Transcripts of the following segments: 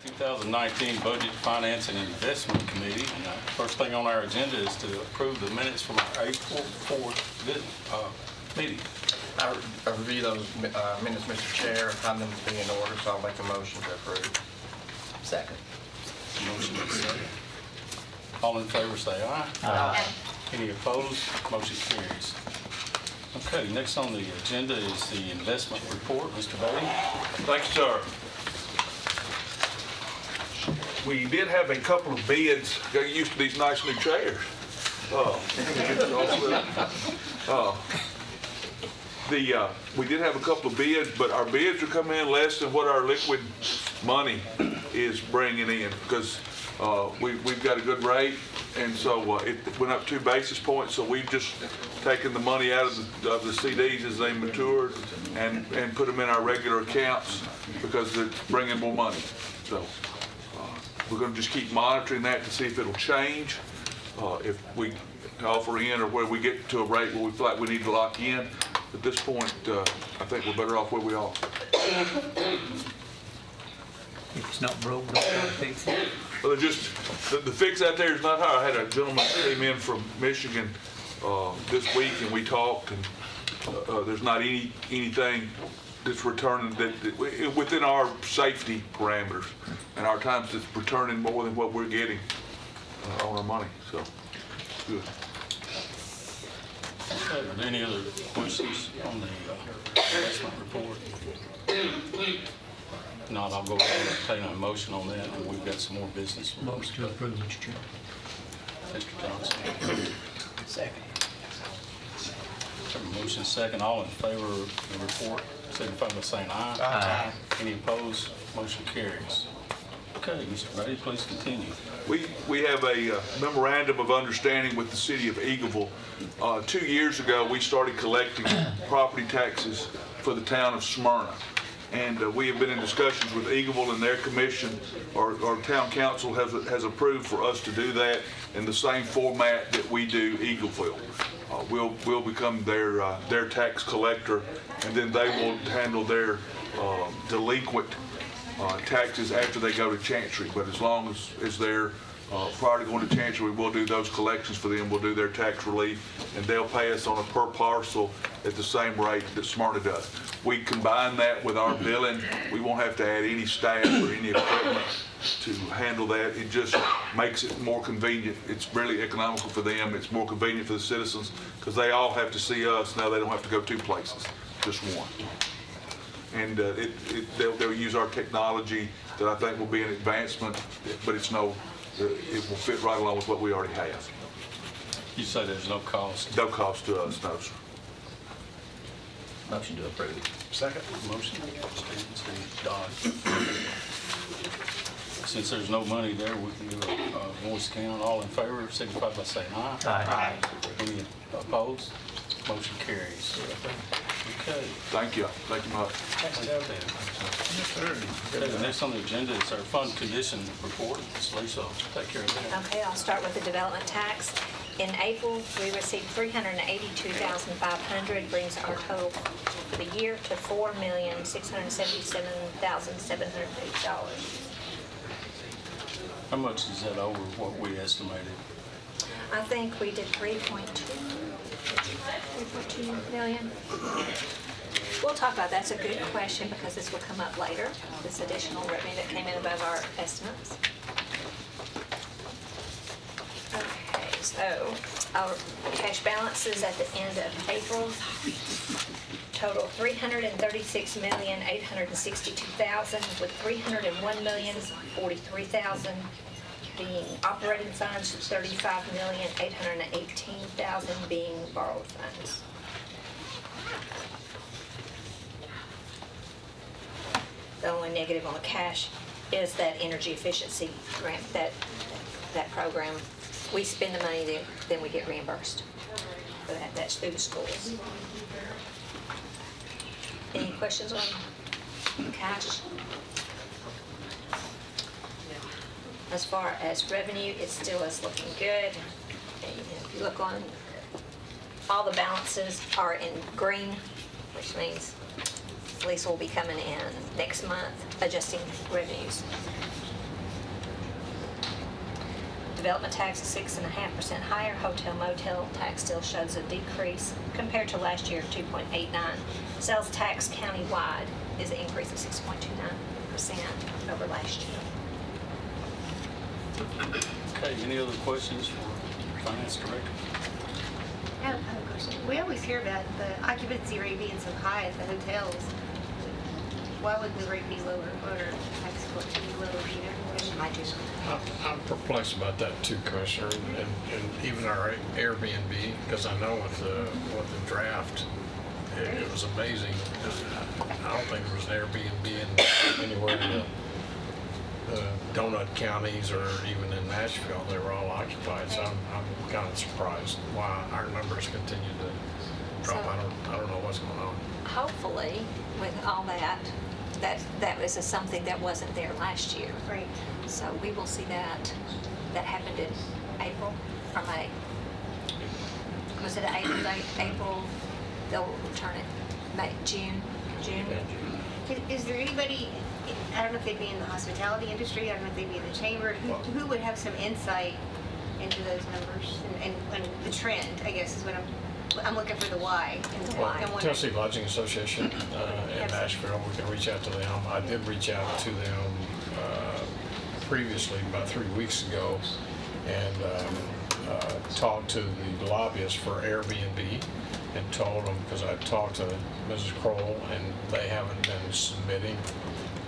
2019 Budget, Finance, and Investment Committee. And first thing on our agenda is to approve the minutes from our April 4th meeting. I reviewed those minutes, Mr. Chair, and found them to be in order, so I'll make a motion to approve. Second. Motion is second. All in favor say aye. Aye. Any opposed? Motion carries. Okay, next on the agenda is the investment report. Mr. Bailey? Thank you, sir. We did have a couple of bids. Got used to these nice new chairs. We did have a couple of bids, but our bids are coming in less than what our liquid money is bringing in because we've got a good rate, and so it went up 2 basis points. So we've just taken the money out of the CDs as they matured and put them in our regular accounts because it's bringing more money. So we're going to just keep monitoring that to see if it'll change. If we offer in or where we get to a rate where we feel like we need to lock in. At this point, I think we're better off where we are. If it's not broke, don't try to fix it. Well, the fix out there is not high. I had a gentleman came in from Michigan this week, and we talked, and there's not anything that's returning that within our safety parameters and our times that's returning more than what we're getting on our money. So it's good. Okay, are there any other questions on the investment report? If not, I'll go ahead and entertain a motion on that, and we've got some more business. Motion to approve, Mr. Chairman. Mr. Johnson. Second. Have a motion second. All in favor of the report, signify by saying aye. Aye. Any opposed? Motion carries. Okay, Mr. Brady, please continue. We have a memorandum of understanding with the city of Eagleville. 2 years ago, we started collecting property taxes for the town of Smyrna. And we have been in discussions with Eagleville and their commission, or town council has approved for us to do that in the same format that we do Eagleville. We'll become their tax collector, and then they will handle their delinquent taxes after they go to Chancery. But as long as they're prior to going to Chancery, we'll do those collections for them. We'll do their tax relief, and they'll pay us on a per parcel at the same rate that Smyrna does. We combine that with our billing. We won't have to add any staff or any equipment to handle that. It just makes it more convenient. It's really economical for them. It's more convenient for the citizens because they all have to see us. Now they don't have to go 2 places, just one. And they'll use our technology that I think will be an advancement, but it will fit right along with what we already have. You say there's no cost. No cost to us, no, sir. Motion to approve. Second. Motion, Steve Dodge. Since there's no money there, we can do a voice count. All in favor, signify by saying aye. Aye. Any opposed? Motion carries. Okay. Thank you. Thank you much. Okay, the next on the agenda is our fund condition report. Ms. Lisa, take care of that. Okay, I'll start with the development tax. In April, we received $382,500, brings our total for the year to $4,677,708. How much is that over what we estimated? I think we did 3.2 million. We'll talk about that. That's a good question because this will come up later, this additional revenue that came in above our estimates. Okay, so our cash balances at the end of April total $336,862,000, with $301,043,000 being operating funds, $35,818,000 being borrowed funds. The only negative on the cash is that energy efficiency grant, that program. We spend the money, then we get reimbursed for that. That's through the schools. Any questions on cash? As far as revenue, it still is looking good. If you look on, all the balances are in green, which means Lisa will be coming in next month, adjusting revenues. Development tax is 6.5% higher. Hotel motel tax still shows a decrease compared to last year of 2.89. Sales tax countywide is an increase of 6.29% over last year. Okay, any other questions for Finance Director? I have a question. We always hear about the occupancy rate being so high at the hotels. Why would the rate be lower, or tax court be lower, you know? Might just- I'm perplexed about that too, Commissioner, and even our Airbnb, because I know with the draft, it was amazing. I don't think there was an Airbnb anywhere in the donut counties or even in Nashville. They were all occupied, so I'm kind of surprised why our numbers continue to drop. So- I don't know what's going on. Hopefully, with all that was something that wasn't there last year. Right. So we will see that. That happened in April or May. Was it April? They'll return it May, June. Is there anybody, I don't know if they'd be in the hospitality industry, I don't know if they'd be in the chamber, who would have some insight into those numbers and the trend, I guess, is what I'm looking for the why. And Why. and wondering- Tennessee Lodging Association in Nashville, we can reach out to them. I did reach out to them previously, about 3 weeks ago, and talked to the lobbyists for Airbnb and told them, because I talked to Mrs. Kroll, and they haven't been submitting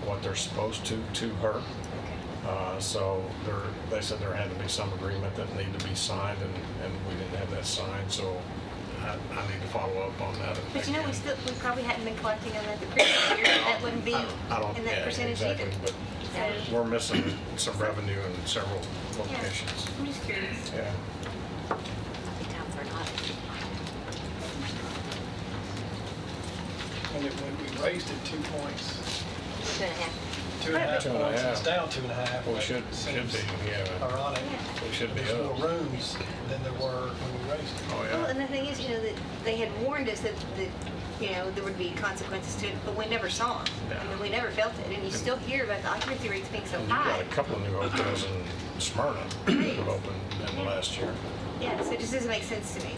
what they're supposed to her. So they said there had to be some agreement that needed to be signed, and we didn't have that signed, so I need to follow up on that. But you know, we probably hadn't been collecting on that the previous year, that wouldn't be I don't, in that yeah, percentage exactly, either. but So, we're missing some revenue in several yeah, locations. I'm just curious. Yeah. Might be time for an audit. And when we raised it 2 points, 2.5. 2.5 2.5. points, it's down 2.5. We but should it seems be, yeah. Ironic. We should be There's up. more rooms than there were when we raised it. Oh, Well, yeah. and the thing is, you know, that they had warned us that you know, there would be consequences to it, but we never saw them. I Yeah. mean, we never felt it, and you still hear about the occupancy rates being so And you got high. a couple of new hotels in Smyrna that have opened in the last year. Yeah, so it just doesn't make sense to me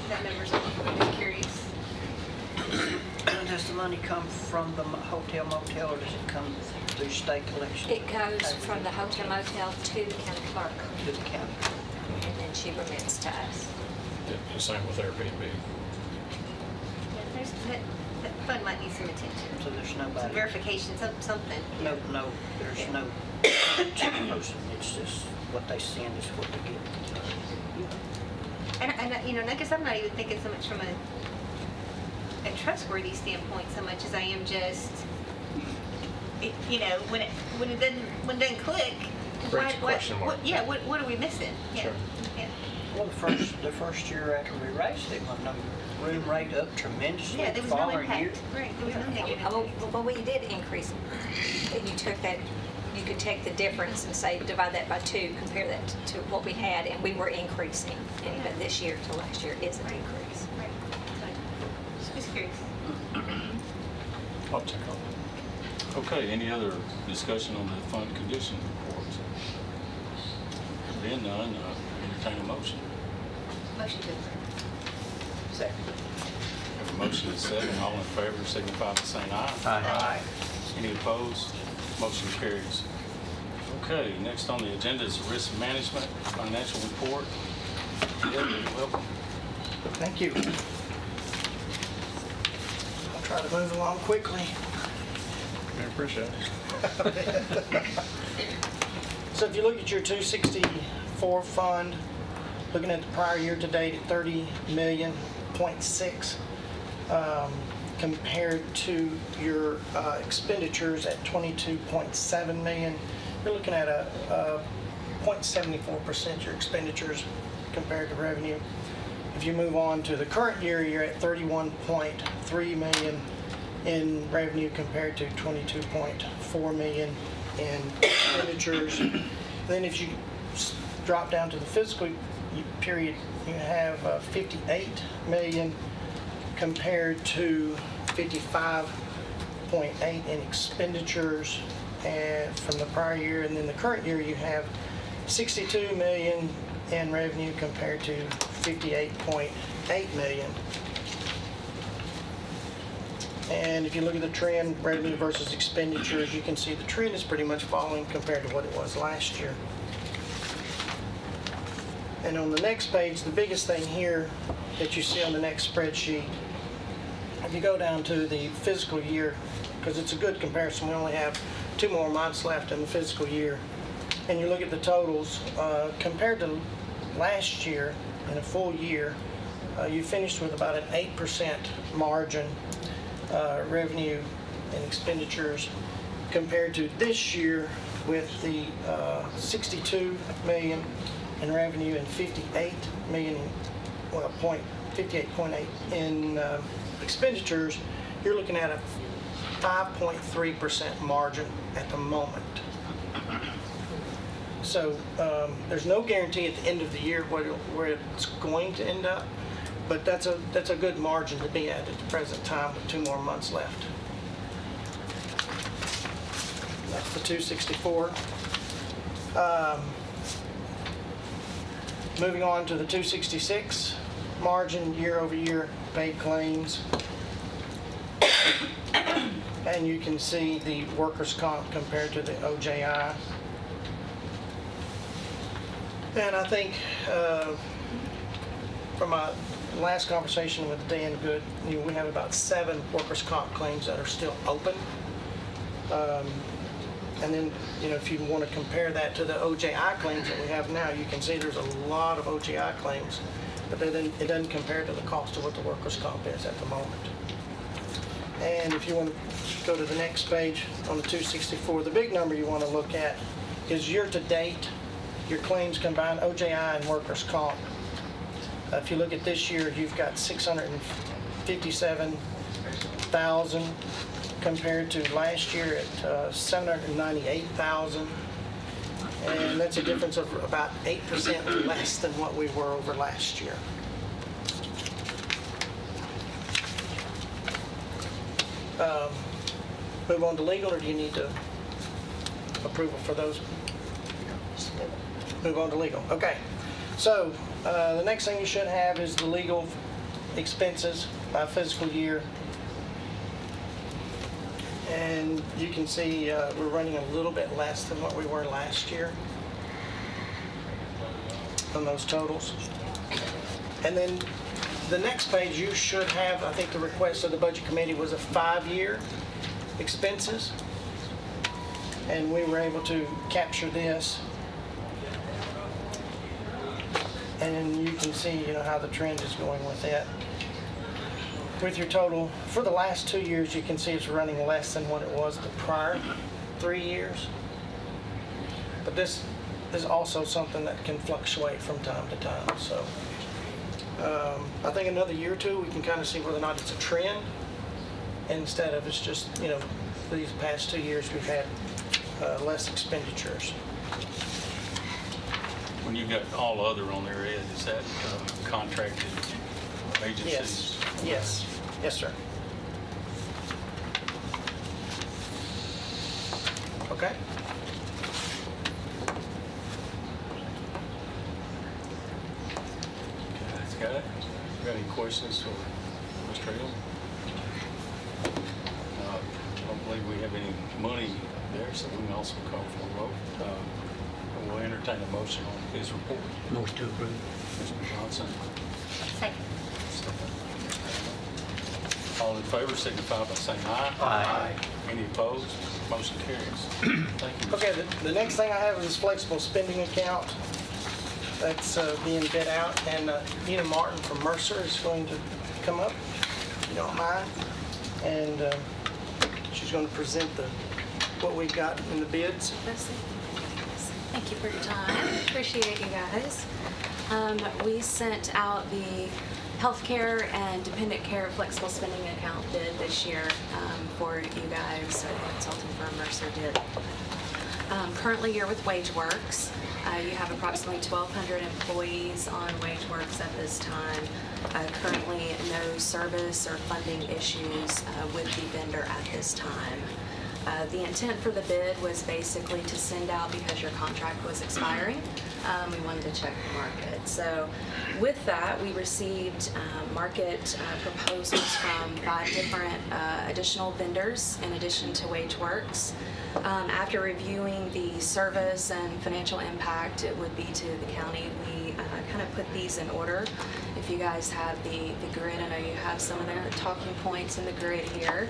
that number's, I'm just curious. Does the money come from the hotel motel, or does it come through state collection? It goes from the hotel motel to the county clerk, To the county. and then she remits to us. The same with Airbnb. Yeah, that fund might need some attention, So there's some nobody, verification, something. no, there's no person, it's just what they send is what they get. And you know, and I guess I'm not even thinking so much from a trustworthy standpoint so much as I am just, you know, when it doesn't click, Creates a question mark. what are we missing? Yeah. Sure. Yeah. Well, the first year after we raised it, wasn't no room rate up tremendously. Yeah, The there was no following year. impact. Right, there was no negative Oh, impact. well, we did increase, and you took that, you could take the difference and say, divide that by 2, compare that to what we had, and we were increasing. But this year to last year is an increase. Right. So, just curious. I'll check on that. Okay, any other discussion on the fund condition reports? Being none, entertain a motion. Motion to approve. Second. Have a motion is second, all in favor signify by saying aye. Aye. Any opposed? Motion carries. Okay, next on the agenda is risk management financial report. Yeah, welcome. Thank you. I'll try to move along quickly. I appreciate it. So if you look at your 264 fund, looking at the prior year to date at 30 million, 0.6, compared to your expenditures at 22.7 million, you're looking at a 0.74% your expenditures compared to revenue. If you move on to the current year, you're at 31.3 million in revenue compared to 22.4 million in expenditures. Then if you drop down to the fiscal period, you have 58 million compared to 55 58.8 in expenditures and from the prior year, and then the current year you have 62 million in revenue compared to 58.8 million. And if you look at the trend, revenue versus expenditures, you can see the trend is pretty much following compared to what it was last year. And on the next page, the biggest thing here that you see on the next spreadsheet, if you go down to the fiscal year, because it's a good comparison, we only have 2 more months left in the fiscal year, and you look at the totals, compared to last year, in a full year, you finished with about an 8% margin, revenue and expenditures, compared to this year with the 62 million in revenue and 58 million, well, 58.8 in expenditures. You're looking at a 5.3% margin at the moment. So there's no guarantee at the end of the year where it's going to end up, but that's a good margin to be at the present time with 2 more months left. That's the 264. Moving on to the 266, margin year over year, paid claims. And you can see the workers' comp compared to the OJI. And I think from my last conversation with Dan Good, we have about 7 workers' comp claims that are still open. And then, if you want to compare that to the OJI claims that we have now, you can see there's a lot of OJI claims, but then it doesn't compare to the cost of what the workers' comp is at the moment. And if you want to go to the next page on the 264, the big number you want to look at is year to date, your claims combined, OJI and workers' comp. If you look at this year, you've got 657,000 compared to last year at 798,000. And that's a difference of about 8% less than what we were over last year. Move on to legal, or do you need to approval for those? Move on to legal. Okay. So the next thing you should have is the legal expenses by fiscal year. And you can see we're running a little bit less than what we were last year on those totals. And then the next page you should have, I think the request of the budget committee was a 5-year expenses. And we were able to capture this. And you can see, how the trend is going with that. With your total, for the last 2 years, you can see it's running less than what it was the prior 3 years. But this is also something that can fluctuate from time to time. So I think another year or two, we can kind of see whether or not it's a trend, instead of it's just, these past 2 years we've had less expenditures. When you got all other on there, Ed, is that contracted agencies? Yes. Yes, sir. Okay. That's got it. Got any questions for Mr. Hill? I don't believe we have any money there, so we can also call for a vote. We'll entertain a motion on his report. Motion to approve. Mr. Johnson. Second. All in favor signify by saying aye. Aye. Any opposed? Motion carries. Thank you. Okay, the next thing I have is this flexible spending account that's being bid out, and Nina Martin from Mercer is going to come up, if you don't mind, and she's going to present what we've got in the bids. Thank you for your time. Appreciate you guys. We sent out the healthcare and dependent care flexible spending account bid this year for you guys. So the consulting firm Mercer did. Currently, you're with WageWorks. You have approximately 1,200 employees on WageWorks at this time. Currently, no service or funding issues with the vendor at this time. The intent for the bid was basically to send out because your contract was expiring. We wanted to check the market. So with that, we received market proposals from 5 different additional vendors in addition to WageWorks. After reviewing the service and financial impact it would be to the county, we kind of put these in order. If you guys have the grid, I know you have some of the talking points in the grid here.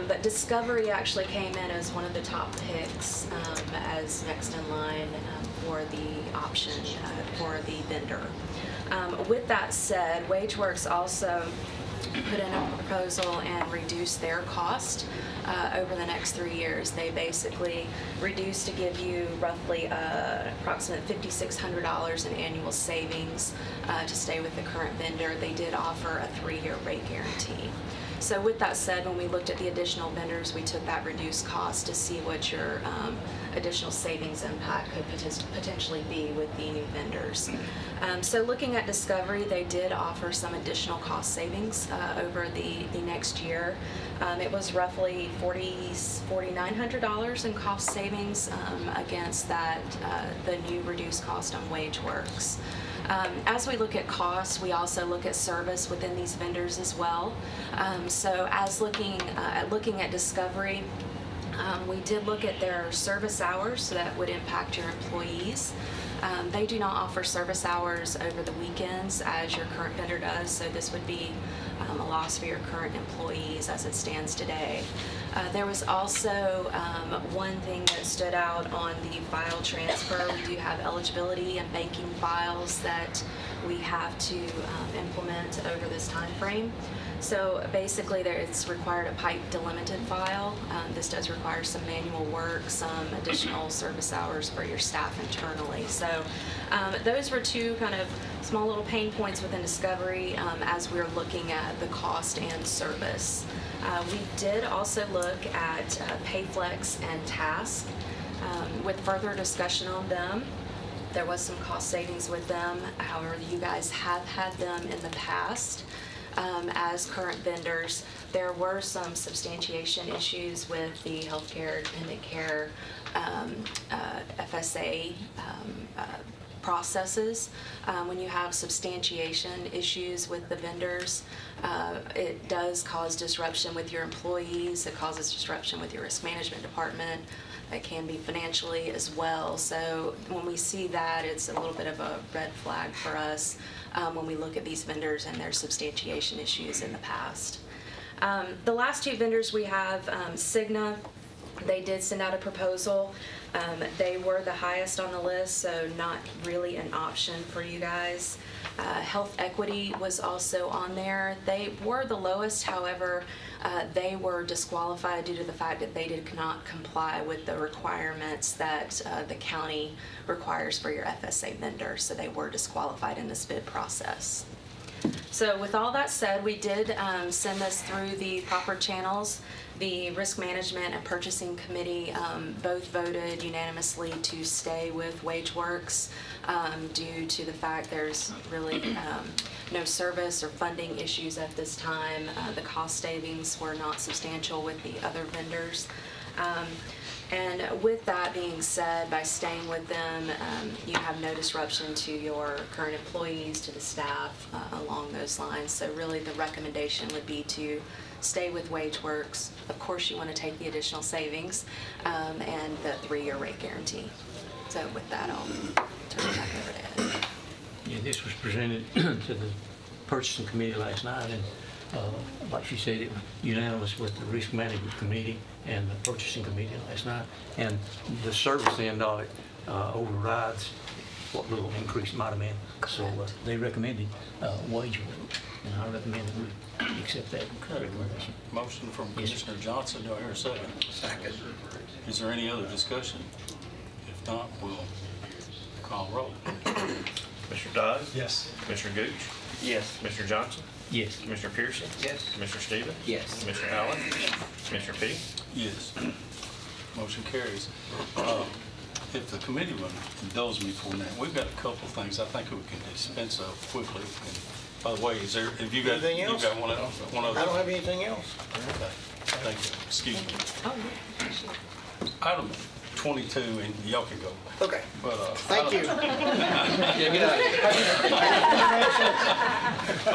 But Discovery actually came in as one of the top picks as next in line for the option for the vendor. With that said, WageWorks also put in a proposal and reduced their cost over the next 3 years. They basically reduced to give you roughly approximate $5,600 in annual savings to stay with the current vendor. They did offer a 3-year rate guarantee. So with that said, when we looked at the additional vendors, we took that reduced cost to see what your additional savings impact could potentially be with the new vendors. So looking at Discovery, they did offer some additional cost savings over the next year. It was roughly $4,900 in cost savings against that the new reduced cost on WageWorks. As we look at costs, we also look at service within these vendors as well. So as looking at Discovery, we did look at their service hours, so that would impact your employees. They do not offer service hours over the weekends as your current vendor does, so this would be a loss for your current employees as it stands today. There was also one thing that stood out on the file transfer. We do have eligibility and banking files that we have to implement over this time frame. So basically it's required a pipe delimited file. This does require some manual work, some additional service hours for your staff internally. So those were 2 kind of small little pain points within Discovery as we're looking at the cost and service. We did also look at PayFlex and Task. With further discussion on them, there was some cost savings with them. However, you guys have had them in the past as current vendors. There were some substantiation issues with the healthcare, dependent care, FSA processes. When you have substantiation issues with the vendors, it does cause disruption with your employees. It causes disruption with your risk management department. It can be financially as well. So when we see that, it's a little bit of a red flag for us when we look at these vendors and their substantiation issues in the past. The last 2 vendors we have, Cigna, they did send out a proposal. They were the highest on the list, so not really an option for you guys. Health Equity was also on there. They were the lowest, however, they were disqualified due to the fact that they did not comply with the requirements that the county requires for your FSA vendor, so they were disqualified in this bid process. So with all that said, we did send this through the proper channels. The Risk Management and Purchasing Committee both voted unanimously to stay with WageWorks due to the fact there's really no service or funding issues at this time. The cost savings were not substantial with the other vendors. And with that being said, by staying with them, you have no disruption to your current employees, to the staff, along those lines. So really the recommendation would be to stay with WageWorks. Of course, you want to take the additional savings and the 3-year rate guarantee. So with that, I'll turn it back over to Ed. Yeah, this was presented to the purchasing committee last night, and like she said, it was unanimous with the risk management committee and the purchasing committee last night. And the service end of it overrides what little increase might have been. So they recommended WageWorks, and I recommend that we accept that recommendation. Motion from Commissioner Johnson. Do I hear a second? Second. Is there any other discussion? If not, we'll call roll. Commissioner Dodd? Yes. Commissioner Gooch? Yes. Commissioner Johnson? Yes. Commissioner Pearson? Yes. Commissioner Stevens? Yes. Commissioner Allen? Commissioner Petty? Yes. Motion carries. If the committee would indulge me for a minute, we've got a couple of things I think we can dispense of quickly. And by the way, have you got, Anything you've else? got one of I don't have anything else. Okay. Thank you. Excuse me. Oh, yeah, sure. Item 22, and y'all can go. Okay, But, thank you.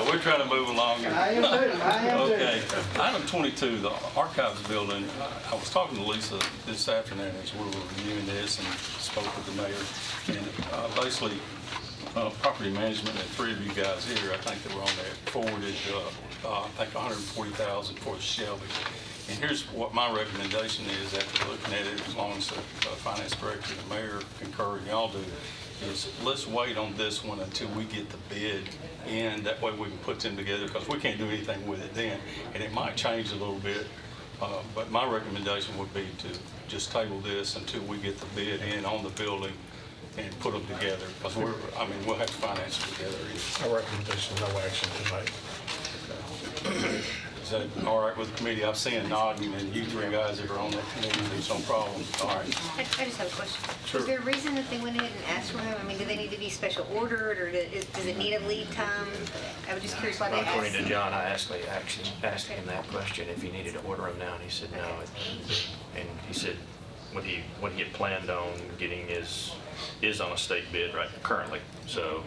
We're trying to move along. I am too. Okay. Item 22, the archives building. I was talking to Lisa this afternoon as we were reviewing this and spoke with the mayor. And basically, property management and three of you guys here, I think that were on that, forwarded, I think $140,000 for Shelby. And here's what my recommendation is after looking at it, as long as the finance director and the mayor concur and y'all do, is let's wait on this one until we get the bid in. That way we can put them together, because we can't do anything with it then. And it might change a little bit, but my recommendation would be to just table this until we get the bid in on the building and put them together, because we'll have to finance it together. My recommendation, no action tonight. Is that all right with the committee? I've seen nodding, and you three guys that are on that committee, there's some problems. All right. I just have a question. Sure. Is there a reason that they went ahead and asked for him? I mean, do they need to be special ordered, or does it need a lead time? I was just curious why they asked. According to John, I actually asked him that question, if he needed to order them now, and he said no. And he said what he had planned on getting is on a state bid right currently. So,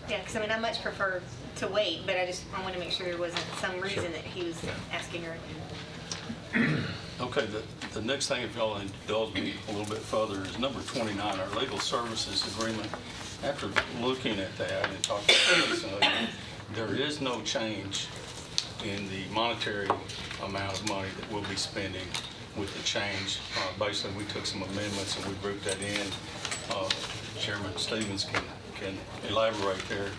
Yeah, because I mean, I much prefer to wait, but I want to make sure there wasn't some reason that he was asking her. Okay, the next thing, if y'all indulge me a little bit further, is number 29, our legal services agreement. After looking at that and talking to Lisa, there is no change in the monetary amount of money that we'll be spending with the change. Basically, we took some amendments and we grouped that in. Chairman Stevens can elaborate there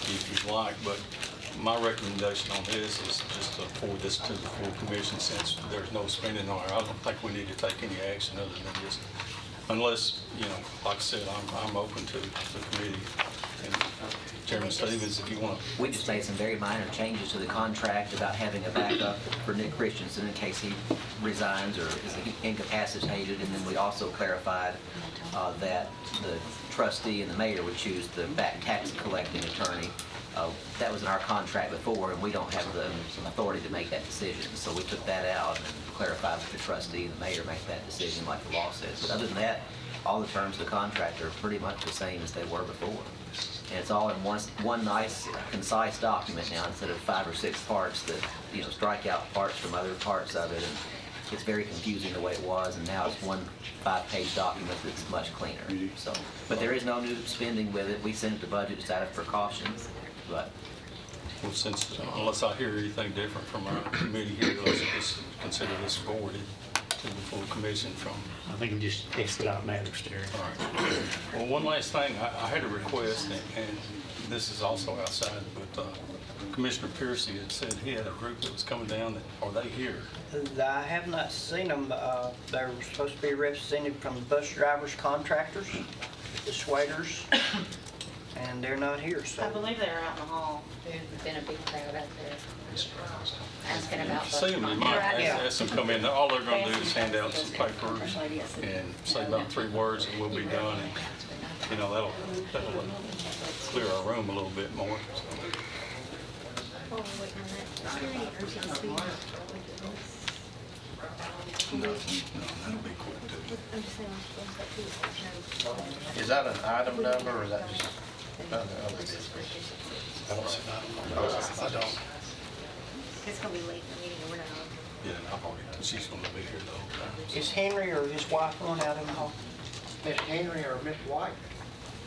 if you'd like, but my recommendation on this is just to forward this to the full commission, since there's no spending on it. I don't think we need to take any action other than just, unless, like I said, I'm open to the committee. And Chairman Stevens, if you want to. We just made some very minor changes to the contract about having a backup for Nick Christensen in case he resigns or is incapacitated. And then we also clarified that the trustee and the mayor would choose the back tax collecting attorney. That was in our contract before, and we don't have the authority to make that decision. So we took that out and clarified that the trustee and the mayor make that decision like the law says. But other than that, all the terms of the contract are pretty much the same as they were before. And it's all in one nice, concise document now, instead of 5 or 6 parts that, strike out parts from other parts of it. And it's very confusing the way it was, and now it's one 5-page document that's much cleaner. So, but there is no new spending with it. We sent it to budget just out of precaution, but. Well, unless I hear anything different from our committee here, let's just consider this forwarded to the full commission from. I think it just expedite matters, Terry. All right. Well, one last thing, I had a request, and this is also outside, but Commissioner Piercy had said he had a group that was coming down. Are they here? I have not seen them. They're supposed to be represented from the bus drivers, contractors, the Swaders, and they're not here, so. I believe they're out in the hall. There's been a big crowd out there asking about. See them, you might ask them to come in. All they're going to do is hand out some papers and say about 3 words, and we'll be done. And, that'll clear our room a little bit more. Oh, wait a minute. Is there any urgency? No, that'll be quick too. I'm just saying, Is that an item number, or is that just other business? I don't see that. I don't. it's going to be late in the meeting, and we're not on. Yeah, I've already, she's going to be here the whole time. Is Henry or his wife going out in the hall? Miss Henry or Miss White?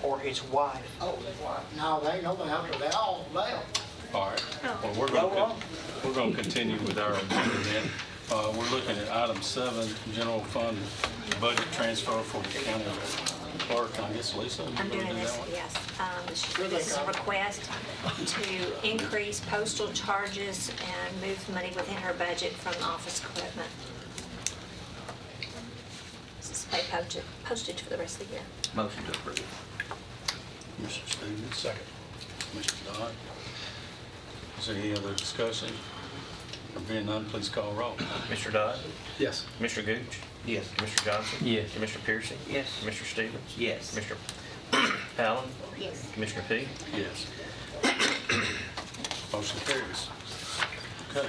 Or his wife? Oh, Miss White. No, they ain't nobody out there. They all left. All right. Well, we're going to continue with our agenda then. We're looking at item 7, general fund budget transfer for the county clerk. I guess Lisa, you I'm want to do doing that this, one? yes. This is a request to increase postal charges and move money within her budget from the office equipment. This is pay postage for the rest of the year. Motion to approve. Mr. Stevens. Second. Mr. Dodd. Is there any other discussion? There being none, please call roll. Mr. Dodd? Yes. Mr. Gooch? Yes. Mr. Johnson? Yes. Mr. Piercy? Yes. Mr. Stevens? Yes. Mr. Allen? Yes. Commissioner P? Yes. Motion carries. Okay.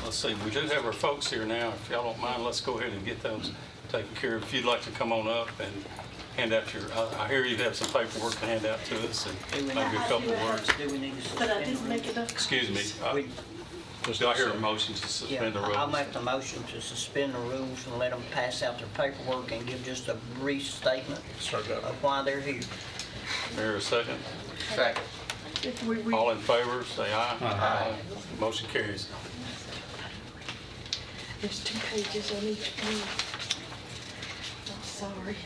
Let's see, we do have our folks here now. If y'all don't mind, let's go ahead and get those taken care of. If you'd like to come on up and hand out your, I hear you have some paperwork to hand out to us and maybe a couple of words. Do we need to But I suspend didn't the make enough. Excuse me. We- Do I hear a motion to Yeah, suspend the rules? I'll make the motion to suspend the rules and let them pass out their paperwork and give just a brief statement of why they're here. Here a second. Second. All in favor, say aye. Aye. Motion carries. There's 2 pages on each page. I'm sorry.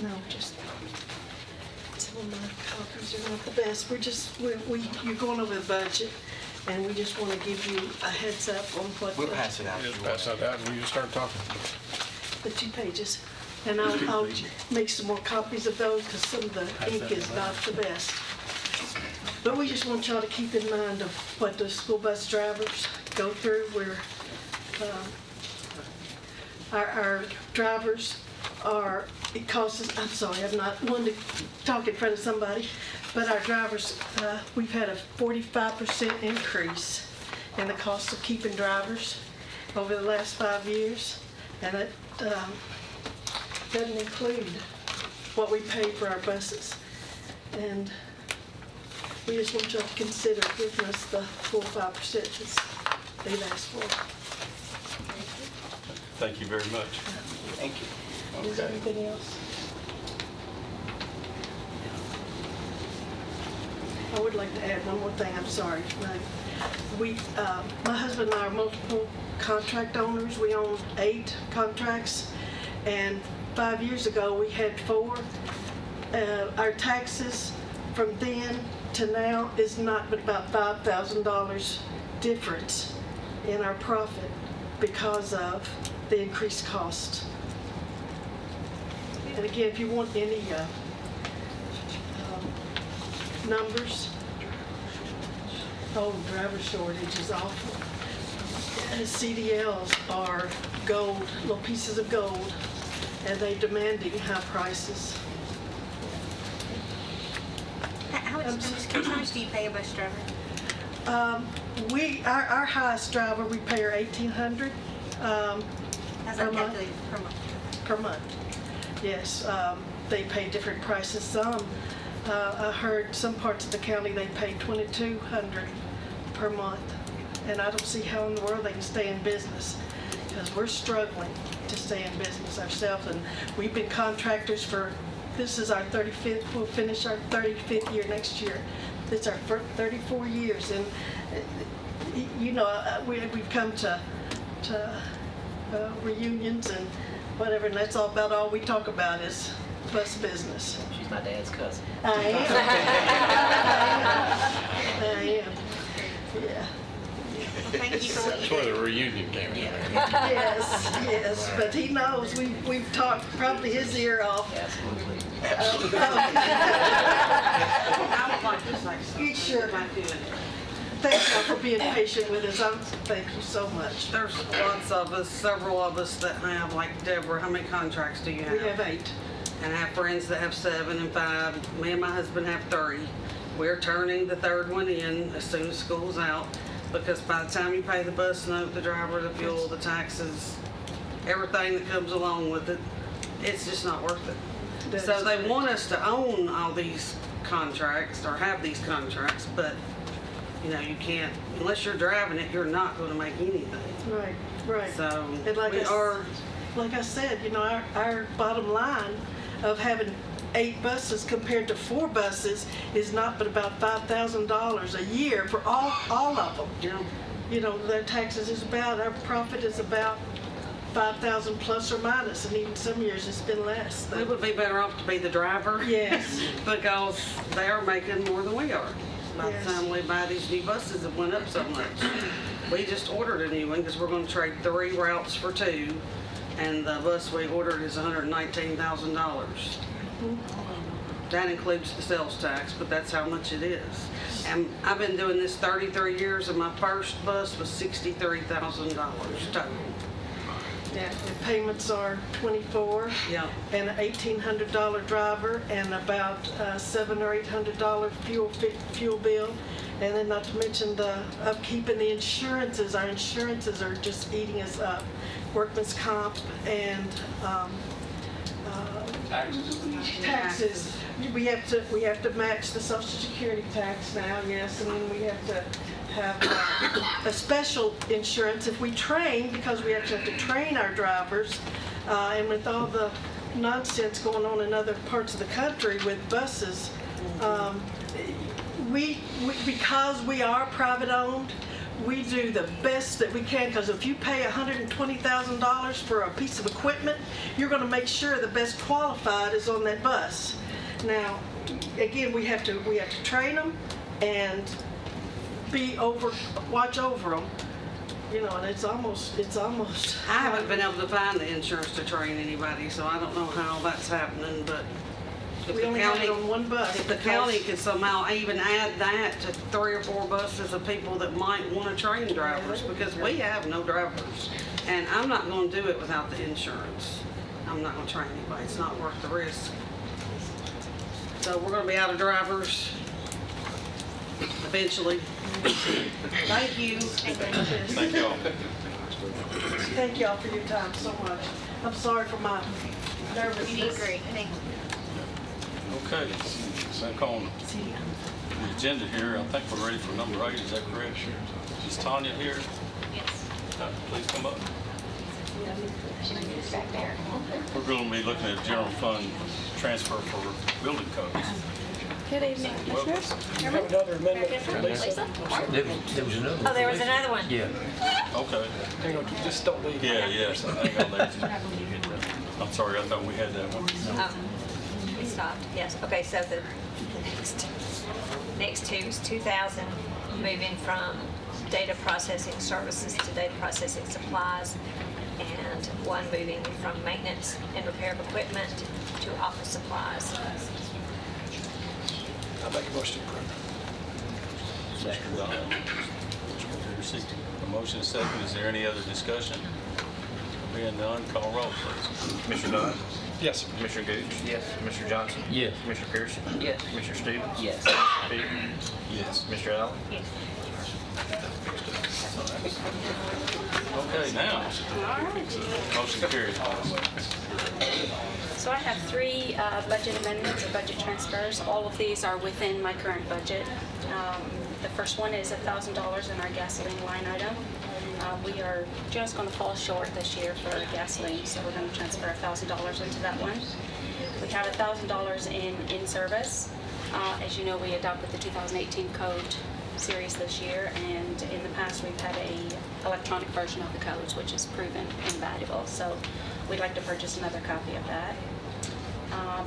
No, just some of my copies are not the best. You're going over the budget, and we just want to give you a heads up on what. We'll pass it out. Just pass that out and we just start talking. The 2 pages. And I'll make some more copies of those because some of the ink is not the best. But we just want y'all to keep in mind of what the school bus drivers go through. Our drivers are, it costs us, I'm sorry, I'm not one to talk in front of somebody, but our drivers, we've had a 45% increase in the cost of keeping drivers over the last 5 years. And it doesn't include what we pay for our buses. And we just want you to consider giving us the full 5% that they've asked for. Thank you very much. Thank you. Is there anything else? I would like to add one more thing, I'm sorry. My husband and I are multiple contract owners. We own 8 contracts, and 5 years ago, we had 4. Our taxes from then to now is not but about $5,000 difference in our profit because of the increased cost. And again, if you want any numbers, driver shortage is awful. And CDLs are gold, little pieces of gold, and they're demanding high prices. How much do you pay a bus driver? Our highest driver, we pay her $1,800 How's that calculated per month? per month. Yes, they pay different prices. Some, I heard some parts of the county, they pay $2,200 per month. And I don't see how in the world they can stay in business, because we're struggling to stay in business ourselves. And we've been contractors for, this is our 35th, we'll finish our 35th year next year. It's our 34 years. And, you know, we've come to reunions and whatever, and that's about all we talk about is bus business. She's my dad's cousin. I am. Yeah. Thank you for what That's you where do. the reunion came in. Yes, but he knows, we've talked probably his ear off. Absolutely. I would like to say something. You sure? If I could. Thank y'all for being patient with us. Thank you so much. There's lots of us, several of us that have, like Deborah, how many contracts do you have? We have 8. And I have friends that have 7 and 5. Me and my husband have 3. We're turning the 3rd one in as soon as school's out, because by the time you pay the bus note, the driver, the fuel, the taxes, everything that comes along with it, it's just not worth it. So they want us to own all these contracts or have these contracts, but you know, you can't, unless you're driving it, you're not going to make anything. Right. So And like we are. Like I said, you know, our bottom line of having 8 buses compared to 4 buses is not but about $5,000 a year for all of them. Yeah. You know, their taxes is about, our profit is about 5,000 plus or minus, and even some years it's been less. It would be better off to be the driver. Yes. Because they are making more than we are. By Yes. the time we buy these new buses, it went up so much. We just ordered a new one because we're going to trade 3 routes for 2, and the bus we ordered is $119,000. That includes the sales tax, but that's how much it is. And I've been doing this 33 years, and my first bus was $63,000 total. Yeah, the payments are 24. Yeah. And an $1,800 driver and about $700 or $800 fuel bill. And then not to mention the upkeep and the insurances. Our insurances are just eating us up. Workman's comp and taxes. We have to match the Social Security tax now, yes, and then we have to have a special insurance if we train, because we actually have to train our drivers. And with all the nonsense going on in other parts of the country with buses, because we are private owned, we do the best that we can, because if you pay $120,000 for a piece of equipment, you're going to make sure the best qualified is on that bus. Now, again, we have to train them and watch over them. You know, and it's almost. I haven't been able to find the insurance to train anybody, so I don't know how that's happening, but We only have it on one bus. if the county could somehow even add that to 3 or 4 buses of people that might want to train drivers, because we have no drivers. And I'm not going to do it without the insurance. I'm not going to train anybody. It's not worth the risk. So we're going to be out of drivers eventually. Thank you. Thank you all. Thank y'all for your time so much. I'm sorry for my nervousness. You did great, thank you. Okay, back on the agenda here, I think we're ready for number 8, is that correct? Is Tanya here? Yes. Please come up. We're going to be looking at general fund transfer for building codes. Good evening, Commissioners. You have another amendment for Lisa? There was another. Oh, there was another one. Yeah. Okay. Hang on, just don't leave. Yeah, yes. Hang on, ladies. I'm sorry, I thought we had that one. We stopped, yes. Okay, so the next two is 2,000, moving from data processing services to data processing supplies, and 1 moving from maintenance and repair of equipment to office supplies. I'll make a motion to approve. Mr. Don. Mr. Piercy. A motion is second. Is there any other discussion? Being none, call roll, please. Commissioner Dunn? Yes, sir. Commissioner Gooch? Yes. Commissioner Johnson? Yes. Commissioner Pearson? Yes. Commissioner Stevens? Yes. Commissioner Peak? Yes. Commissioner Allen? Yes. Okay, now. Motion carries. So I have 3 budget amendments or budget transfers. All of these are within my current budget. The first one is $1,000 in our gasoline line item. We are just going to fall short this year for gasoline, so we're going to transfer $1,000 into that one. We have $1,000 in service. As you know, we adopted the 2018 code series this year, and in the past we've had a electronic version of the codes, which has proven invaluable. So we'd like to purchase another copy of that.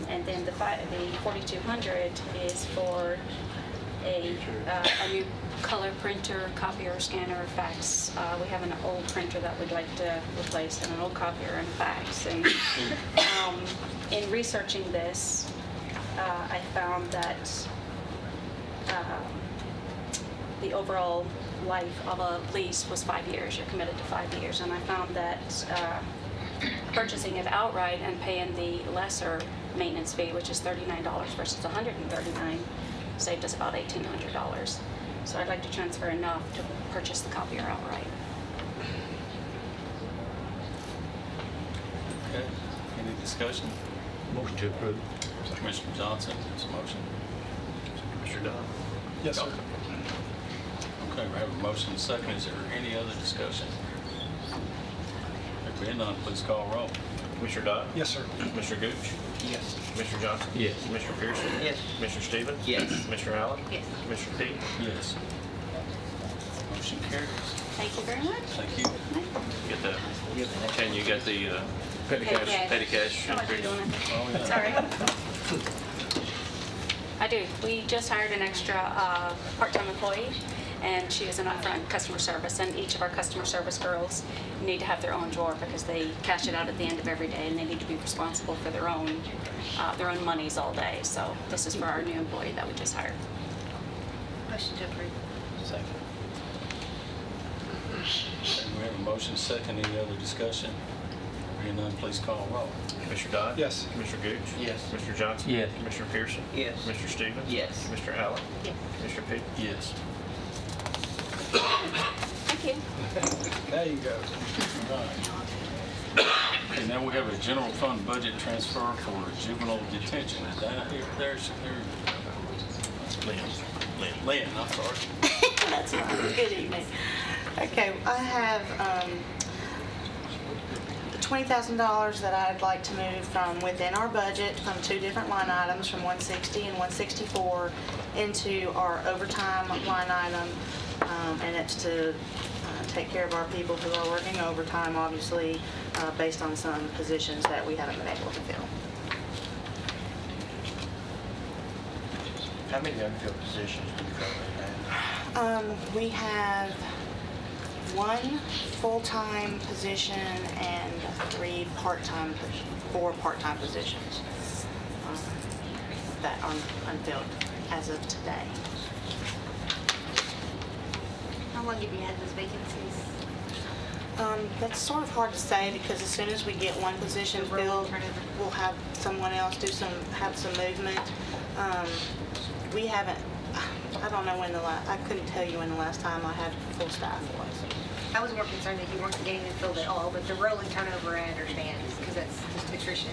And then the 4,200 is for a new color printer, copier, scanner, fax. We have an old printer that we'd like to replace, and an old copier and fax. And in researching this, I found that the overall life of a lease was 5 years. You're committed to 5 years, and I found that purchasing it outright and paying the lesser maintenance fee, which is $39 versus $139, saved us about $1,800. So I'd like to transfer enough to purchase the copier outright. Okay, any discussion? Motion to approve. Commissioner Johnson, it's a motion. Commissioner Dunn? Yes, sir. Okay, we have a motion and a second. Is there any other discussion? There being none, please call roll. Commissioner Dunn? Yes, sir. Commissioner Gooch? Yes. Commissioner Johnson? Yes. Commissioner Pearson? Yes. Commissioner Stevens? Yes. Commissioner Allen? Yes. Commissioner Peak? Yes. Motion carries. Thank you very much. Thank you. Get that. And you got the petty cash I like increase? doing it. Oh, yeah. Sorry. I do. We just hired an extra part-time employee, and she is an upfront customer service. And each of our customer service girls need to have their own drawer because they cash it out at the end of every day, and they need to be responsible for their own monies all day. So this is for our new employee that we just hired. Motion to approve. Second. Okay, we have a motion second. Any other discussion? Hearing none, please call roll. Commissioner Dodd? Yes. Commissioner Gooch? Yes. Commissioner Johnson? Yes. Commissioner Pearson? Yes. Commissioner Stevens? Yes. Commissioner Allen? Yes. Commissioner Pete? Yes. Thank you. There you go. All right. Okay, now we have a general fund budget transfer for juvenile detention. Is that here? There's Lynn, I'm sorry. That's fine. Good evening. Okay, I have $20,000 that I'd like to move from within our budget from two different line items, from 160 and 164, into our overtime line item, and it's to take care of our people who are working overtime, obviously, based on some positions that we haven't been able to fill. How many unfilled positions do you currently have? We have one full-time position and four part-time positions that are unfilled as of today. How long have you had those vacancies? That's sort of hard to say because as soon as we get one position filled, we'll have someone else have some movement. We haven't, I don't know when I couldn't tell you when the last time I had full staff was. I was more concerned that you weren't getting them filled at all, but the rolling turnover, I understand, because that's just attrition.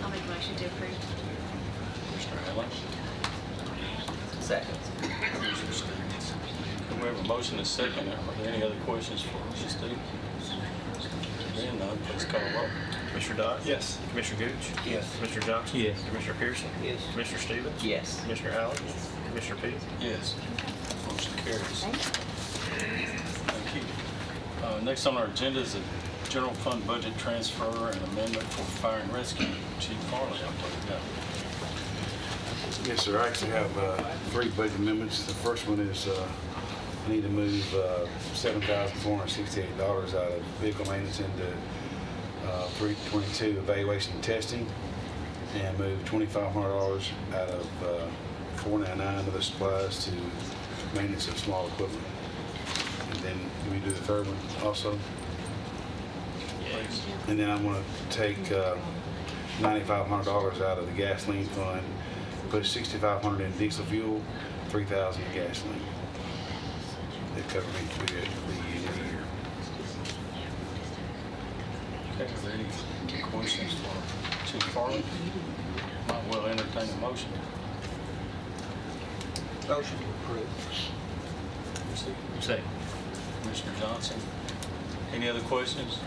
I'll make a motion to approve. Commissioner Allen? Second. Commissioner Stevens? We have a motion and a second. Are there any other questions for Mr. Stevens? Hearing none, please call roll. Commissioner Dodd? Yes. Commissioner Gooch? Yes. Commissioner Johnson? Yes. Commissioner Pearson? Yes. Commissioner Stevens? Yes. Commissioner Allen? Commissioner Pete? Yes. Motion carries. Thank you. Next on our agenda is a general fund budget transfer and amendment for fire and rescue. Chief Farley, I believe you got it. Yes, sir. I actually have three budget amendments. The first one is I need to move $7,468 out of vehicle maintenance into 322 evaluation and testing, and move $2,500 out of 499 other supplies to maintenance of small equipment. And then do we do the third one also? Yes. And then I'm going to take $9,500 out of the gasoline fund, put $6,500 in diesel fuel, $3,000 in gasoline. That covers me through the end of the year. Okay, are there any questions for Chief Farley? Might well entertain a motion. Motion to approve. Second. Commissioner Johnson? Any other questions?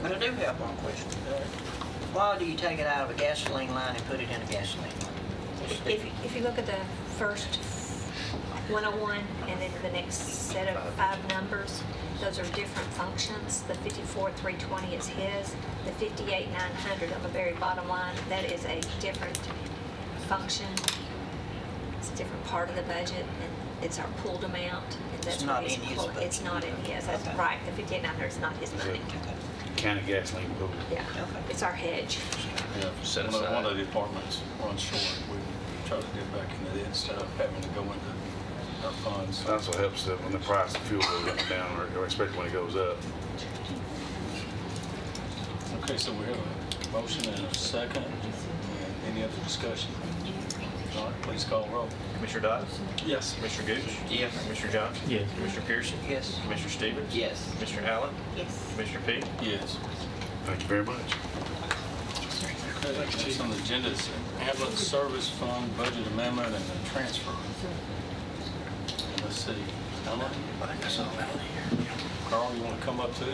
But I do have one question. Why do you take it out of a gasoline line and put it in a gasoline line? If you look at the first 101 and then the next set of 5 numbers, those are different functions. The 54,320 is his. The 58,900 on the very bottom line, that is a different function. It's a different part of the budget, and it's our pooled amount. And that's It's not what he's in his pull- budget. It's not in his, that's Okay. right. The 58,900 is not his money. County gasoline pool. Yeah, it's our hedge. Yeah, Set one of aside. the departments runs short. We try to get back into that instead of having to go into our funds. It also helps when the price of fuel goes up and down, or especially when it goes up. Okay, so we have a motion and a second. And any other discussion? All right, please call roll. Commissioner Dodd? Yes. Commissioner Gooch? Yes. Commissioner Johnson? Yes. Commissioner Pearson? Yes. Commissioner Stevens? Yes. Commissioner Allen? Yes. Commissioner Pete? Yes. Thank you very much. Okay, next on the agenda is ambulance service fund budget amendment and a transfer. Let's see. Alan? Carl, you want to come up too?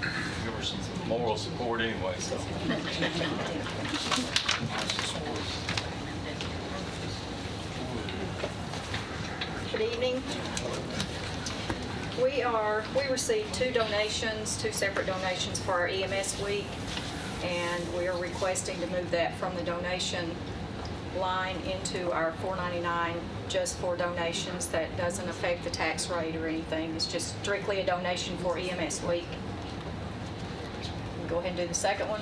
Give her some moral support anyway, so. Good evening. We received 2 separate donations for our EMS week, and we are requesting to move that from the donation line into our 499 just for donations. That doesn't affect the tax rate or anything. It's just strictly a donation for EMS week. Go ahead and do the second one.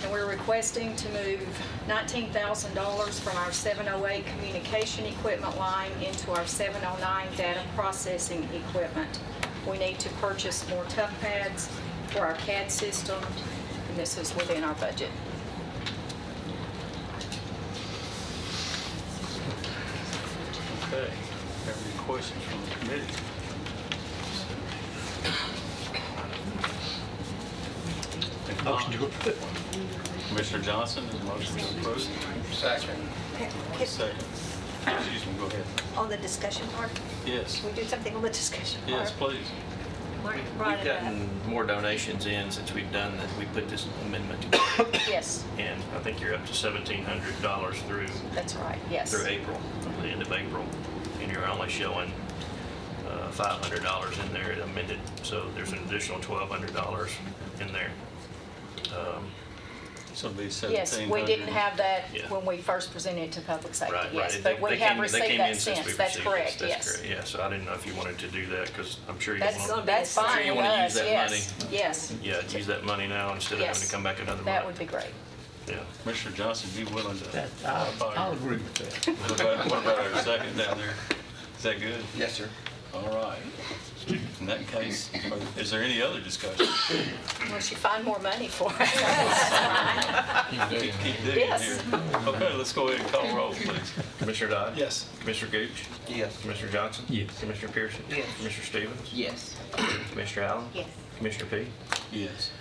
And we're requesting to move $19,000 from our 708 communication equipment line into our 709 data processing equipment. We need to purchase more tough pads for our CAD system, and this is within our budget. Okay, have any questions from the committee? If not, Motion to approve. Commissioner Johnson, is motion to approve? Second. Second. Excuse me, go ahead. On the discussion part, Yes, can we do something on the discussion part? yes, please. Mark We've brought it up. gotten more donations in since we've done that. We put this amendment together. Yes, And I think you're up to $1,700 through that's right, yes. April, the end of April. And you're only showing $500 in there amended. So there's an additional $1,200 in there. So it'll be Yes, 1,700. we didn't have that Yeah. when we first presented it to public safety, Right, yes. right. But we They have came received that in since since, we that's received correct, this. yes. That's correct, yeah. So I didn't know if you wanted to do that, because I'm sure you want to. That's fine you with want to use us, that yes, money. yes. Yeah, use that money now instead of having Yes. to come back another month. That would be great. Yeah. Commissioner Johnson, you willing to? That, I'll agree with that. What about our second down there? Is that good? Yes, sir. All right. In that case, is there any other discussion? Once you find more money for us. Keep digging Yes. here. Okay, let's go ahead and call roll, please. Commissioner Dodd? Yes. Commissioner Gooch? Yes. Commissioner Johnson? Yes. Commissioner Pearson? Yes. Commissioner Stevens? Yes. Commissioner Allen? Yes. Commissioner P? Yes.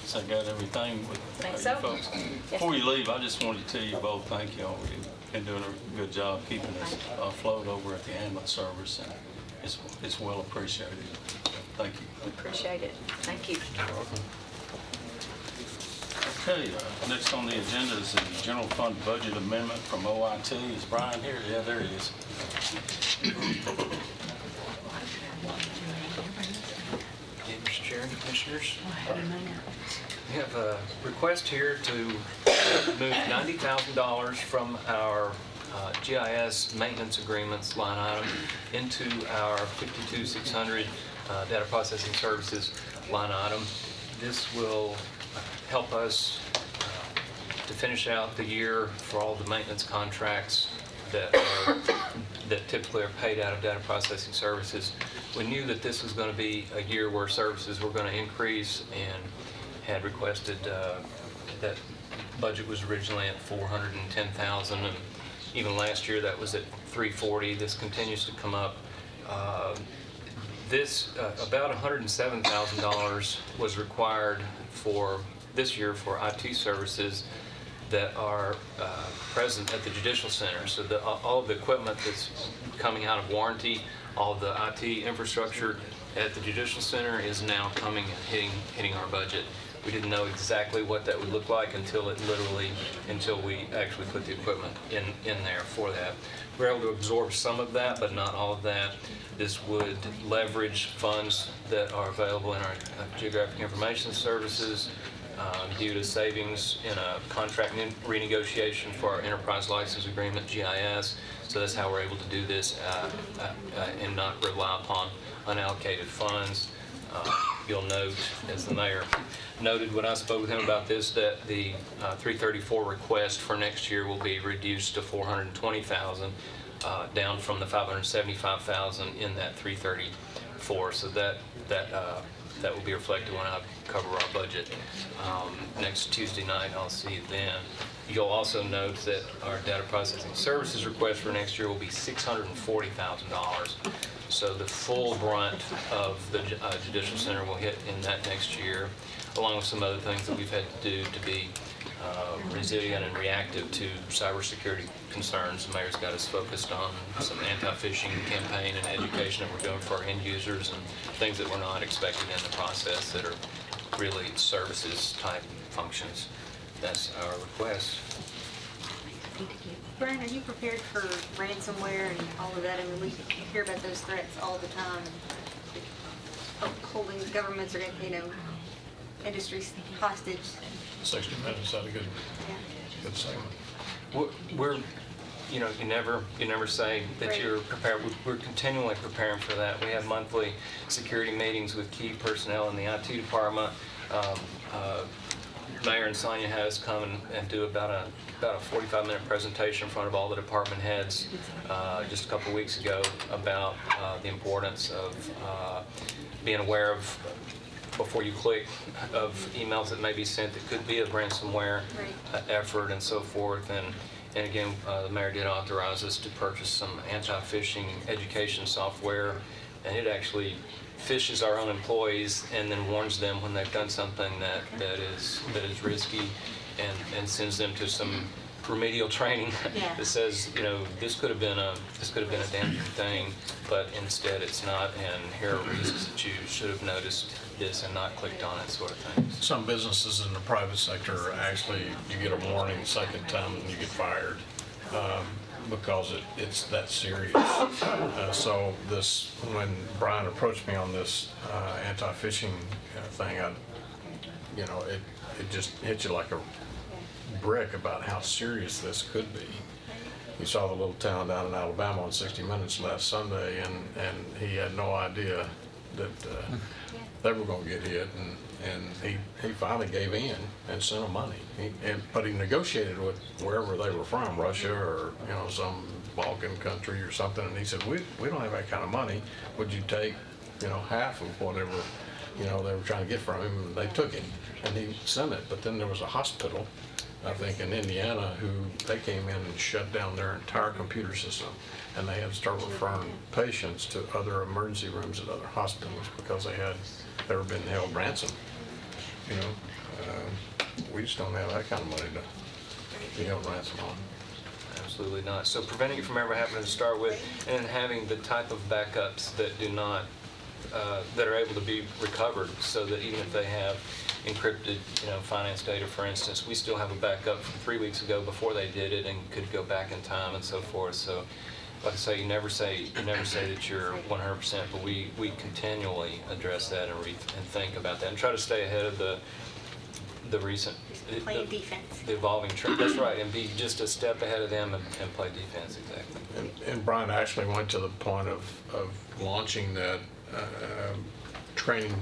So I got everything with Think you so. folks. Before you leave, I just wanted to tell you both, thank y'all. You've been doing a good job keeping us afloat over at the ambulance service, and it's well appreciated. Thank you. Appreciate it. Thank you. Okay, next on the agenda is the general fund budget amendment from OIT. Is Brian here? Yeah, there he is. Mr. Chair and Commissioners, we have a request here to move $90,000 from our GIS maintenance agreements line item into our 52,600 data processing services line item. This will help us to finish out the year for all the maintenance contracts that typically are paid out of data processing services. We knew that this was going to be a year where services were going to increase, and had requested that budget was originally at $410,000, and even last year that was at $340,000. This continues to come up. About $107,000 was required for this year for IT services that are present at the Judicial Center. So all of the equipment that's coming out of warranty, all of the IT infrastructure at the Judicial Center is now coming and hitting our budget. We didn't know exactly what that would look like until we actually put the equipment in there for that. We're able to absorb some of that, but not all of that. This would leverage funds that are available in our geographic information services due to savings in a contract renegotiation for our enterprise license agreement, GIS. So that's how we're able to do this and not rely upon unallocated funds. You'll note, as the mayor noted when I spoke with him about this, that the 334 request for next year will be reduced to $420,000, down from the $575,000 in that 334. So that will be reflected when I cover our budget next Tuesday night. I'll see you then. You'll also note that our data processing services request for next year will be $640,000. So the full brunt of the Judicial Center will hit in that next year, along with some other things that we've had to do to be resilient and reactive to cybersecurity concerns. The mayor's got us focused on some anti-phishing campaign and education that we're doing for our end users, and things that we're not expecting in the process that are really services type functions. That's our request. Brian, are you prepared for ransomware and all of that? I mean, we hear about those threats all the time. Holding governments or, industries hostage. 60 minutes, that'd be good. Yeah. good segment. We're, you know, you never say that you're prepared. We're continually preparing for that. We have monthly security meetings with key personnel in the IT department. Mayor and Sonia had us come and do about a 45-minute presentation in front of all the department heads just a couple of weeks ago about the importance of being aware of, before you click, of emails that may be sent that could be a ransomware effort and so forth. And again, the mayor did authorize us to purchase some anti-phishing education software, and it actually phishes our own employees and then warns them when they've done something that is risky, and sends them to some remedial training that says, you know, this could have been a damaging thing, but instead it's not, and here are reasons that you should have noticed this and not clicked on it, sort of thing. Some businesses in the private sector, actually, you get a warning second time and you get fired because it's that serious. So this, when Brian approached me on this anti-phishing thing, it just hit you like a brick about how serious this could be. You saw the little town down in Alabama on 60 Minutes last Sunday, and he had no idea that they were going to get hit, and he finally gave in and sent them money. But he negotiated with wherever they were from, Russia or some Balkan country or something, and he said, we don't have that kind of money. Would you take half of whatever they were trying to get from him? And they took it, and he sent it. But then there was a hospital, I think in Indiana, who they came in and shut down their entire computer system, and they had to start referring patients to other emergency rooms at other hospitals because they were being held ransom. We just don't have that kind of money to be held ransom on. Absolutely not. So preventing it from ever happening to start with, and then having the type of backups that do not, that are able to be recovered, so that even if they have encrypted, finance data, for instance, we still have a backup from 3 weeks ago before they did it and could go back in time and so forth. So, like I say, you never say that you're 100%, but we continually address that and think about that and try to stay ahead of the recent, Playing defense. the evolving trend. That's right, and be just a step ahead of them and play defense, exactly. And Brian actually went to the point of launching that training,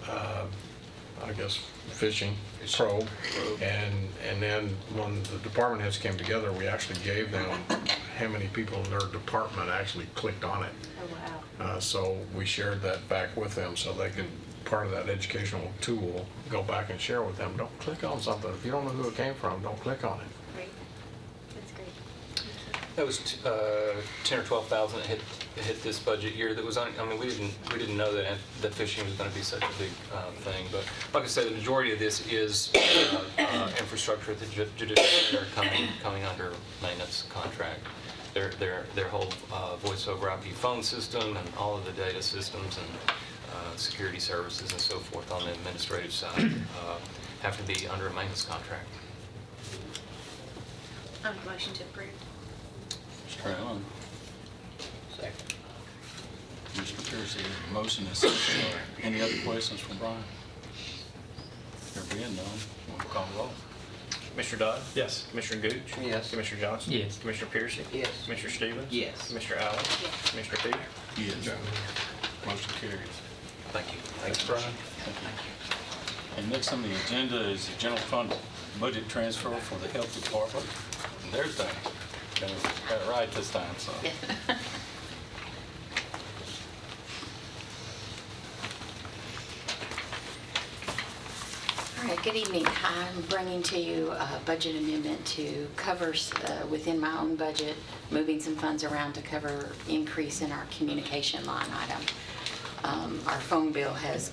I guess, phishing probe. And then when the department heads came together, we actually gave them how many people in their department actually clicked on it. Oh, wow. So we shared that back with them so they could, part of that educational tool, go back and share with them. Don't click on something. If you don't know who it came from, don't click on it. Great. That's great. That was 10 or 12,000 that hit this budget year. That was on. I mean, we didn't know that phishing was going to be such a big thing. But like I said, the majority of this is infrastructure at the judicial center coming under maintenance contract. Their whole voice over IP phone system and all of the data systems and security services and so forth on the administrative side have to be under a maintenance contract. I'll make a motion to approve. Mr. Allen. Second. Mr. Piercy, motion is second. Any other questions from Brian? There being none, we'll call the roll. Commissioner Dodd? Yes. Commissioner Gooch? Yes. Commissioner Johnson? Yes. Commissioner Piercy? Yes. Commissioner Stevens? Yes. Commissioner Allen? Yes. Commissioner Peak? Yes. Motion carries. Thank you. Thanks, Brian. Thank you. And next on the agenda is the general fund budget transfer for the health department. And there's that. Got it right this time, so. All right, good evening. I'm bringing to you a budget amendment to cover, within my own budget, moving some funds around to cover increase in our communication line item. Our phone bill has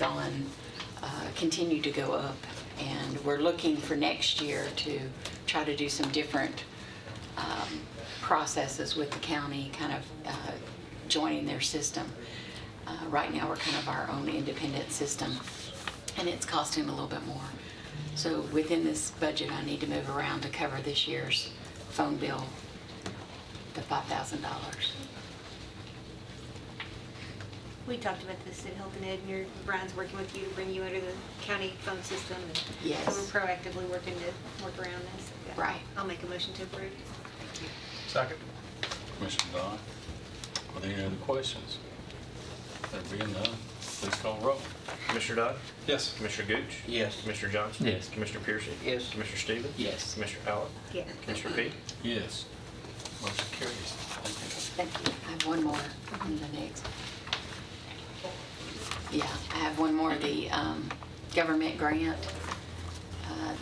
continued to go up, and we're looking for next year to try to do some different processes with the county, kind of joining their system. Right now, we're kind of our own independent system, and it's costing a little bit more. So within this budget, I need to move around to cover this year's phone bill, the $5,000. We talked about this at Hilton Ed, and Brian's working with you to bring you under the county phone system. And Yes. So we're proactively working to work around this. Yeah. Right. I'll make a motion to approve. Second. Commissioner Dodd, are there any other questions? There being none, please call roll. Commissioner Dodd? Yes. Commissioner Gooch? Yes. Commissioner Johnson? Yes. Commissioner Piercy? Yes. Commissioner Stevens? Yes. Commissioner Allen? Yes. Commissioner Peak? Yes. Motion carries. Thank you. Thank you. I have one more on the next. Yeah, I have one more, the government grant.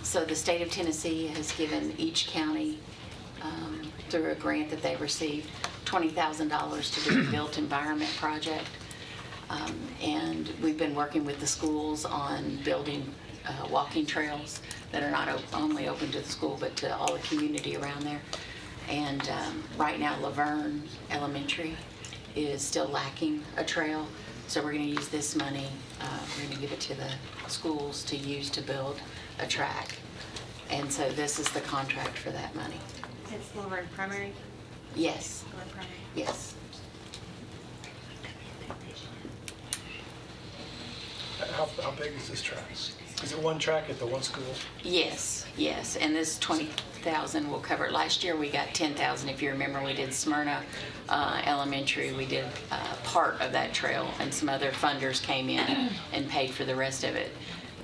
So the state of Tennessee has given each county, through a grant that they received, $20,000 to do a built environment project. And we've been working with the schools on building walking trails that are not only open to the school, but to all the community around there. And right now, Laverne Elementary is still lacking a trail. So we're going to use this money, we're going to give it to the schools to use to build a track. And so this is the contract for that money. It's Laverne Primary. Yes, Laverne Primary. yes. How big is this track? Is it one track at the one school? Yes, yes, and this 20,000 will cover it. Last year, we got 10,000. If you remember, we did Smyrna Elementary. We did part of that trail, and some other funders came in and paid for the rest of it.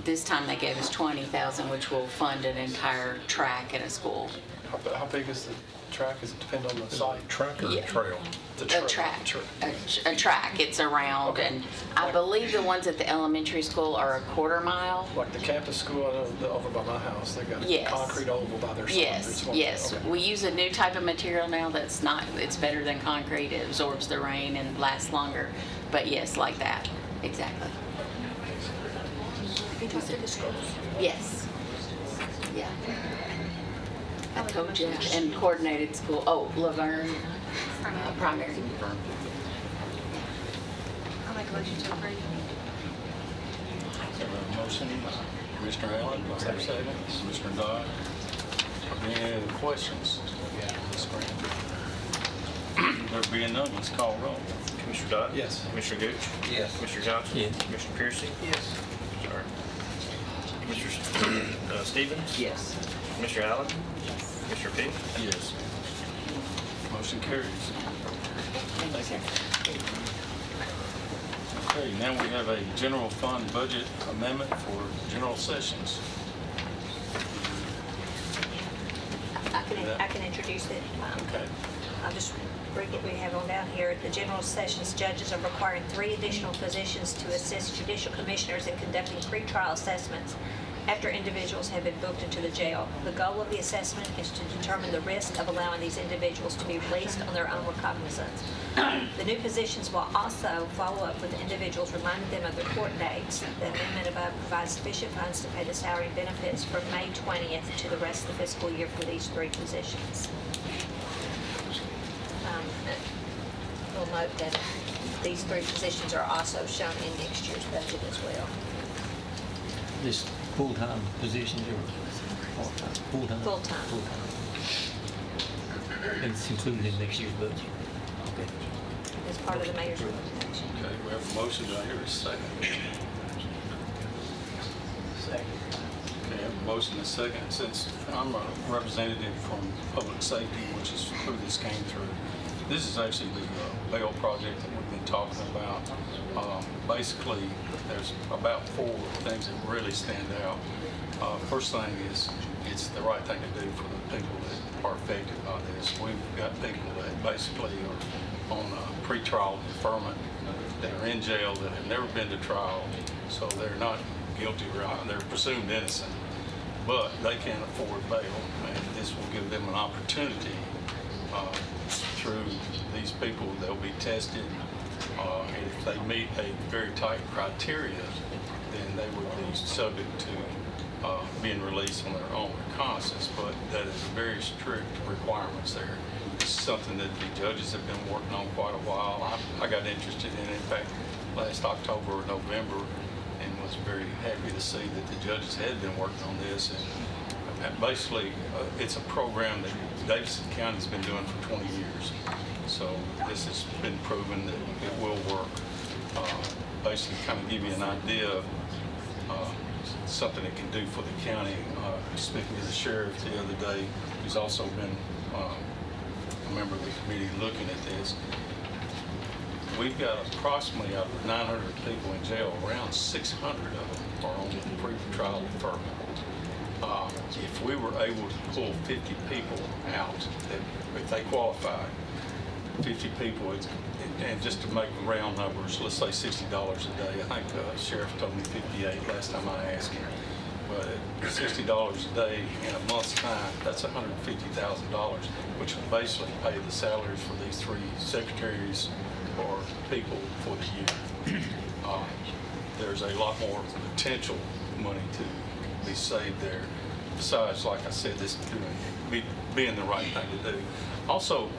This time, they gave us 20,000, which will fund an entire track at a school. How big is the track? Does it depend on the site? Track or Yeah. trail? The A track, a track. It's around, and I believe the ones at the elementary school are a quarter mile. Like the campus school, I know over by my house, they got a Yes. concrete oval by their side. Yes, It's one- yes. okay. We use a new type of material now that's not, it's better than concrete. It absorbs the rain and lasts longer. But yes, like that, exactly. Have you talked to the schools? Yes. Yeah. I told you, and coordinated school, Laverne Primary. I'll make a motion to approve. So we have a motion, Commissioner Allen, do I have a second? Commissioner Dodd. Are there any other questions on this grant? There being none, let's call roll. Commissioner Dodd? Yes. Commissioner Gooch? Yes. Commissioner Johnson? Yes. Commissioner Piercy? Yes. Sorry. Commissioner Stevens? Yes. Commissioner Allen? Commissioner Peak? Yes. Motion carries. Thank you, sir. Okay, now we have a general fund budget amendment for general sessions. I can introduce it. Okay. I'll just bring it, we have on down here. The general sessions judges are requiring 3 additional positions to assist judicial commissioners in conducting pretrial assessments after individuals have been booked into the jail. The goal of the assessment is to determine the risk of allowing these individuals to be released on their own recognizance. The new positions will also follow up with individuals, reminding them of their court dates. The amendment above provides sufficient funds to pay the salary and benefits from May 20th to the rest of the fiscal year for these 3 positions. We'll note that these 3 positions are also shown in next year's budget as well. This full-time positions or part-time? Full-time? Full-time. Full-time. And it's included in next year's budget? Okay. As part of the mayor's recommendation. Okay, we have a motion, do I hear a second? Second. Okay, I have a motion and a second. Since I'm a representative from public safety, which is who this came through, this is actually the bail project that we've been talking about. Basically, there's about 4 things that really stand out. First thing is, it's the right thing to do for the people that are affected by this. We've got people that basically are on pretrial deferment, that are in jail, that have never been to trial, so they're not guilty, right? They're presumed innocent, but they can't afford bail, and this will give them an opportunity through these people. They'll be tested, and if they meet a very tight criteria, then they would be subject to being released on their own reconnaissance, but that is very strict requirements there. This is something that the judges have been working on quite a while. I got interested in it, in fact, last October or November, and was very happy to see that the judges had been working on this. And basically, it's a program that Davidson County's been doing for 20 years. So this has been proven that it will work. basically kind of give you an idea of something it can do for the county. Speaking to the sheriff the other day, who's also been a member of the committee looking at this, we've got approximately out of 900 people in jail, around 600 of them are on pre-trial deferment. If we were able to pull 50 people out, if they qualify, 50 people, and just to make round numbers, let's say $60 a day. I think Sheriff told me 58 last time I asked him. But at $60 a day in a month's time, that's $150,000, which will basically pay the salaries for these 3 secretaries or people for the year. There's a lot more potential money to be saved there. Besides, like I said, this being the right thing to do. Also,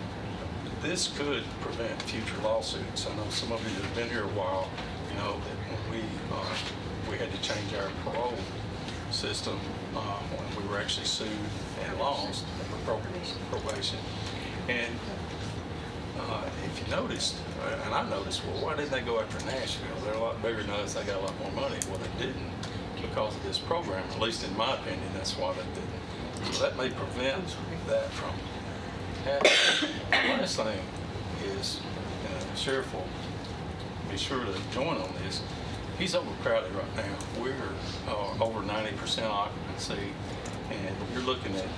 this could prevent future lawsuits. I know some of you that have been here a while, you know, that when we had to change our parole system when we were actually sued and lost for probation. And if you noticed, and I noticed, well, why didn't they go after Nashville? They're a lot bigger than us. They got a lot more money. Well, they didn't because of this program. At least in my opinion, that's why they didn't. So that may prevent that from happening. The last thing is, the sheriff will be sure to join on this. He's overcrowded right now. We're over 90% occupancy, and you're looking at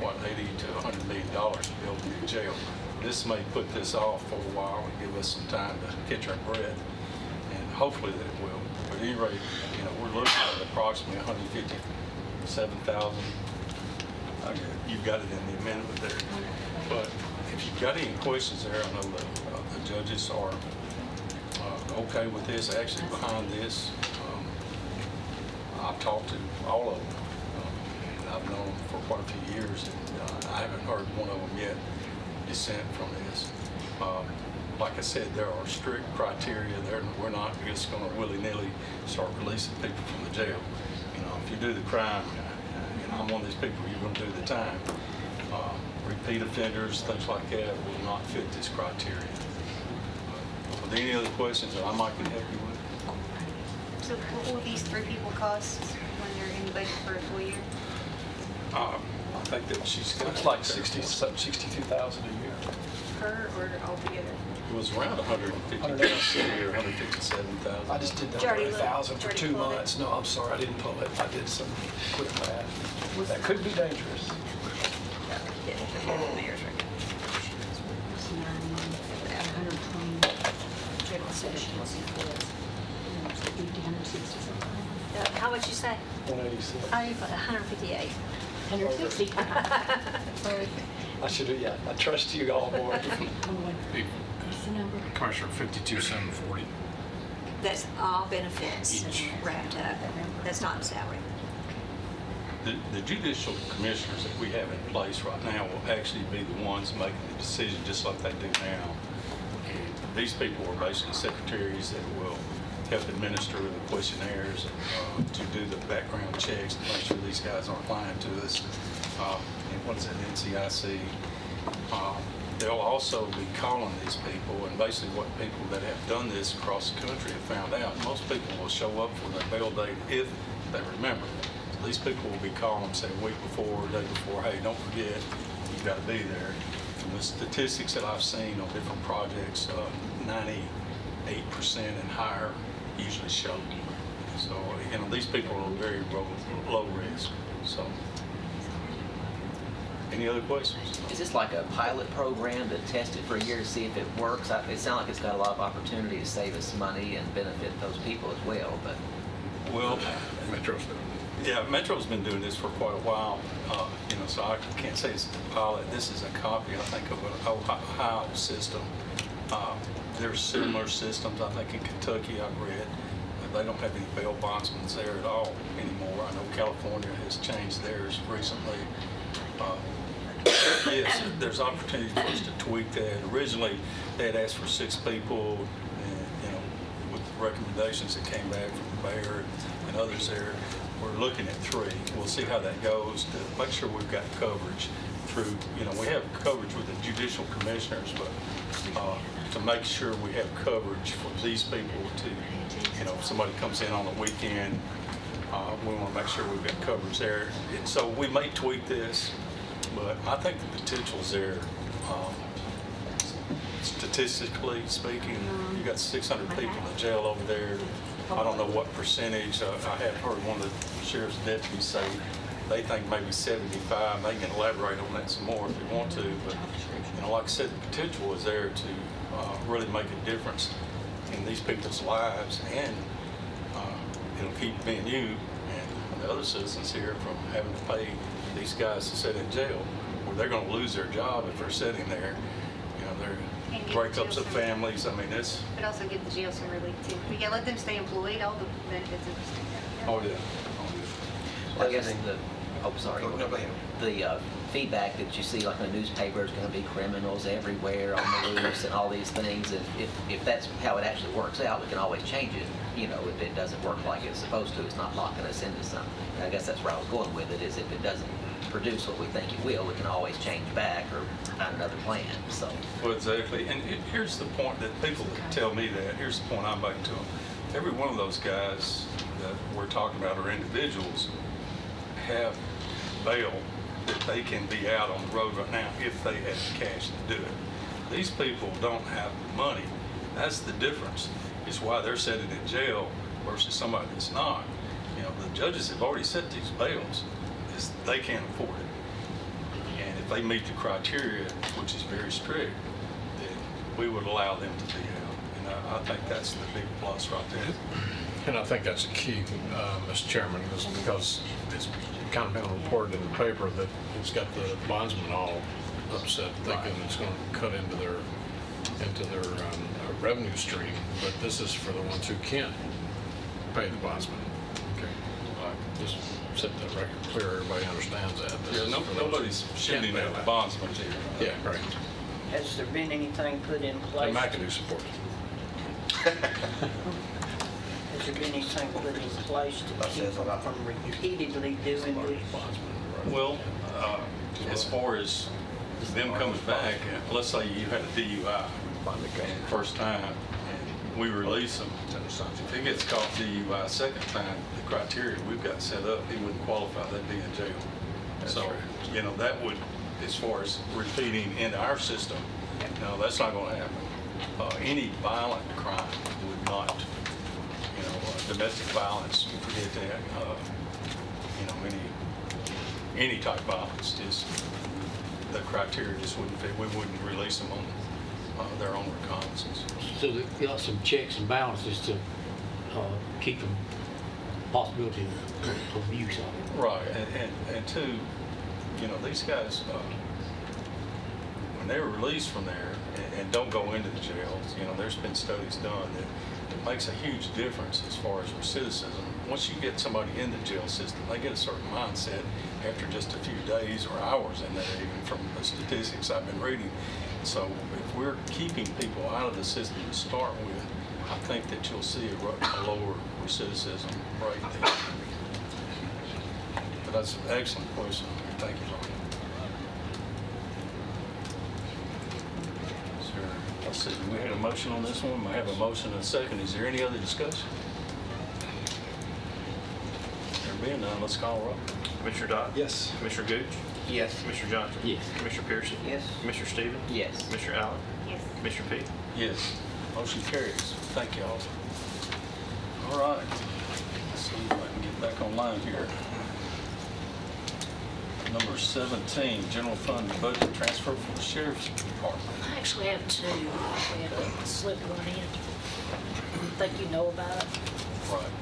what, $80 to $100 million to build a new jail. This may put this off for a while and give us some time to catch our breath, and hopefully that it will. But at any rate, you know, we're looking at approximately 157,000. You've got it in the amendment there. But if you've got any questions there, I know the judges are okay with this, actually behind this. I've talked to all of them. I've known them for quite a few years, and I haven't heard one of them yet dissent from this. Like I said, there are strict criteria there. We're not just going to willy-nilly start releasing people from the jail. You know, if you do the crime, and I'm one of these people, you're going to do the time. Repeat offenders, things like that, will not fit this criteria. Are there any other questions that I might can help you with? So what will these 3 people cost when they're in the budget for a full year? I think that she's got It's like 62,000 a year. Per or altogether? It was around 150,000 or 157,000. I just did that Did you already for look? 1,000 for Did 2 you already pull it? months. No, I'm sorry, I didn't pull it. I did some quick math. That could be dangerous. How much you say? 186. Oh, you put 158. 160. I should have, yeah, I trust you all more. Commissioner, 52,740. That's all benefits Each. wrapped up. That's not salary. The judicial commissioners that we have in place right now will actually be the ones making the decision just like they do now. And these people are basically secretaries that will help administer the questionnaires to do the background checks to make sure these guys aren't lying to us. And what is that, NCIC? They'll also be calling these people, and basically what people that have done this across the country have found out, most people will show up for their bail date if they remember. So these people will be calling them, say, a week before, a day before, hey, don't forget, you've got to be there. From the statistics that I've seen on different projects, 98% and higher usually show. So, you know, these people are very low risk. So, any other questions? Is this like a pilot program to test it for a year to see if it works? It sounds like it's got a lot of opportunity to save us money and benefit those people as well, but. Well, Metro's been doing this for quite a while, you know, so I can't say it's a pilot. This is a copy, I think, of an Ohio system. There's similar systems, I think, in Kentucky, I've read. They don't have any bail bondsmen there at all anymore. I know California has changed theirs recently. Yes, there's opportunity for us to tweak that. Originally, they had asked for 6 people, and, you know, with the recommendations that came back from the mayor and others there, we're looking at 3. We'll see how that goes to make sure we've got coverage. through, we have coverage with the judicial commissioners, but to make sure we have coverage for these people to, if somebody comes in on the weekend, we want to make sure we've got coverage there. And so we may tweak this, but I think the potential's there. Statistically speaking, you got 600 people in the jail over there. I don't know what percentage. I have heard one of the sheriff's deputies say they think maybe 75. They can elaborate on that some more if they want to. But like I said, the potential is there to really make a difference in these people's lives, and it'll keep me and you and the other citizens here from having to pay these guys to sit in jail, where they're going to lose their job if they're sitting there. They're breakups of families. I mean, it's. But also give the jail some relief too. We can let them stay employed, all the benefits of the state. Oh yeah. Well, I guess sorry. The feedback that you see, like in the newspaper, is going to be criminals everywhere on the loose and all these things. If that's how it actually works out, we can always change it. If it doesn't work like it's supposed to, it's not locking us into something. I guess that's where I was going with it, is if it doesn't produce what we think it will, we can always change back or find another plan. So. Well, exactly. And here's the point that people tell me that. Here's the point I'm making to them. Every one of those guys that we're talking about are individuals have bail that they can be out on the road right now if they have the cash to do it. These people don't have the money. That's the difference. It's why they're sitting in jail versus somebody that's not. The judges have already set these bails. They can't afford it. And if they meet the criteria, which is very strict, then we would allow them to be out. And I think that's the big plus right there. And I think that's a key, Mr. Chairman, is because it's kind of been reported in the paper that it's got the bondsmen all upset, thinking it's going to cut into their revenue stream. But this is for the ones who can't pay the bondsmen. Okay, just set that record clear. Everybody understands that. Nobody's shooting at the bondsmen here. Yeah, right. Has there been anything put in place? And McAdoo supports it. Has there been anything put in place to keep them from repeatedly doing this? Well, as far as them coming back, let's say you had a DUI first time, and we release them. If he gets caught DUI second time, the criteria we've got set up, he wouldn't qualify, they'd be in jail. So, that would, as far as repeating into our system, no, that's not going to happen. Any violent crime would not, domestic violence, you forget that, any type of violence, is the criteria just wouldn't fit. We wouldn't release them on their own recognizance. So they got some checks and balances to keep them possibility of abuse of it. Right, and two, these guys, when they're released from there and don't go into the jails, there's been studies done that it makes a huge difference as far as recidivism. Once you get somebody in the jail system, they get a certain mindset after just a few days or hours in there, even from the statistics I've been reading. So if we're keeping people out of the system to start with, I think that you'll see a lower recidivism rate there. But that's an excellent question. Thank you, Ronnie. Sure. Let's see, we had a motion on this one. We have a motion and a second. Is there any other discussion? There being none, let's call roll. Commissioner Dodd? Yes. Commissioner Gooch? Yes. Commissioner Johnson? Yes. Commissioner Pearson? Yes. Commissioner Stevens? Yes. Commissioner Allen? Yes. Commissioner Peete? Yes. Motion carries. Thank you all. All right. Let's see if I can get back online here. Number 17, general fund budget transfer from the sheriff's department. I actually have two. We have to slip one in. Think you know about it? Right.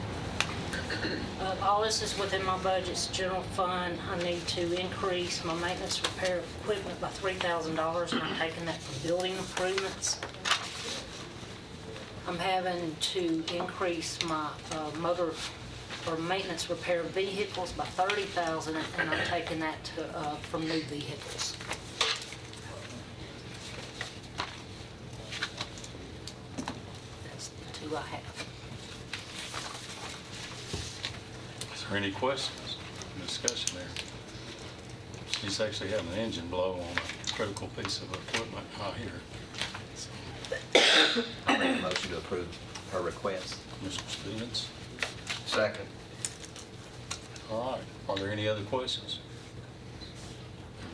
All this is within my budget's general fund. I need to increase my maintenance repair equipment by $3,000, and I'm taking that from building improvements. I'm having to increase my motor or maintenance repair vehicles by $30,000, and I'm taking that to, from new vehicles. That's the two I have. Is there any questions, discussion there? He's actually having an engine blow on a critical piece of equipment out here. I make a motion to approve her request. Mr. Stevens? Second. All right. Are there any other questions?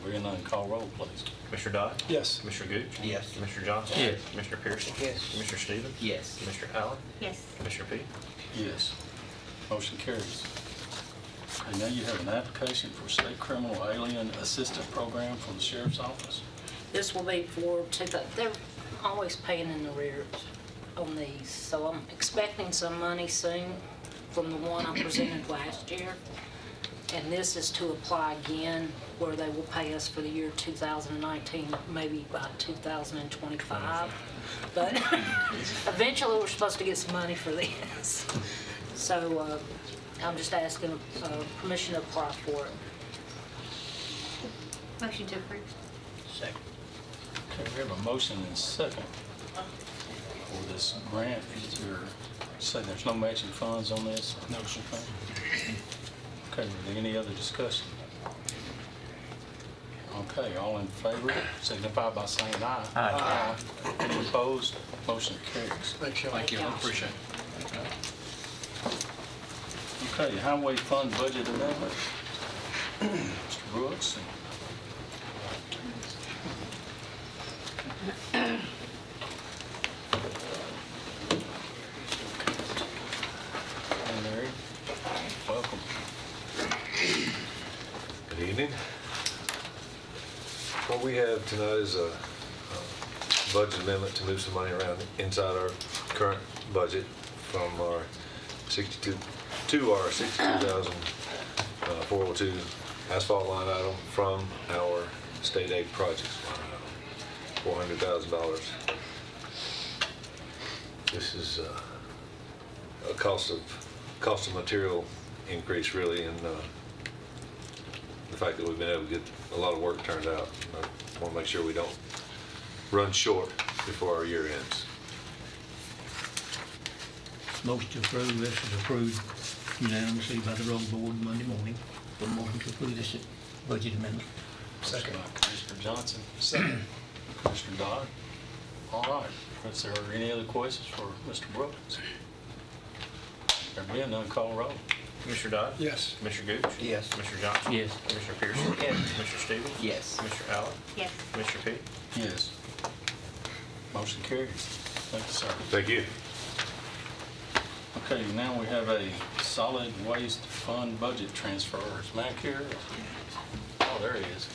Being none, call roll, please. Commissioner Dodd? Yes. Commissioner Gooch? Yes. Commissioner Johnson? Yes. Commissioner Pearson? Yes. Commissioner Stevens? Yes. Commissioner Allen? Yes. Commissioner Peak? Yes. Motion carries. Okay, now you have an application for State Criminal Alien Assistance Program from the Sheriff's Office. This will be for, they're always paying in arrears on these, so I'm expecting some money soon from the one I presented last year. And this is to apply again, where they will pay us for the year 2019, maybe by 2025. But eventually, we're supposed to get some money for this. So I'm just asking permission to apply for it. Motion to approve. Second. Okay, we have a motion and second for this grant. Is there, say there's no matching funds on this? No, sir. Okay, is there any other discussion? Okay, all in favor, signify by saying aye. Aye. Any opposed? Motion carries. Thank you. Appreciate it. Okay, Highway Fund Budget Amendment. Mr. Brooks. And Mary, welcome. Good evening. What we have tonight is a budget amendment to move some money around inside our current budget from our 62 to our 62,402 asphalt line item from our state aid projects line item, $400,000. This is a cost of material increase really, and the fact that we've been able to get a lot of work turned out. I want to make sure we don't run short before our year ends. Motion to approve, this is approved unanimously by the road board Monday morning. The motion to approve this budget amendment. Second by Commissioner Johnson. Second. Commissioner Dodd. All right. Is there any other questions for Mr. Brooks? There being none, call roll. Commissioner Dodd? Yes. Commissioner Gooch? Yes. Commissioner Johnson? Yes. Commissioner Pearson? Yes. Commissioner Stevens? Yes. Commissioner Allen? Yes. Commissioner Peak? Yes. Motion carries. Thank you, sir. Thank you. Okay, now we have a solid waste fund budget transfers. Mac here? Oh, there he is.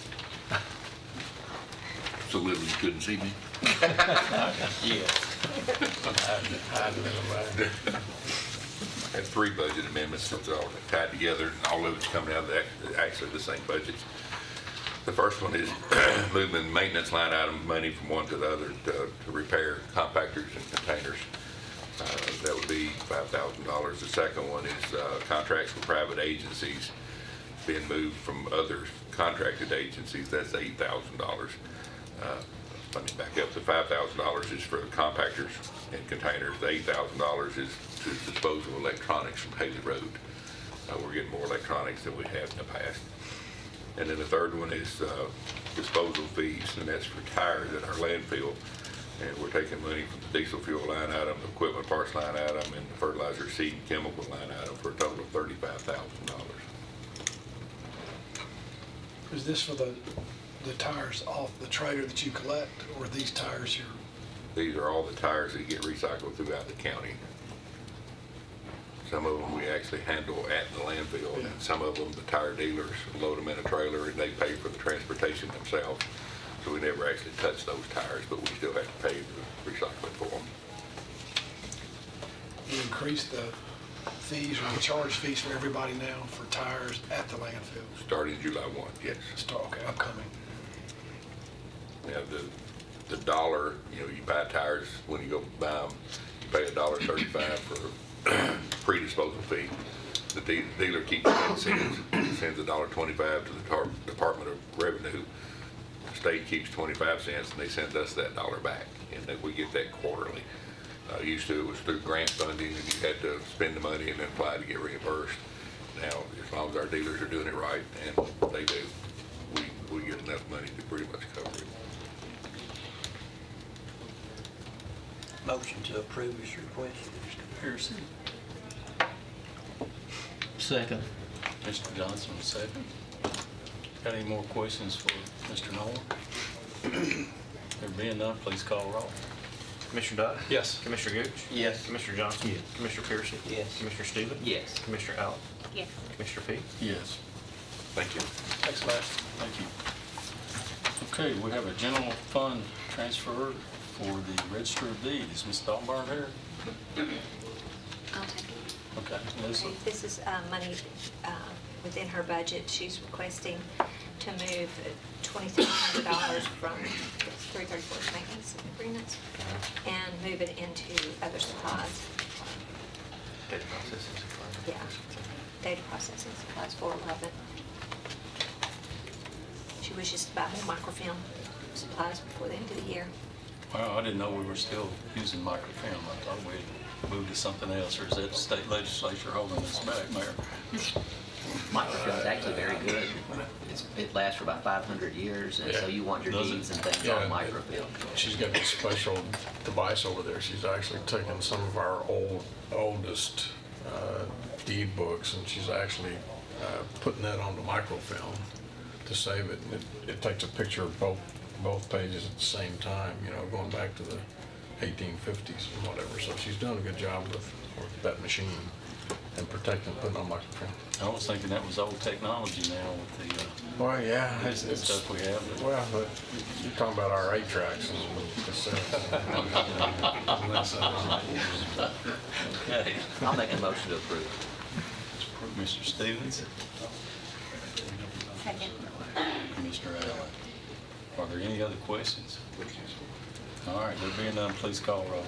So little you couldn't see me? Yes. Had three budget amendments that are all tied together, and all of it's coming out of actually the same budgets. The first one is moving maintenance line item money from one to the other to repair compactors and containers. That would be $5,000. The second one is contracts with private agencies being moved from other contracted agencies. That's $8,000. Let me back up. The $5,000 is for the compactors and containers. The $8,000 is to dispose of electronics from Haley Road. We're getting more electronics than we have in the past. And then the third one is disposal fees, and that's for tires at our landfill. And we're taking money from the diesel fuel line item, the equipment parts line item, and the fertilizer, seed, and chemical line item for a total of $35,000. Is this for the tires off the trailer that you collect, or are these tires your? These are all the tires that get recycled throughout the county. Some of them we actually handle at the landfill, and some of them the tire dealers load them in a trailer and they pay for the transportation themselves. So we never actually touch those tires, but we still have to pay the recycling for them. You increase the fees or the charge fees for everybody now for tires at the landfill? Starting July 1, yes. Okay, upcoming. Now, the dollar, you buy tires when you go buy them, you pay $1.35 for pre-disposal fee. The dealer keeps 10 cents, sends $1.25 to the Department of Revenue. The state keeps 25 cents, and they send us that dollar back, and then we get that quarterly. Used to, it was through grant funding, and you had to spend the money and then apply to get reimbursed. Now, as long as our dealers are doing it right, and they do, we get enough money to pretty much cover it. Motion to approve is requested. Mr. Pearson, Second. Mr. Johnson, second. Got any more questions for Mr. Noel? There being none, please call roll. Commissioner Dodd? Yes. Commissioner Gooch? Yes. Commissioner Johnson? Yes. Commissioner Pearson? Yes. Commissioner Stevens? Yes. Commissioner Allen? Yes. Commissioner Peak? Yes. Thank you. Thanks, Les. Thank you. Okay, we have a general fund transfer for the Register of Deeds. Is Ms. Dahlberg here? I'll take it. Okay, Lisa? Okay, this is money within her budget. She's requesting to move $2,300 from 334 maintenance agreements and move it into other supplies. Data processing supplies. Yeah, data processing supplies for 11. She wishes to buy more microfilm supplies before the end of the year. Well, I didn't know we were still using microfilm. I thought we had moved to something else, or is that the state legislature holding us back, Mayor? Microfilm is actually very good. It lasts for about 500 years, and so you want your Does it? deeds and things Yeah. on microfilm. She's got this special device over there. She's actually taken some of our oldest deed books, and she's actually putting that onto microfilm to save it. And it takes a picture of both pages at the same time, you know, going back to the 1850s and whatever. So she's doing a good job with that machine and protecting, putting on microfilm. I was thinking that was old technology now with the Well, yeah, it's stuff we have. but- well, but you're talking about our 8-tracks and Okay. I'll make a motion to approve. Mr. Stevens, Second. Commissioner Allen. Are there any other questions? All right, there being none, please call roll.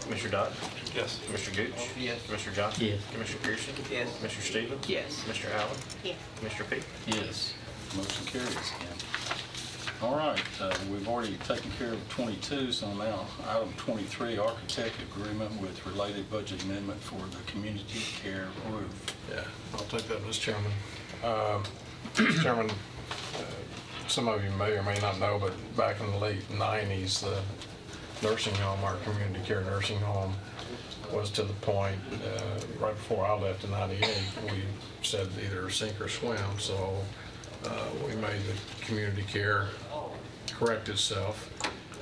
Commissioner Dodd? Yes. Commissioner Gooch? Yes. Commissioner Johnson? Yes. Commissioner Pearson? Yes. Commissioner Stevens? Yes. Commissioner Allen? Yes. Commissioner Peak? Yes, motion carries. All right, we've already taken care of 22, so now item 23, architect agreement with related budget amendment for the community care roof. Yeah, I'll take that, Mr. Chairman. Mr. Chairman, some of you may or may not know, but back in the late 90s, the nursing home, our community care nursing home, was to the point, right before I left in 98, we said either sink or swim, so we made the community care correct itself.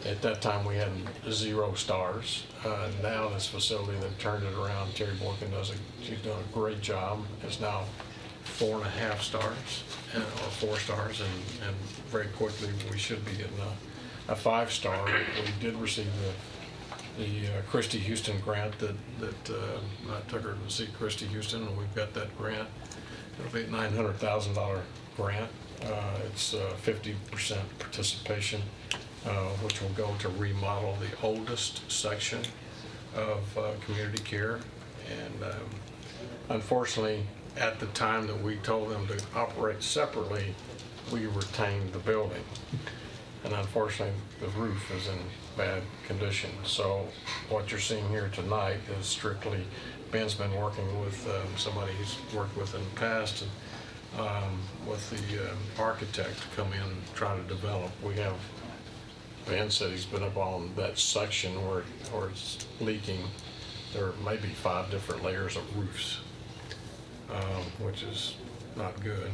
At that time, we had 0 stars. Now this facility, they've turned it around. Terry Boykin she's done a great job. It's now 4.5 stars, or 4 stars, and very quickly we should be getting a 5-star. We did receive the Christy Houston grant that I took her to see Christy Houston, and we've got that grant. It'll be a $900,000 grant. It's 50% participation, which will go to remodel the oldest section of community care. And unfortunately, at the time that we told them to operate separately, we retained the building. And unfortunately, the roof is in bad condition. So what you're seeing here tonight is strictly, Ben's been working with somebody he's worked with in the past, and with the architect to come in and try to develop. Ben said he's been up on that section where it's leaking. There may be 5 different layers of roofs, which is not good,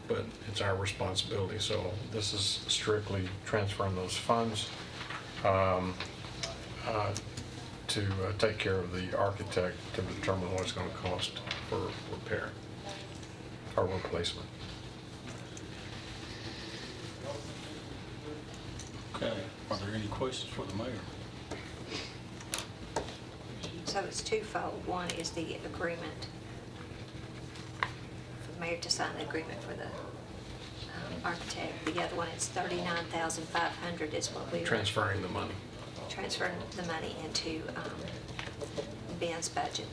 but it's our responsibility. So this is strictly transferring those funds to take care of the architect to determine what it's going to cost for repair or replacement. Okay, are there any questions for the mayor? So it's twofold. One is the agreement, for the mayor to sign the agreement for the architect. The other one, it's $39,500 is what we. Transferring the money. Transferring the money into Ben's budget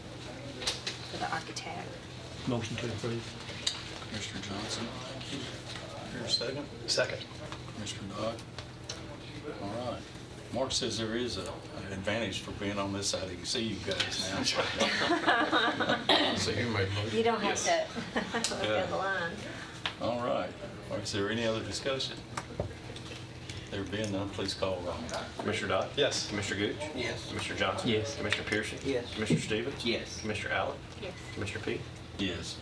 for the architect. Motion to approve. Commissioner Johnson, thank you. Here, a second? Second. Commissioner Dodd? All right. Mark says there is an advantage for being on this side. He can see you guys now. So you made motion. You don't have to look Yeah. at the line. All right. Is there any other discussion? There being none, please call roll. Commissioner Dodd? Yes. Commissioner Gooch? Yes. Commissioner Johnson? Yes. Commissioner Pearson? Yes. Commissioner Stevens? Yes. Commissioner Allen? Yes. Commissioner Peak? Yes.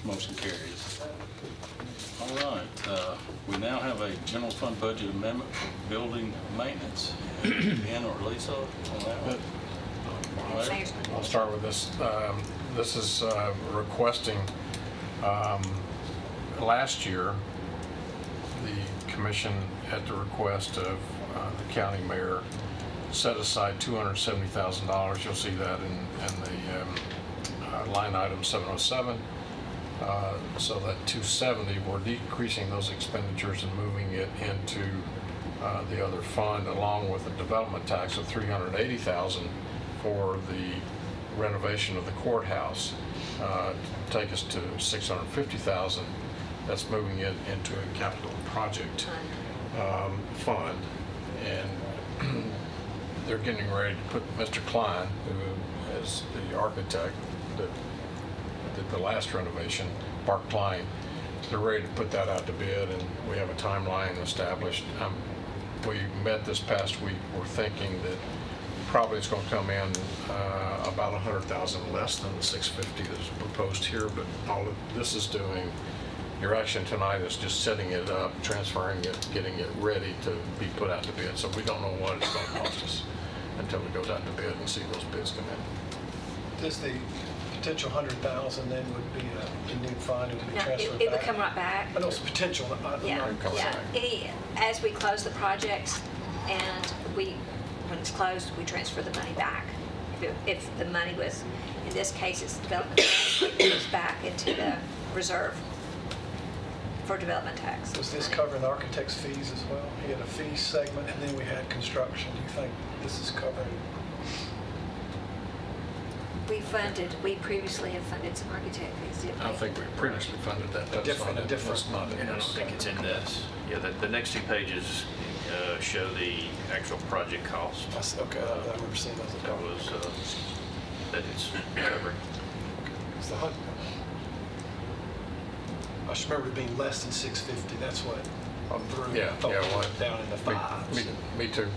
Motion carries. All right. We now have a general fund budget amendment for building maintenance. Ben or Lisa on that one? Larry? I'll start with this. This is requesting, last year, the commission, at the request of the county mayor, set aside $270,000. You'll see that in the line item 707. So that 270, we're decreasing those expenditures and moving it into the other fund, along with a development tax of $380,000 for the renovation of the courthouse, to take us to $650,000. That's moving it into a capital project fund. And they're getting ready to put Mr. Klein, who is the architect that did the last renovation, Mark Klein, they're ready to put that out to bid, and we have a timeline established. We met this past week. We're thinking that probably it's going to come in about $100,000 less than the $650 that's proposed here, but all of this is doing, your action tonight is just setting it up, transferring it, getting it ready to be put out to bid. So we don't know what it's going to cost us until it goes out to bid and see those bids come in. Does the potential 100,000 then would be a new fund, it would be No, transferred back? it would come right back. I know it's potential, Yeah, As we close the projects and when it's closed, we transfer the money back. If the money was, in this case, it's development tax, it goes back into the reserve for development tax. Was this covering the architect's fees as well? He had a fee segment, and then we had construction. Do you think this is covering? We previously have funded some architect fees, didn't we? I think we previously funded that. That's Different- not in- different- that's not in And I don't this. think it's in this. Yeah, the next two pages show the actual project cost. Okay, I remember seeing those. That was, that it's covering. It's the 100. I just remember it being less than 650. That's what I'm through. Yeah, Thought yeah, we well, went down in the fives. Me too.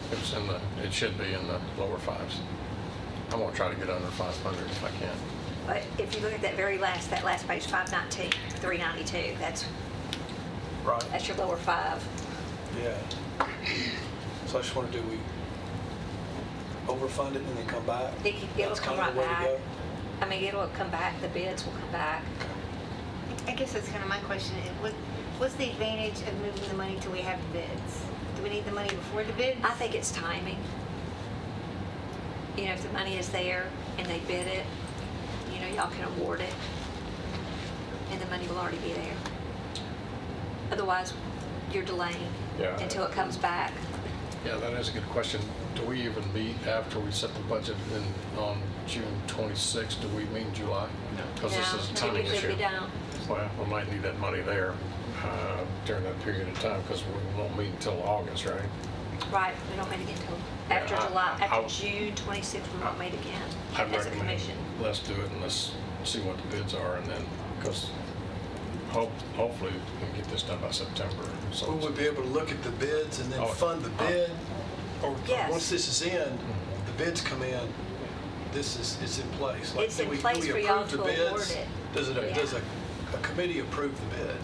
It should be in the lower fives. I'm gonna try to get under 500 if I can. But if you look at that last page, 519, 392, that's Right. your lower five. Yeah. So I just want to do we overfund it and then come back? It'll That's come kind right of the way to back. go? I mean, it'll come back, the bids will come back. I guess that's kind of my question. What's the advantage of moving the money till we have the bids? Do we need the money before the bids? I think it's timing. You know, if the money is there and they bid it, you know, y'all can award it, and the money will already be there. Otherwise, you're delaying Yeah. until it comes back. Yeah, that is a good question. Do we even meet after we set the budget on June 26th? Do we meet in July? No. Because this is a timing Typically issue. we don't. Well, we might need that money there during that period of time because we won't meet until August, right? Right, we don't meet again until after Yeah, July, I- after June 26th, we won't meet again I'd as a recommend commission. let's do it and let's see what the bids are and then, because hopefully we can get this done by September. So Will we be able to look at the bids and then Oh, fund the bid? Or Yes. once this is in, the bids come in, it's in place? Like, It's do in we- do place we for approve y'all the to award bids? it. Does Yeah. a committee approve the bid?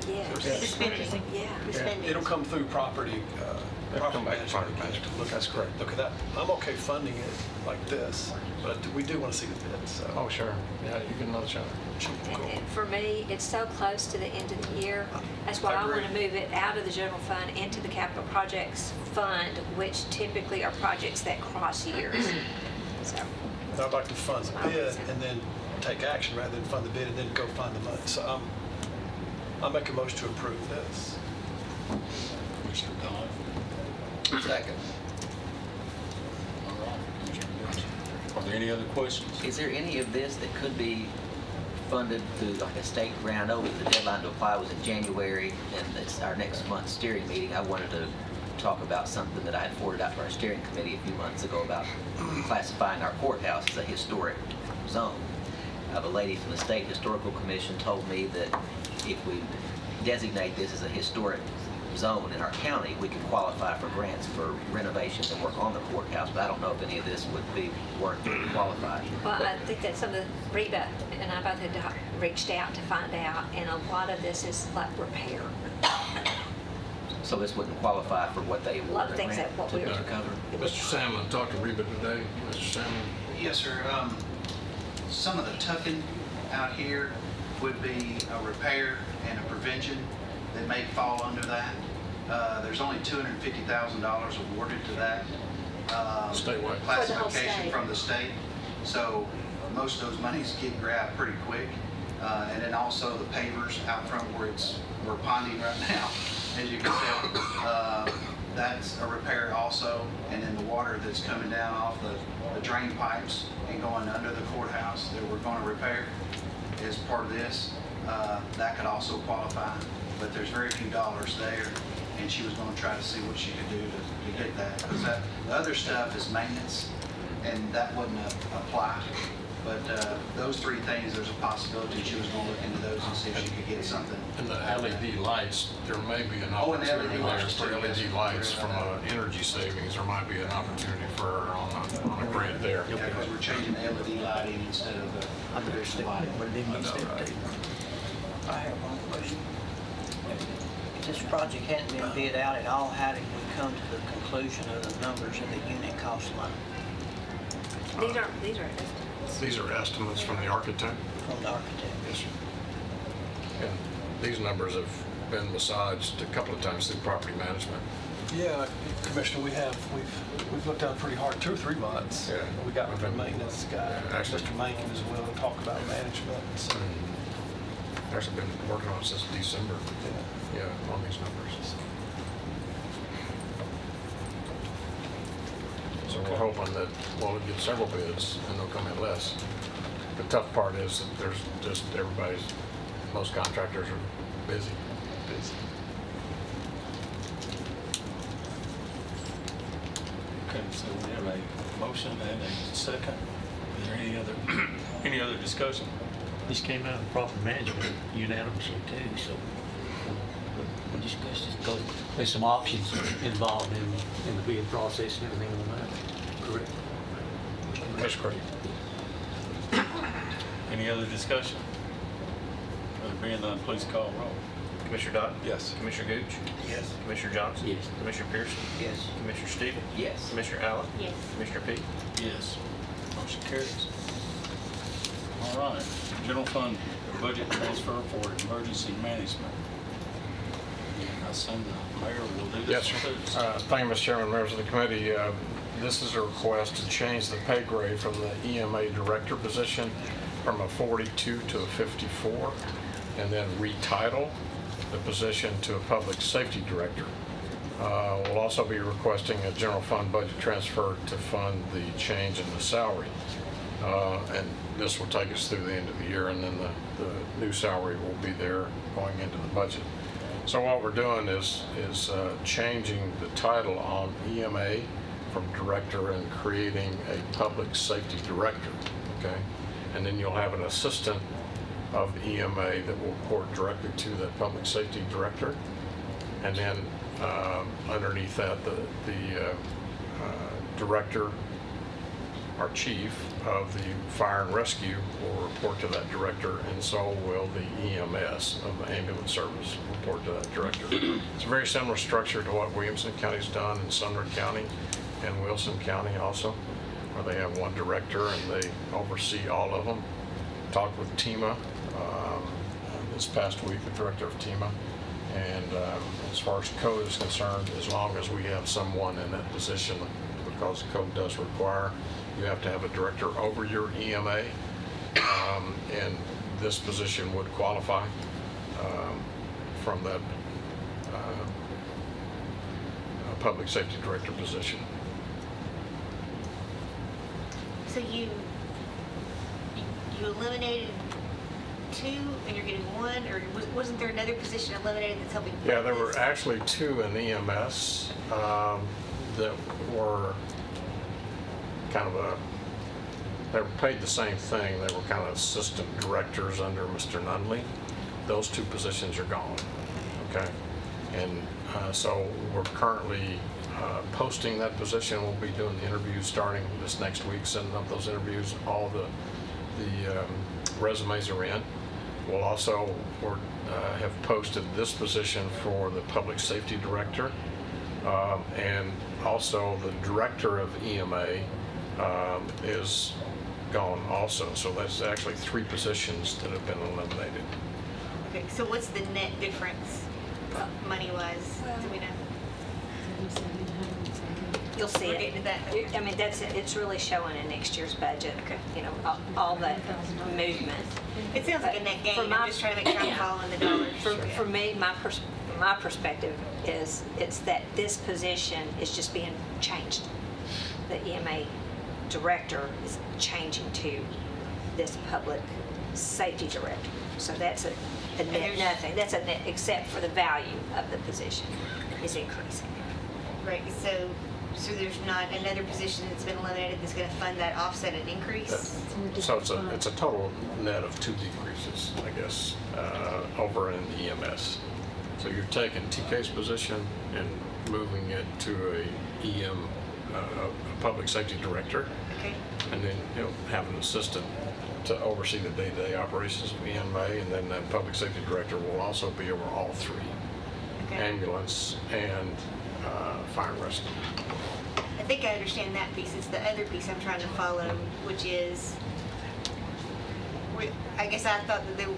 Yes. The spending. Yeah. The spending. It'll come through property come back to property management. management. That's correct. Okay, I'm okay funding it like this, but we do want to see the bids, so. Oh, sure. Yeah, you get another shot. And for me, it's so close to the end of the year. That's why I want to move it out of the general fund into the capital projects fund, which typically are projects that cross years. So, I'd like to fund the bid and then take action rather than fund the bid and then go find the money. So I'll make a motion to approve this. Commissioner Dodd? Second. All right. Commissioner Johnson. Are there any other questions? Is there any of this that could be funded through like a state grant? I know the deadline to apply was in January, and it's our next month's steering meeting. I wanted to talk about something that I had forwarded out to our steering committee a few months ago about classifying our courthouse as a historic zone. The lady from the State Historical Commission told me that if we designate this as a historic zone in our county, we could qualify for grants for renovations and work on the courthouse, but I don't know if any of this would be worth qualifying. Well, I think that some of the, Reba and I both had reached out to find out, and a lot of this is like repair. So this wouldn't qualify for what they A lot of would things grant that what to we were. cover. Mr. Samlin, talked to Reba today. Mr. Samlin? Yes, sir. Some of the tucking out here would be a repair and a prevention that may fall under that. There's only $250,000 awarded to that. Statewide. Classification state. from the state. So most of those monies get grabbed pretty quick. And then also the pavers out front where we're ponding right now, as you can tell. That's a repair also. And then the water that's coming down off the drain pipes and going under the courthouse that we're going to repair is part of this. That could also qualify, but there's very few dollars there. And she was going to try to see what she could do to get that. Because the other stuff is maintenance, and that wouldn't apply. But those three things, there's a possibility she was going to look into those and see if she could get something. And the LED lights, there may be an Oh, and opportunity LED there lights for too, yes. LED lights from energy savings. There might be an opportunity for her on a grant there. Yeah, because we're changing the LED lighting instead of the traditional lighting. I have one question. If this project hadn't been bid out at all, how did we come to the conclusion of the numbers in the unit cost line These are estimates. These are estimates from the architect. from the architect? Yes, sir. And these numbers have been massaged a couple of times through property management. Yeah, Commissioner, we've looked at it pretty hard, 2 or 3 months. Yeah. We got with the maintenance guy, Actually- Mr. Mankin as well, to talk about management. So, Actually been working on it since December. Yeah, on these numbers. So we're hoping that we'll get several bids and they'll come in less. The tough part is that there's just most contractors are busy. Okay, so we have a motion and a second. Is there any other discussion? This came out of property management unanimously too, so we discussed it because there's some options involved in the bid process and everything on that. Correct? That's correct. Any other discussion? There being none, please call roll. Commissioner Dodd? yes. Commissioner Gooch? Yes. Commissioner Johnson? Yes. Commissioner Pearson? Yes. Commissioner Stevens? Yes. Commissioner Allen? Yes. Commissioner Peak? Yes. Motion carries. All right, general fund budget transfer for emergency management. I assume the mayor will do Yes, this sir. too. Thank you, Mr. Chairman, members of the committee. This is a request to change the pay grade from the EMA director position from a 42 to a 54, and then retitle the position to a public safety director. We'll also be requesting a general fund budget transfer to fund the change in the salary. And this will take us through the end of the year, and then the new salary will be there going into the budget. So what we're doing is changing the title on EMA from director and creating a public safety director, okay? And then you'll have an assistant of the EMA that will report directly to that public safety director. And then underneath that, the director, our chief of the fire and rescue will report to that director, and so will the EMS of the ambulance service report to that director. It's a very similar structure to what Williamson County's done in Sumner County and Wilson County also, where they have one director and they oversee all of them. Talked with TEMA this past week, the director of TEMA, and as far as code is concerned, as long as we have someone in that position, because the code does require you have to have a director over your EMA, and this position would qualify from that public safety director position. So you eliminated 2 and you're getting 1, or wasn't there another position eliminated that's helping? Yeah, there were actually 2 in EMS that were kind of they were paid the same thing. They were kind of assistant directors under Mr. Nunley. those two positions are gone, okay? And so we're currently posting that position. We'll be doing the interviews starting this next week, sending up those interviews. All the resumes are in. We'll also have posted this position for the public safety director, and also the director of EMA is gone also. So that's actually 3 positions that have been eliminated. Okay, so what's the net difference, money-wise? Do we know? You'll see We're it. getting to that. I mean, it's really showing in next year's budget, you know, all that movement. It sounds like a net gain. From I'm my- just trying to make sure I'm following the dollars. For me, my perspective is it's that this position is just being changed. The EMA director is changing to this public safety director. So that's a net nothing. That's a net, except for the value of the position is increasing. Right, so there's not another position that's been eliminated that's going to fund that offset an increase? So it's a total net of 2 decreases, I guess, over in EMS. So you're taking TK's position and moving it to a EM, a public safety director. Okay. And then you'll have an assistant to oversee the day-to-day operations of EMA, and then that public safety director will also be over all 3, ambulance and fire and rescue. I think I understand that piece. It's the other piece I'm trying to follow, which is, I guess I thought that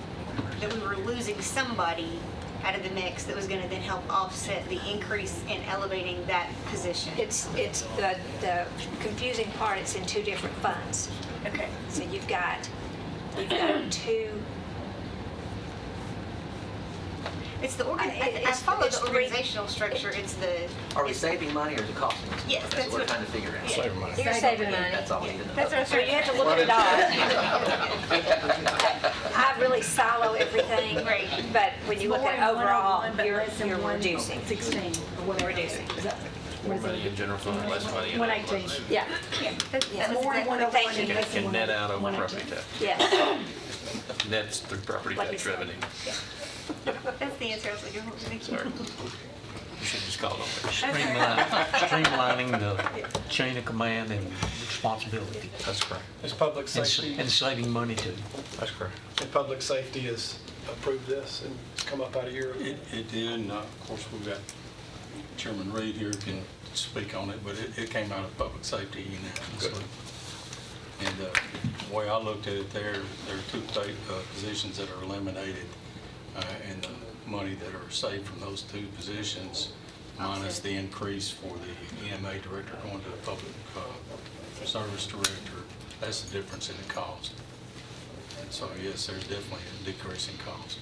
we were losing somebody out of the mix that was going to then help offset the increase in elevating that position. It's the confusing part, it's in 2 different funds. Okay. So you've got 2. It's the I follow the organizational structure. It's the. Are we saving money or is it costing us? Yes, That's that's what we're what- trying to figure out. Saving money. You're saving money. That's all we need to know. That's what I was So you have to look at it all. I really silo everything, Right. but when you look More at in 101, overall, but you're less in reducing. 16 or whatever. Reducing. More money in general fund, less money in. 118. Yeah. That's More in 101 Thank and you. less in And net out over 118. property tax. Yes. Nets through property Like you tax said. revenue. That's the answer I was looking for. Thank you. Sorry. You should just call it on Streamlining the chain of command and responsibility. That's correct. Is public And safety, and saving money too. That's correct. and public safety has approved this and it's come up out of your, It did, and of course, we've got Chairman Reed here can speak on it, but it came out of public safety unanimously. And the way I looked at it there are 2 positions that are eliminated, and the money that are saved from those 2 positions minus the increase for the EMA director going to the public service director, that's the difference in the cost. And so, yes, there's definitely a decrease in cost.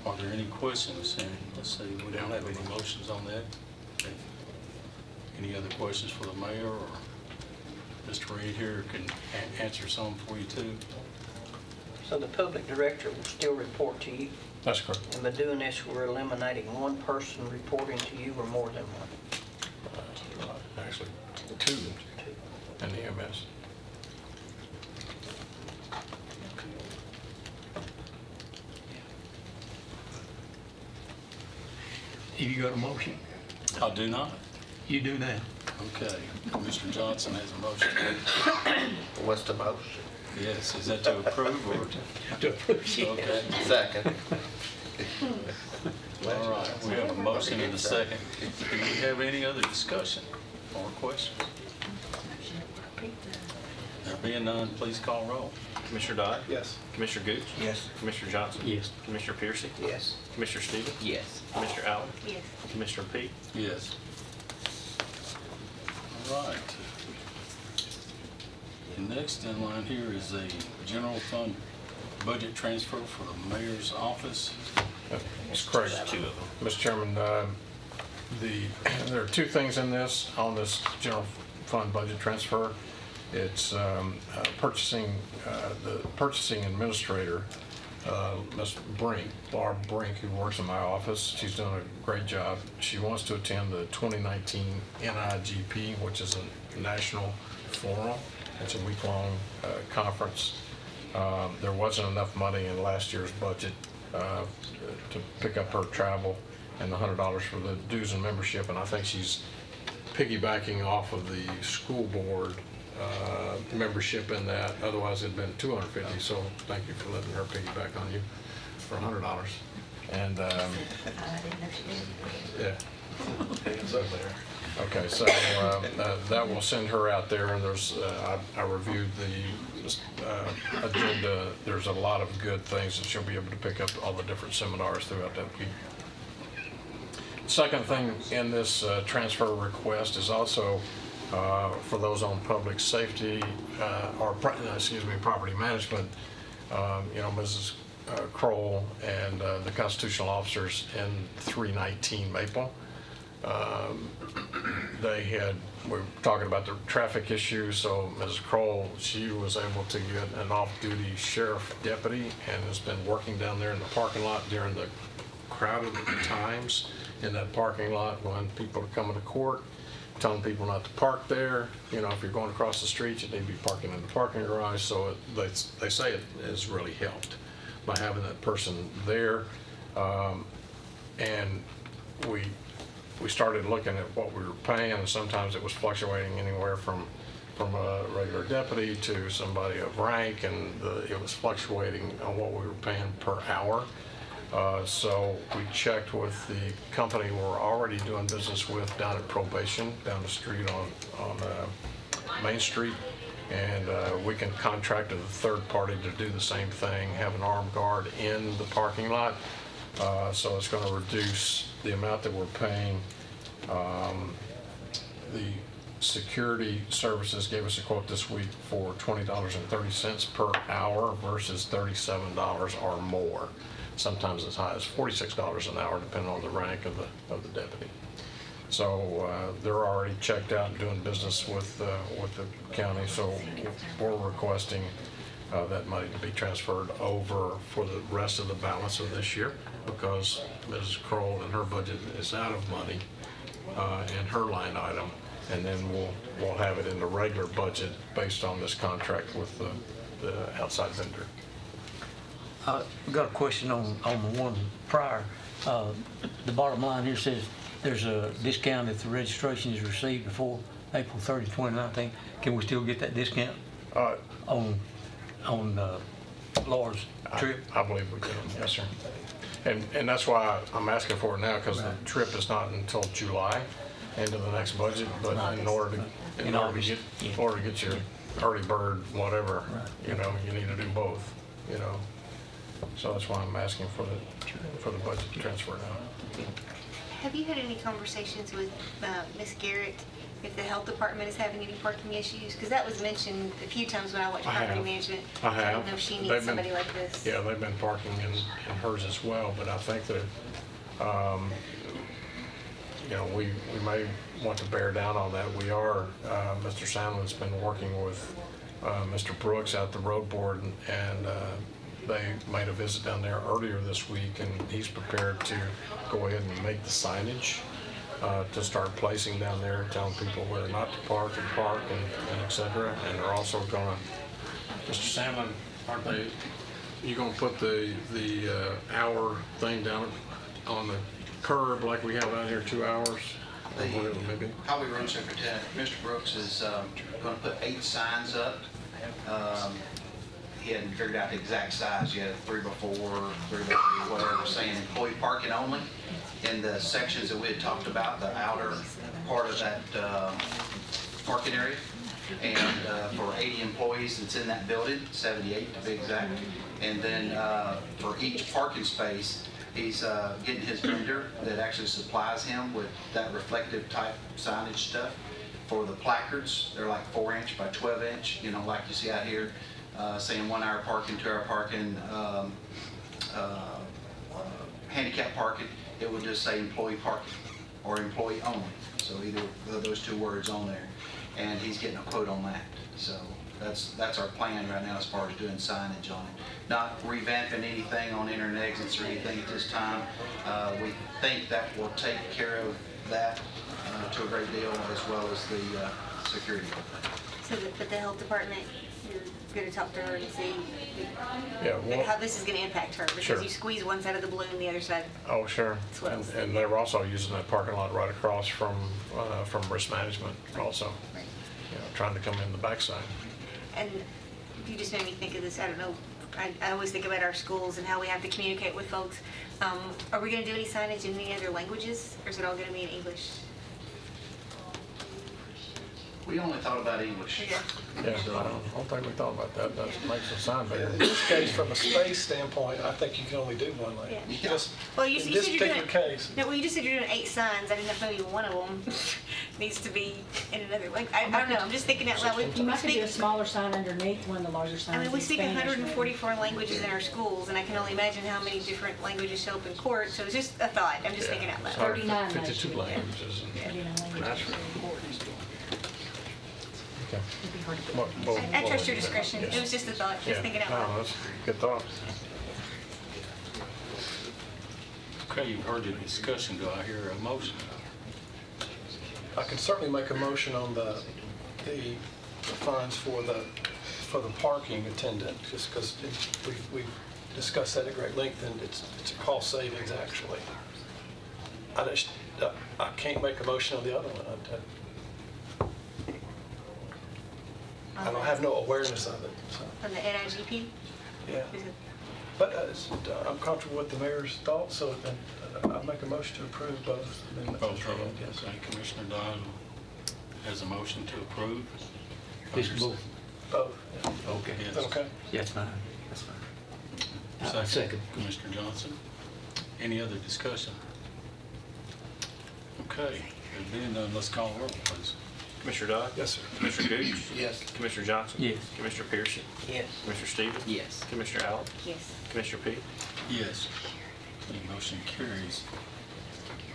Are there any questions? And let's see, we don't have any motions on that. Okay. Any other questions for the mayor, or Mr. Reed here can answer some for you too? So the public director will still report to you? That's correct. And by doing this, we're eliminating 1 person reporting to you or more than 1? Actually, 2 in EMS. Have you got a motion? I do not. You do now. Okay. Mr. Johnson has a motion. What's the motion? Yes, is that to approve or? To approve, yeah. Okay. Second. All right, we have a motion and a second. Do we have any other discussion or questions? There being none, please call roll. Commissioner Dodd? yes. Commissioner Gooch? Yes. Commissioner Johnson? Yes. Commissioner Piercy? Yes. Commissioner Stevens? Yes. Commissioner Allen? Yes. Commissioner Peake? Yes. All right. The next in line here is a general fund budget transfer for the mayor's office. That's correct. Mr. Chairman, there are 2 things in this, on this general fund budget transfer. It's purchasing, the purchasing administrator, Ms. Brink, Laura Brink, who works in my office. She's done a great job. She wants to attend the 2019 NIGP, which is a national forum. It's a week-long conference There wasn't enough money in last year's budget to pick up her travel and the $100 for the dues and membership, and I think she's piggybacking off of the school board membership in that. Otherwise, it'd been $250. So thank you for letting her piggyback on you for $100. And yeah. Okay, so that will send her out there, and there's I reviewed the agenda. There's a lot of good things that she'll be able to pick up all the different seminars throughout that week. Second thing in this transfer request is also for those on public safety or property management. Mrs. Kroll and the constitutional officers in 319 Maple. We were talking about the traffic issues, so Mrs. Kroll, she was able to get an off-duty sheriff deputy and has been working down there in the parking lot during the crowded times in that parking lot when people are coming to court, telling people not to park there. If you're going across the street, you need to be parking in the parking garage. So they say it has really helped by having that person there. And we started looking at what we were paying, and sometimes it was fluctuating anywhere from a regular deputy to somebody of rank, and it was fluctuating on what we were paying per hour. So we checked with the company we're already doing business with down at Probation, down the street on Main Street, and we can contract a third party to do the same thing, have an armed guard in the parking lot. So it's going to reduce the amount that we're paying. The security services gave us a quote this week for $20.30 per hour versus $37 or more. Sometimes as high as $46 an hour, depending on the rank of the deputy. So they're already checked out and doing business with the county. So we're requesting that money to be transferred over for the rest of the balance of this year, because Mrs. Kroll and her budget is out of money in her line item, and then we'll have it in the regular budget based on this contract with the outside vendor. We got a question on the one prior. The bottom line here says there's a discount if the registration is received before April 30, 2019. Can we still get that discount on Laura's trip? I believe we can, yes, sir. And that's why I'm asking for it now, because the trip is not until July, into the next budget. But in order to get your early bird, whatever, you need to do both, So that's why I'm asking for the budget to transfer now. Have you had any conversations with Ms. Garrett if the health department is having any parking issues? Because that was mentioned a few times when I watched property management. I have. I don't know if she needs somebody like this. Yeah, they've been parking in hers as well, but I think that, we may want to bear down on that. We are, Mr. Sandlin's been working with Mr. Brooks at the road board, and they made a visit down there earlier this week, and he's prepared to go ahead and make the signage to start placing down there, telling people where not to park and et cetera. And they're also gonna, Mr. Sandlin, you gonna put the hour thing down on the curb like we have out here, 2 hours? Or whatever it may be? Highway Road Superintendent, Mr. Brooks is going to put 8 signs up. He hadn't figured out the exact size yet, 3x4, 3x3, whatever, saying employee parking only. In the sections that we had talked about, the outer part of that parking area, and for 80 employees that's in that building, 78 to be exact. And then for each parking space, he's getting his vendor that actually supplies him with that reflective type signage stuff. For the placards, they're like 4-inch by 12-inch, like you see out here, saying 1 hour parking, 2 hour parking, handicap parking. It would just say employee parking or employee only. So either of those 2 words on there. And he's getting a quote on that. So that's our plan right now as far as doing signage on it. Not revamping anything on internet exits or anything at this time. We think that will take care of that to a great deal, as well as the security. So but the health department, going to talk to her and see Yeah, well- how this is going to impact her? Because Sure. you squeeze one side of the balloon, the other side. Oh, sure. Swells. And they were also using that parking lot right across from risk management also. Right. You know, trying to come in the backside. And you just made me think of this, I don't know, I always think about our schools and how we have to communicate with folks. Are we going to do any signage in any other languages, or is it all going to be in English? We only thought about English. Yeah, I don't think we thought about that. That makes the sign better. In this case, from a space standpoint, I think you can only do one lane. Yeah. Just Well, in you this said you're particular doing, case. no, well, you just said you're doing 8 signs. I didn't know if maybe one of them needs to be in another language. I don't know, I'm just thinking out loud. You might could do a smaller sign underneath one of the larger signs. I mean, we in speak Spanish, 144 languages in our schools, and I can only imagine how many different languages show up in court, so it's just a thought. I'm just thinking out loud. 39 52 last year. languages. That's Okay. I trust your discretion. It was just a thought, just thinking out No, loud. that's a good thought. Okay, you've heard the discussion. Do I hear a motion? I can certainly make a motion on the funds for the parking attendant, just because we've discussed that at great length, and it's a cost savings, actually. I can't make a motion on the other one. I don't have no awareness of it, so, On the NIGP? yeah. Is it- But I'm comfortable with the mayor's thoughts, so I'll make a motion to approve both amendments. Both of them. Yes, Commissioner Dodd has a motion to approve. This both. Both, yeah. Okay. Is that okay? That's fine, that's fine. Second. Commissioner Johnson. Any other discussion? Okay, there being none, let's call the roll, please. Commissioner Dodd? Yes, sir. Commissioner Gooch? Yes. Commissioner Johnson? Yes. Commissioner Pearson? Yes. Commissioner Stevens? Yes. Commissioner Allen? Yes. Commissioner Peak? Yes. The motion carries.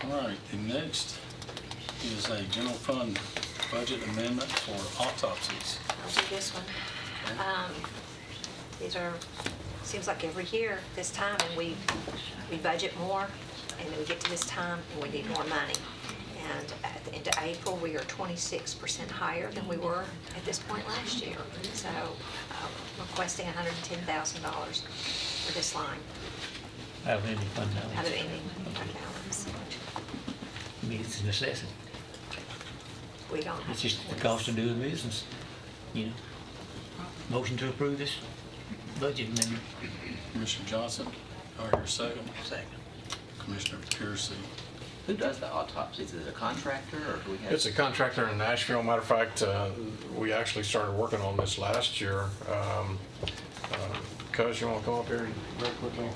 All right, the next is a general fund budget amendment for autopsies. I'll do this one. These are, seems like every year this time, and we budget more, and then we get to this time and we need more money. And at the end of April, we are 26% higher than we were at this point last year. So requesting $110,000 for this line Out of any fund balance. out of any fund balance. I mean, it's a necessity. We don't have. It's just the cost of doing business, you know. Motion to approve this budget amendment. Commissioner Johnson, do I hear a second? Second. Commissioner Piercy. Who does the autopsies? Is it a contractor or do we have? It's a contractor in Nashville. Matter of fact, we actually started working on this last year. Cuz, you want to come up here very quickly?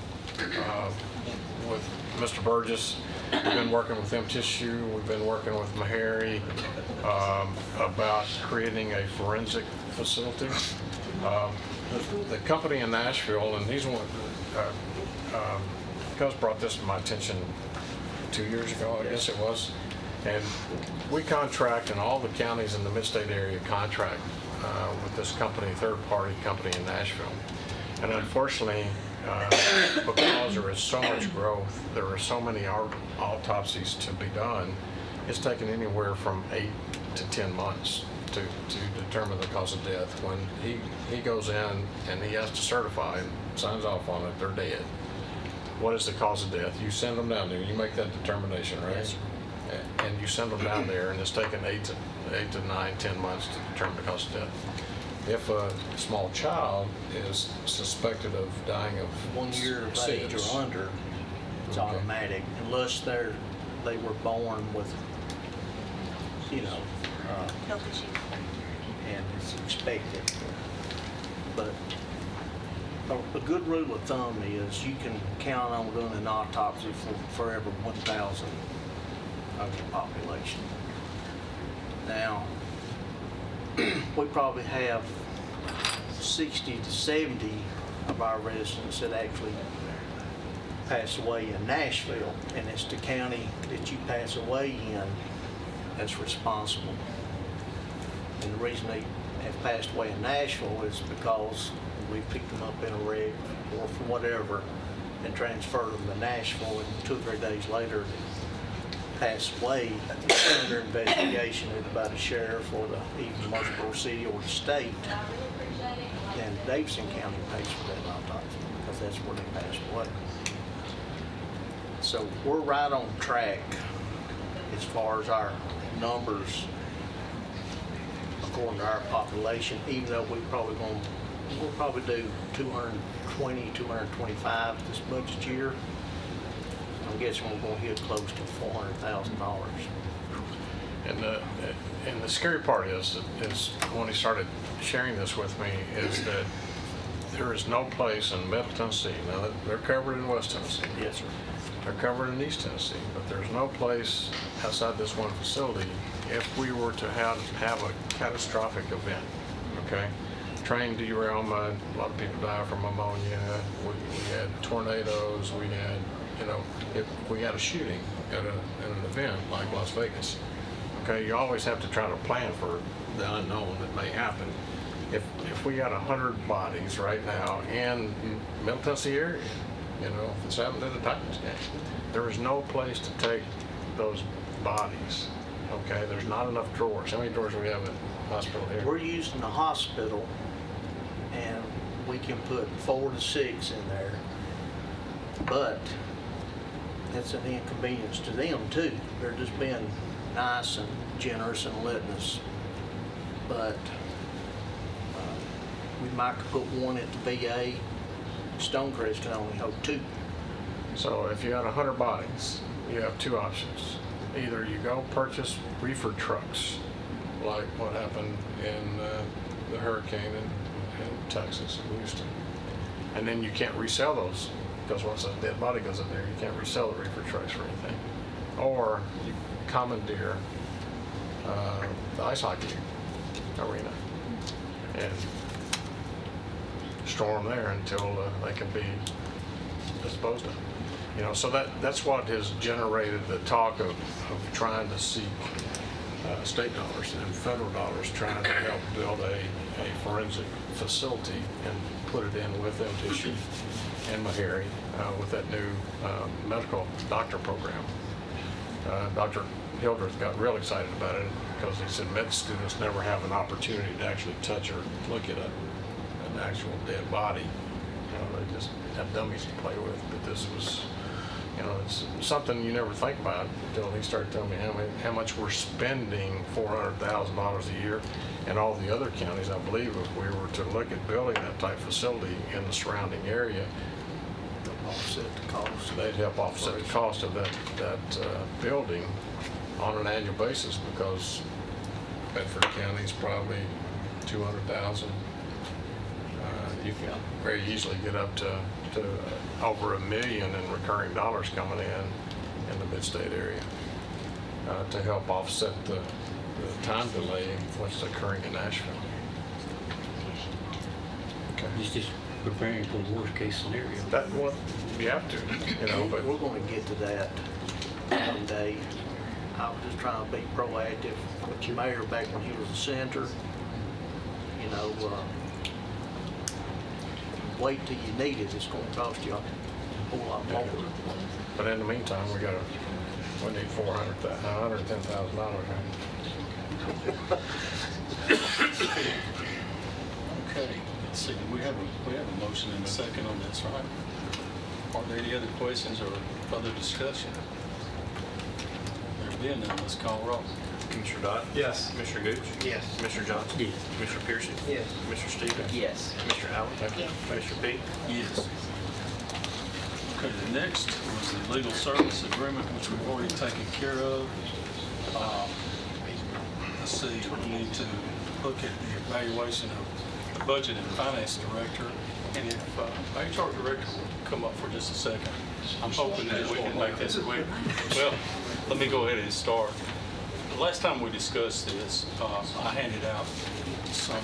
With Mr. Burgess, we've been working with M Tissue, we've been working with Meharry about creating a forensic facility. The company in Nashville, and he's one, Cuz brought this to my attention 2 years ago, I guess it was. And we contract, and all the counties in the mid-state area contract with this company, third-party company in Nashville. And unfortunately, because there is so much growth, there are so many autopsies to be done, it's taken anywhere from 8 to 10 months to determine the cause of death. When he goes in and he has to certify and signs off on it, they're dead. What is the cause of death? You send them down there, you make that determination, right? Yes, And you send them down there, and it's taken 8 to 9, 10 months to determine the cause of death. If a small child is suspected of dying of 1 year of age SIDS, or under, it's Okay. automatic, unless they were born with, Health issue. and it's expected. But a good rule of thumb is you can count on doing an autopsy for every 1,000 of the population. Now, we probably have 60 to 70 of our residents that actually pass away in Nashville, and it's the county that you pass away in that's responsible. And the reason they have passed away in Nashville is because we picked them up in a wreck or for whatever and transferred them to Nashville, and 2 or 3 days later they passed away under investigation by the sheriff or even Murfreesboro City or the state. And Davidson County pays for that autopsy because that's where they passed away. So we're right on track as far as our numbers according to our population, even though we'll probably do 220, 225 this budget year. I'm guessing we're going to hit close to $400,000. And the scary part is when he started sharing this with me, is that there is no place in Middle Tennessee, now they're covered in West Tennessee. Yes, sir. They're covered in East Tennessee, but there's no place outside this one facility if we were to have a catastrophic event, okay? Train derailment, a lot of people die from ammonia, we had tornadoes, we had, if we had a shooting at an event like Las Vegas, okay, you always have to try to plan for the unknown that may happen. If we got 100 bodies right now in Middle Tennessee area, if it's happened in the Titans game, there is no place to take those bodies, okay? There's not enough drawers. How many drawers do we have in the hospital here? We're using the hospital, and we can put 4 to 6 in there, but that's an inconvenience to them too. They're just being nice and generous and letting us, but we might put 1 at the VA. Stonecrest can only hold 2. So if you had 100 bodies, you have 2 options. Either you go purchase reefer trucks, like what happened in the hurricane in Texas, in Houston, and then you can't resell those because once a dead body goes in there, you can't resell the reefer trucks for anything. Or you commandeer the ice hockey arena and store them there until they can be disposed of. So that's what has generated the talk of trying to seek state dollars and federal dollars, trying to help build a forensic facility and put it in with M Tissue and Meharry with that new medical doctor program. Dr. Hildreth got real excited about it because he said med students never have an opportunity to actually touch or look at an actual dead body. They just have dummies to play with. But this was, it's something you never think about until he started telling me how much we're spending, $400,000 a year, and all the other counties. I believe if we were to look at building that type facility in the surrounding area, Offset the cost. they'd help offset the cost of that building on an annual basis, because Bedford County's probably $200,000. You can very easily get up to over $1 million in recurring dollars coming in the mid-state area to help offset the time delay what's occurring in Nashville. Okay. It's just preparing for the worst case scenario. That what you have to, but we're going to get to that one day. I was just trying to be proactive with your mayor back when he was a senator. Wait till you need it. It's going to cost you a whole lot more. But in the meantime, we need $110,000. Okay, let's see, we have a motion and a second on this, right? Are there any other questions or further discussion? There being none, let's call roll. Commissioner Dodd? Yes. Commissioner Gooch? Yes. Commissioner Johnson? Yes. Commissioner Pearson? Yes. Commissioner Stevens? Yes. Commissioner Allen? Yes. Commissioner Peak? Yes. Okay, the next was the legal service agreement, which we've already taken care of. Let's see, we need to look at the evaluation of the budget and finance director. And if HR director would come up for just a second, I'm hoping that we can make this quick. Well, let me go ahead and start. The last time we discussed this, I handed out some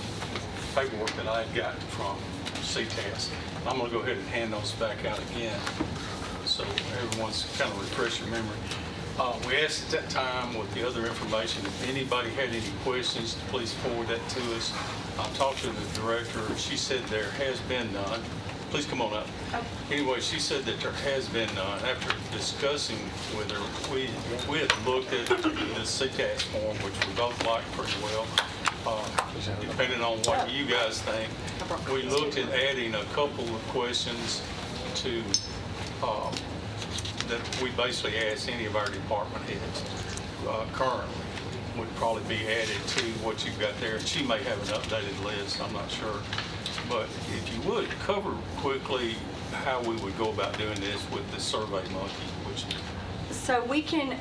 paperwork that I had gotten from CTAS. I'm going to go ahead and hand those back out again so everyone's kind of refresh your memory. We asked at that time with the other information, if anybody had any questions, please forward that to us. I talked to the director. She said there has been none. Please come on up. Anyway, she said that there has been none. After discussing with her, we had looked at the CTAS form, which we both liked pretty well. depending on what you guys think, we looked at adding a couple of questions to, that we basically ask any of our department heads currently, would probably be added to what you've got there. And she may have an updated list, I'm not sure. But if you would, cover quickly how we would go about doing this with the Survey Monkey, which So we can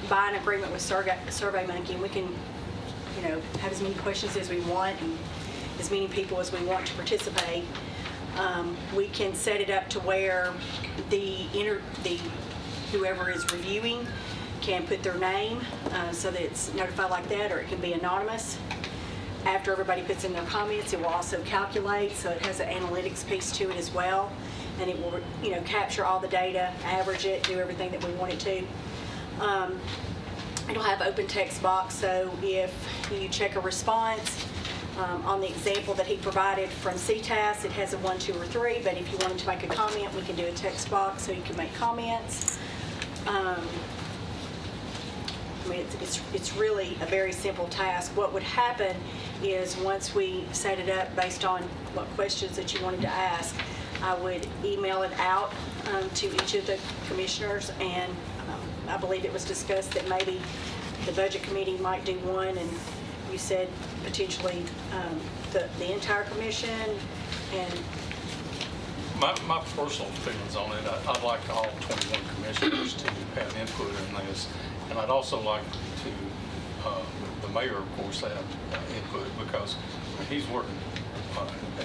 buy an agreement with Survey Monkey, and we can, have as many questions as we want and as many people as we want to participate. We can set it up to where whoever is reviewing can put their name so that it's notified like that, or it can be anonymous. After everybody puts in their comments, it will also calculate, so it has an analytics piece to it as well, and it will, capture all the data, average it, do everything that we want it to. It'll have open text box, so if you check a response on the example that he provided from CTAS, it has a 1, 2, or 3, but if you wanted to make a comment, we can do a text box so you can make comments. It's really a very simple task. What would happen is once we set it up based on what questions that you wanted to ask, I would email it out to each of the commissioners, and I believe it was discussed that maybe the budget committee might do one, and you said potentially the entire commission. And my personal feelings on it, I'd like all 21 commissioners to have input in this. And I'd also like to, the mayor, of course, have input, because he's working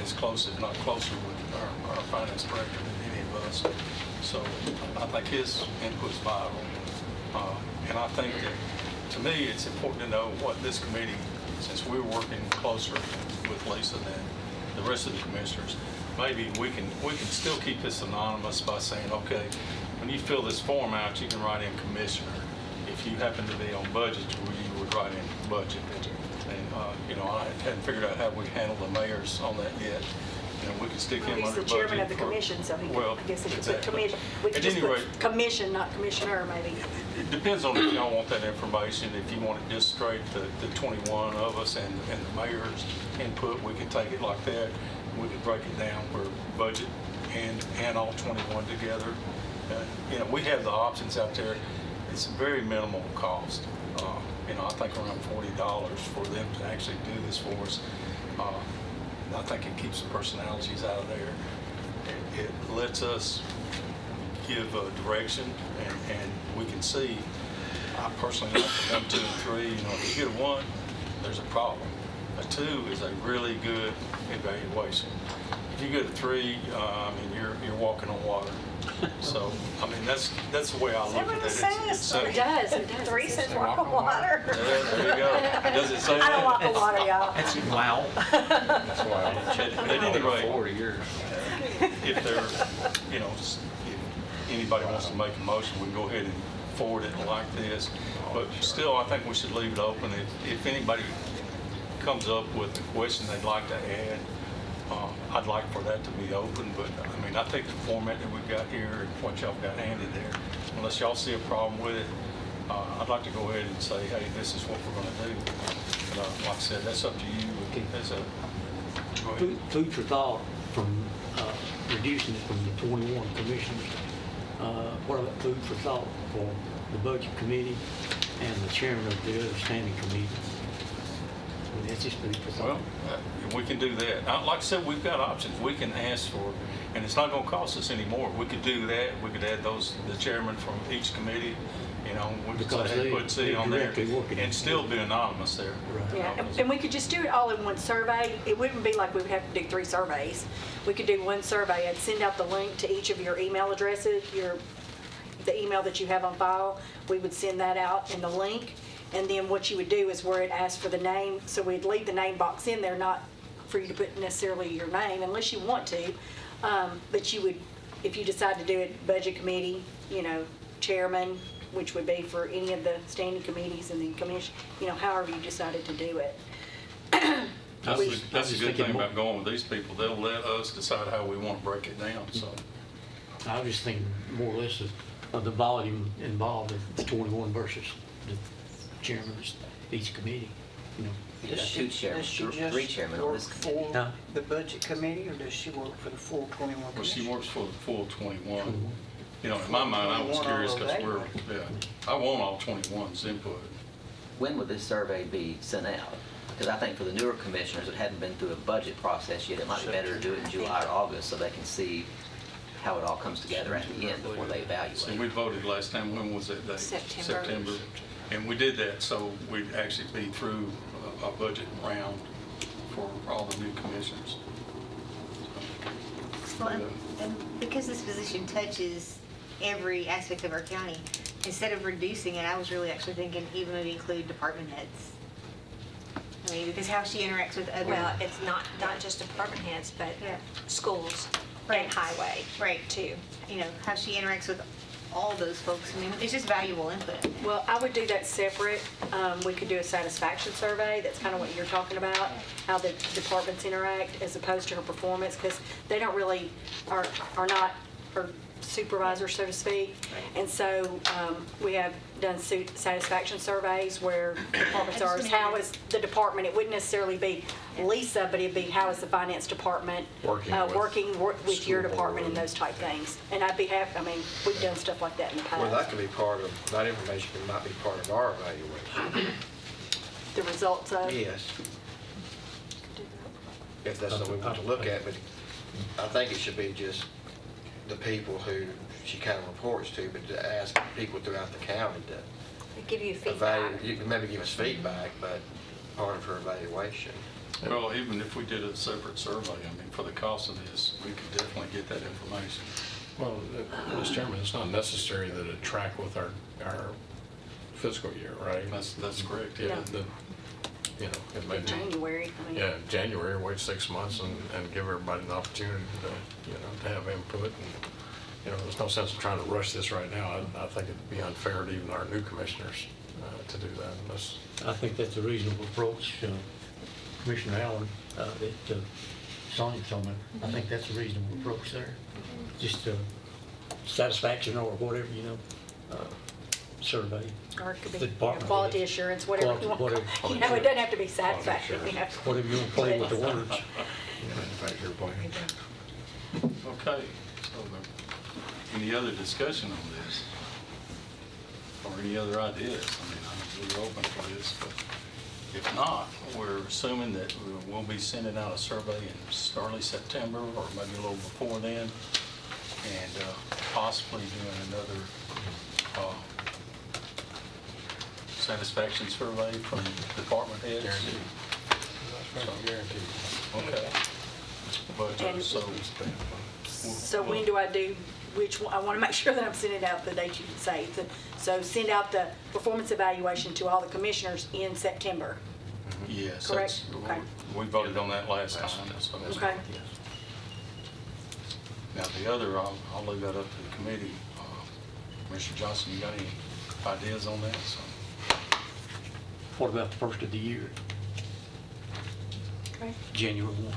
as close, if not closer, with our finance director than any of us. So I think his input's vital. And I think that, to me, it's important to know what this committee, since we're working closer with Lisa than the rest of the commissioners, maybe we can still keep this anonymous by saying, okay, when you fill this form out, you can write in commissioner. If you happen to be on budget, you would write in budget. And, I hadn't figured out how we handle the mayors on that yet. We could stick him he's under the budget. chairman of the commission, so he could, I guess he could put commission. We could At just any put rate, commission, not commissioner, maybe. it depends on if y'all want that information. If you want it just straight, the 21 of us and the mayor's input, we could take it like that. We could break it down where budget and all 21 together. We have the options out there. It's very minimal cost. I think around $40 for them to actually do this for us. I think it keeps the personalities out of there. It lets us give direction, and we can see. I personally like the 1, 2, and 3. If you get a 1, there's a problem. A 2 is a really good evaluation. If you get a 3, you're walking on water. So, that's the way I look at it. It does. 3 says walk on water. There you go. Does it say that? I don't walk on water, y'all. That's wow. That's wild. At any rate, 40 years. If anybody wants to make a motion, we can go ahead and forward it like this. But still, I think we should leave it open. If anybody comes up with a question they'd like to add, I'd like for that to be open, but I think the format that we've got here and what y'all got handed there, unless y'all see a problem with it, I'd like to go ahead and say, hey, this is what we're going to do. But, like I said, that's up to you. Go ahead. Food for thought from reducing it from the 21 commissioners. What about food for thought for the budget committee and the chairman of the other standing committee? That's just food for thought. Well, we can do that. Like I said, we've got options. We can ask for, and it's not going to cost us any more. We could do that. We could add the chairman from each committee. We could Because say, put C on there working and still be anonymous there. Right. Yeah, and we could just do it all in one survey. It wouldn't be like we would have to do 3 surveys. We could do one survey. I'd send out the link to each of your email addresses, the email that you have on file. We would send that out in the link. And then what you would do is where it asks for the name, so we'd leave the name box in there, not for you to put necessarily your name unless you want to. But you would, if you decide to do it, budget committee, chairman, which would be for any of the standing committees, and then commission, however you decided to do it. That's a good thing about going with these people. They'll let us decide how we want to break it down. So I was just thinking more or less of the volume involved of the 21 versus the chairman of each committee. There's two chairmen, Does she just three chairmen on work this committee. for the budget committee, or does she work for the full 21 Well, commission? she works for the full 21. You know, in my mind, I was 21 curious all because day. I want all 21's input. When would this survey be sent out? Because I think for the newer commissioners that hadn't been through a budget process yet, it might be better to do it in July or August so they can see how it all comes together at the end before they So evaluate. we voted last time, when was that date? September. And we did that so we'd actually be through a budget round for all the new commissioners. Well, and because this position touches every aspect of our county, instead of reducing it, I was really actually thinking even maybe include department heads. I mean, because how she interacts with other. Well, it's not just department heads, but schools Right. and highway. Right. Too. You know, how she interacts with all those folks. I mean, it's just valuable input. Well, I would do that separate. We could do a satisfaction survey. That's kind of what you're talking about, how the departments interact as opposed to her performance, because they don't really, are not her supervisors, so to speak. And so we have done satisfaction surveys where departments are, how is the department, it wouldn't necessarily be Lisa, but it'd be how is the finance department working with your department and those type things. And I'd be happy, I mean, we've done stuff like that in the past. Well, that could be part of, that information might be part of our evaluation. The results of. Yes. If that's something we want to look at, but I think it should be just the people who she kind of reports to, but to ask people throughout the county to Give you feedback. evaluate, you can maybe give us feedback, but part of her evaluation. Well, even if we did a separate survey, I mean, for the cost of this, we could definitely get that information. Well, Mr. Chairman, it's not necessary that it track with our fiscal year, right? That's correct. Yeah, No. you know, it may In be. January, I mean. Yeah, January, wait 6 months and give everybody an opportunity to, to have input. And, there's no sense in trying to rush this right now. I think it'd be unfair to even our new commissioners to do that unless. I think that's a reasonable approach, Commissioner Allen, that Sonia told me. I think that's a reasonable approach there. Just satisfaction or whatever, survey. Or it could be The department quality heads. assurance, whatever you want. Whatever. It doesn't have to be satisfaction, Whatever you want to play with the words. Okay, so any other discussion on this? Or any other ideas? I mean, we're open for this, but if not, we're assuming that we'll be sending out a survey in early September or maybe a little before then, and possibly doing another satisfaction survey from department heads. Guaranteed. Okay. But, And- So when do I do, which one? I want to make sure that I'm sending out the date you say. So send out the performance evaluation to all the commissioners in September. Yes. Correct? Okay. We voted on that last time, so. Okay. Now, the other, I'll leave that up to the committee. Mr. Johnson, you got any ideas on that? So, What about the first of the year, Okay. January 1?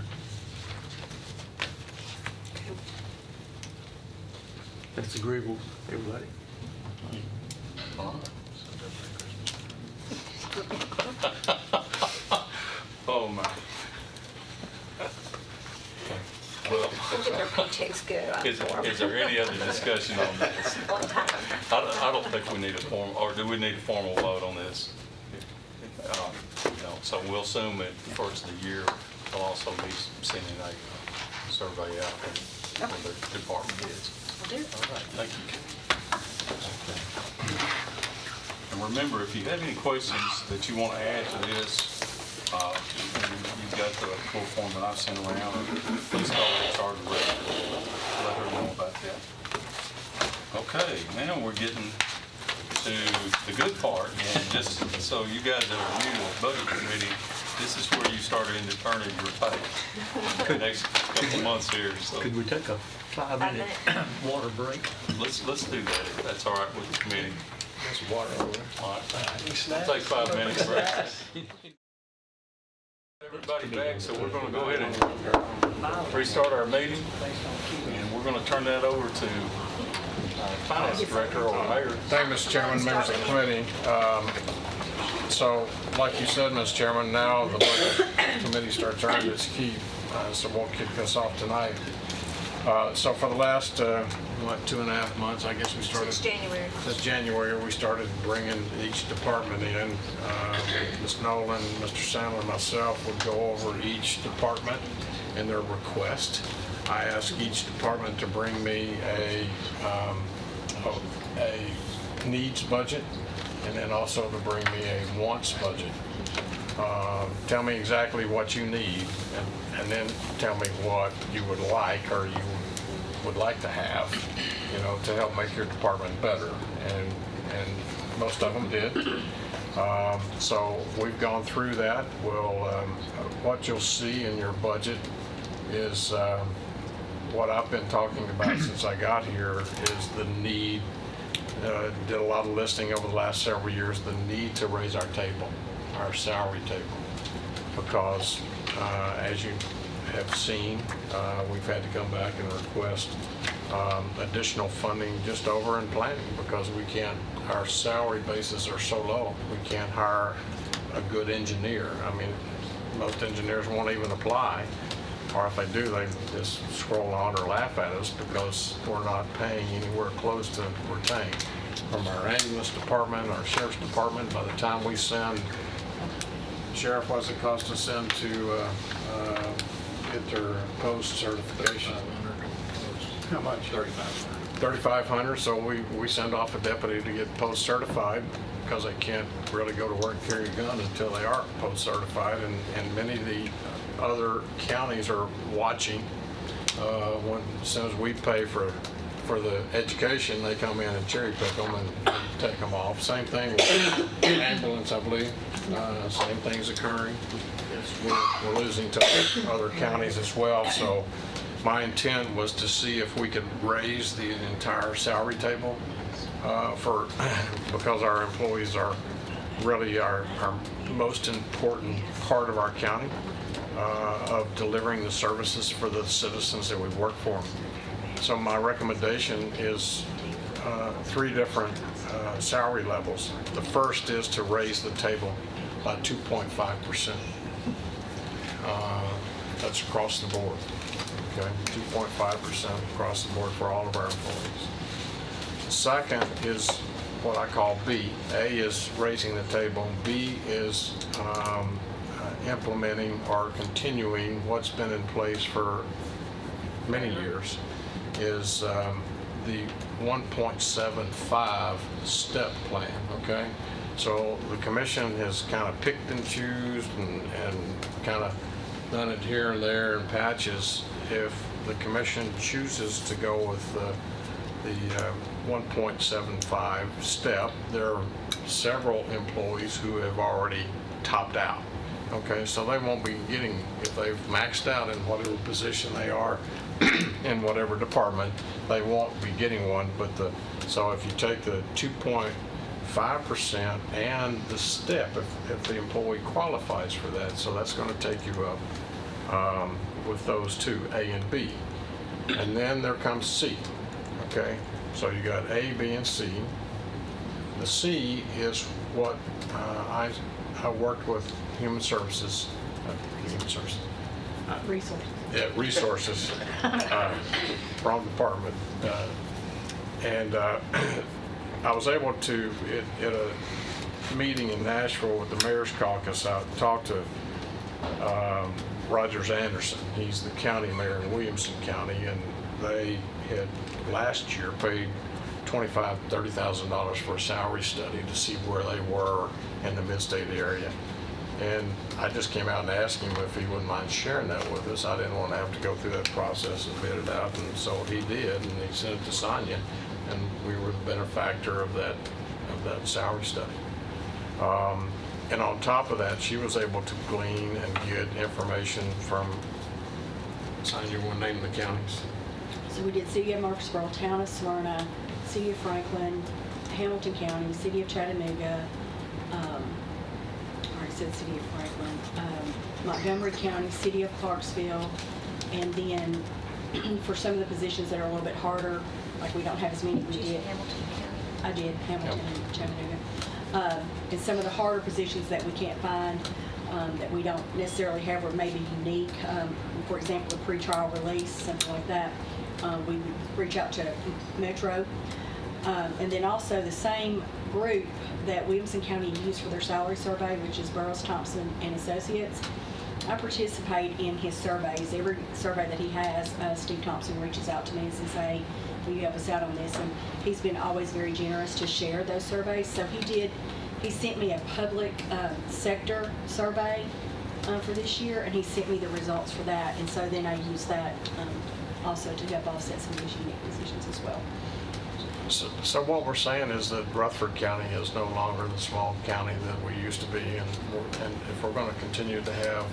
That's agreeable, everybody? all right. Oh, my. Well, We'll get their paychecks good on is for 'em. is there any other discussion on this? One time. I don't think we need a form, or do we need a formal vote on this? So we'll assume at the first of the year, we'll also be sending a survey out for the department heads. Will do. All right, thank you. And remember, if you have any questions that you want to add to this, you've got the full form that I've sent around, please call the charge rep, let her know about that. Okay, now we're getting to the good part, and just so you guys that are new to the budget committee, this is where you start earning your pay the next couple months here. So Could we take a 5-minute water break? let's do that, if that's all right with the committee. There's water over there. All right, we'll take 5 minutes break. Everybody back, so we're going to go ahead and restart our meeting, and we're going to turn that over to Finance Director or Mayor. Thank you, Mr. Chairman, members of the committee. So, like you said, Mr. Chairman, now the budget committee starts earning its keep, so we'll kick this off tonight. So for the last, 2.5 months, I guess we started. Since January. Since January, we started bringing each department in. Ms. Nolan, Mr. Sandler, and myself would go over each department and their request. I ask each department to bring me a needs budget, and then also to bring me a wants budget. Tell me exactly what you need, and then tell me what you would like or you would like to have, to help make your department better. And most of them did. So we've gone through that. What you'll see in your budget is what I've been talking about since I got here is the need. Did a lot of listing over the last several years, the need to raise our table, our salary table, because as you have seen, we've had to come back and request additional funding just over in planning because our salary bases are so low. We can't hire a good engineer. I mean, most engineers won't even apply, or if they do, they just scroll on or laugh at us because we're not paying anywhere close to retain. From our ambulance department, our sheriff's department, by the time we send, sheriff, what's it cost to send to get their post certification? How much? 3,500. So we send off a deputy to get post certified because they can't really go to work and carry a gun until they are post certified. And many of the other counties are watching. As soon as we pay for the education, they come in and cherry pick them and take them off. Same thing with ambulance, I believe. Same thing's occurring. We're losing to other counties as well. So my intent was to see if we could raise the entire salary table because our employees are really our most important part of our county of delivering the services for the citizens that we work for. So my recommendation is 3 different salary levels. The first is to raise the table by 2.5%. That's across the board. Okay, 2.5% across the board for all of our employees. The second is what I call B. A is raising the table. B is implementing or continuing what's been in place for many years, is the 1.75 step plan, okay? So the commission has kind of picked and choosed and kind of done it here and there in patches. If the commission chooses to go with the 1.75 step, there are several employees who have already topped out. Okay, so they won't be getting, if they've maxed out in whatever position they are in whatever department, they won't be getting one. So if you take the 2.5% and the step, if the employee qualifies for that, so that's going to take you up with those two, A and B. And then there comes C, okay? So you got A, B, and C. The C is what I worked with Human Services. Resources. Yeah, resources, wrong department. And I was able to, at a meeting in Nashville with the Mayor's Caucus, I talked to Rogers Anderson. He's the county mayor in Williamson County, and they had last year paid $25,000 to $30,000 for a salary study to see where they were in the mid-state area. And I just came out and asked him if he wouldn't mind sharing that with us. I didn't want to have to go through that process and bid it out, and so he did, and he sent it to Sonia, and we were the benefactor of that salary study. And on top of that, she was able to glean and get information from, Sonia, want to name the counties? So we did City of Murfreesboro, Town of Smyrna, City of Franklin, Hamilton County, City of Chattanooga, I said City of Franklin, Montgomery County, City of Clarksville, and then for some of the positions that are a little bit harder, like we don't have as many, we did. Hamilton County. I did, Hamilton and Chattanooga. And some of the harder positions that we can't find, that we don't necessarily have or maybe unique, for example, a pretrial release, something like that, we would reach out to Metro. And then also the same group that Williamson County used for their salary survey, which is Burroughs Thompson and Associates. I participate in his surveys. Every survey that he has, Steve Thompson reaches out to me and says, hey, will you help us out on this? And he's been always very generous to share those surveys. So he sent me a public sector survey for this year, and he sent me the results for that. And so then I use that also to help offset some of these unique positions as well. So what we're saying is that Rutherford County is no longer the small county that we used to be, and if we're going to continue to have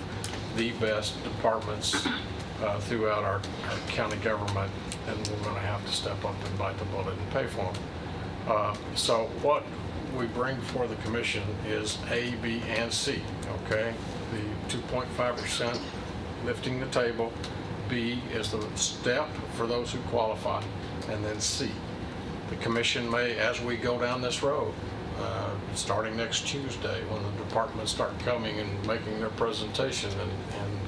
the best departments throughout our county government, then we're going to have to step up and bite the bullet and pay for them. So what we bring before the commission is A, B, and C, okay? The 2.5% lifting the table, B is the step for those who qualify, and then C. The commission may, as we go down this road, starting next Tuesday, when the departments start coming and making their presentation and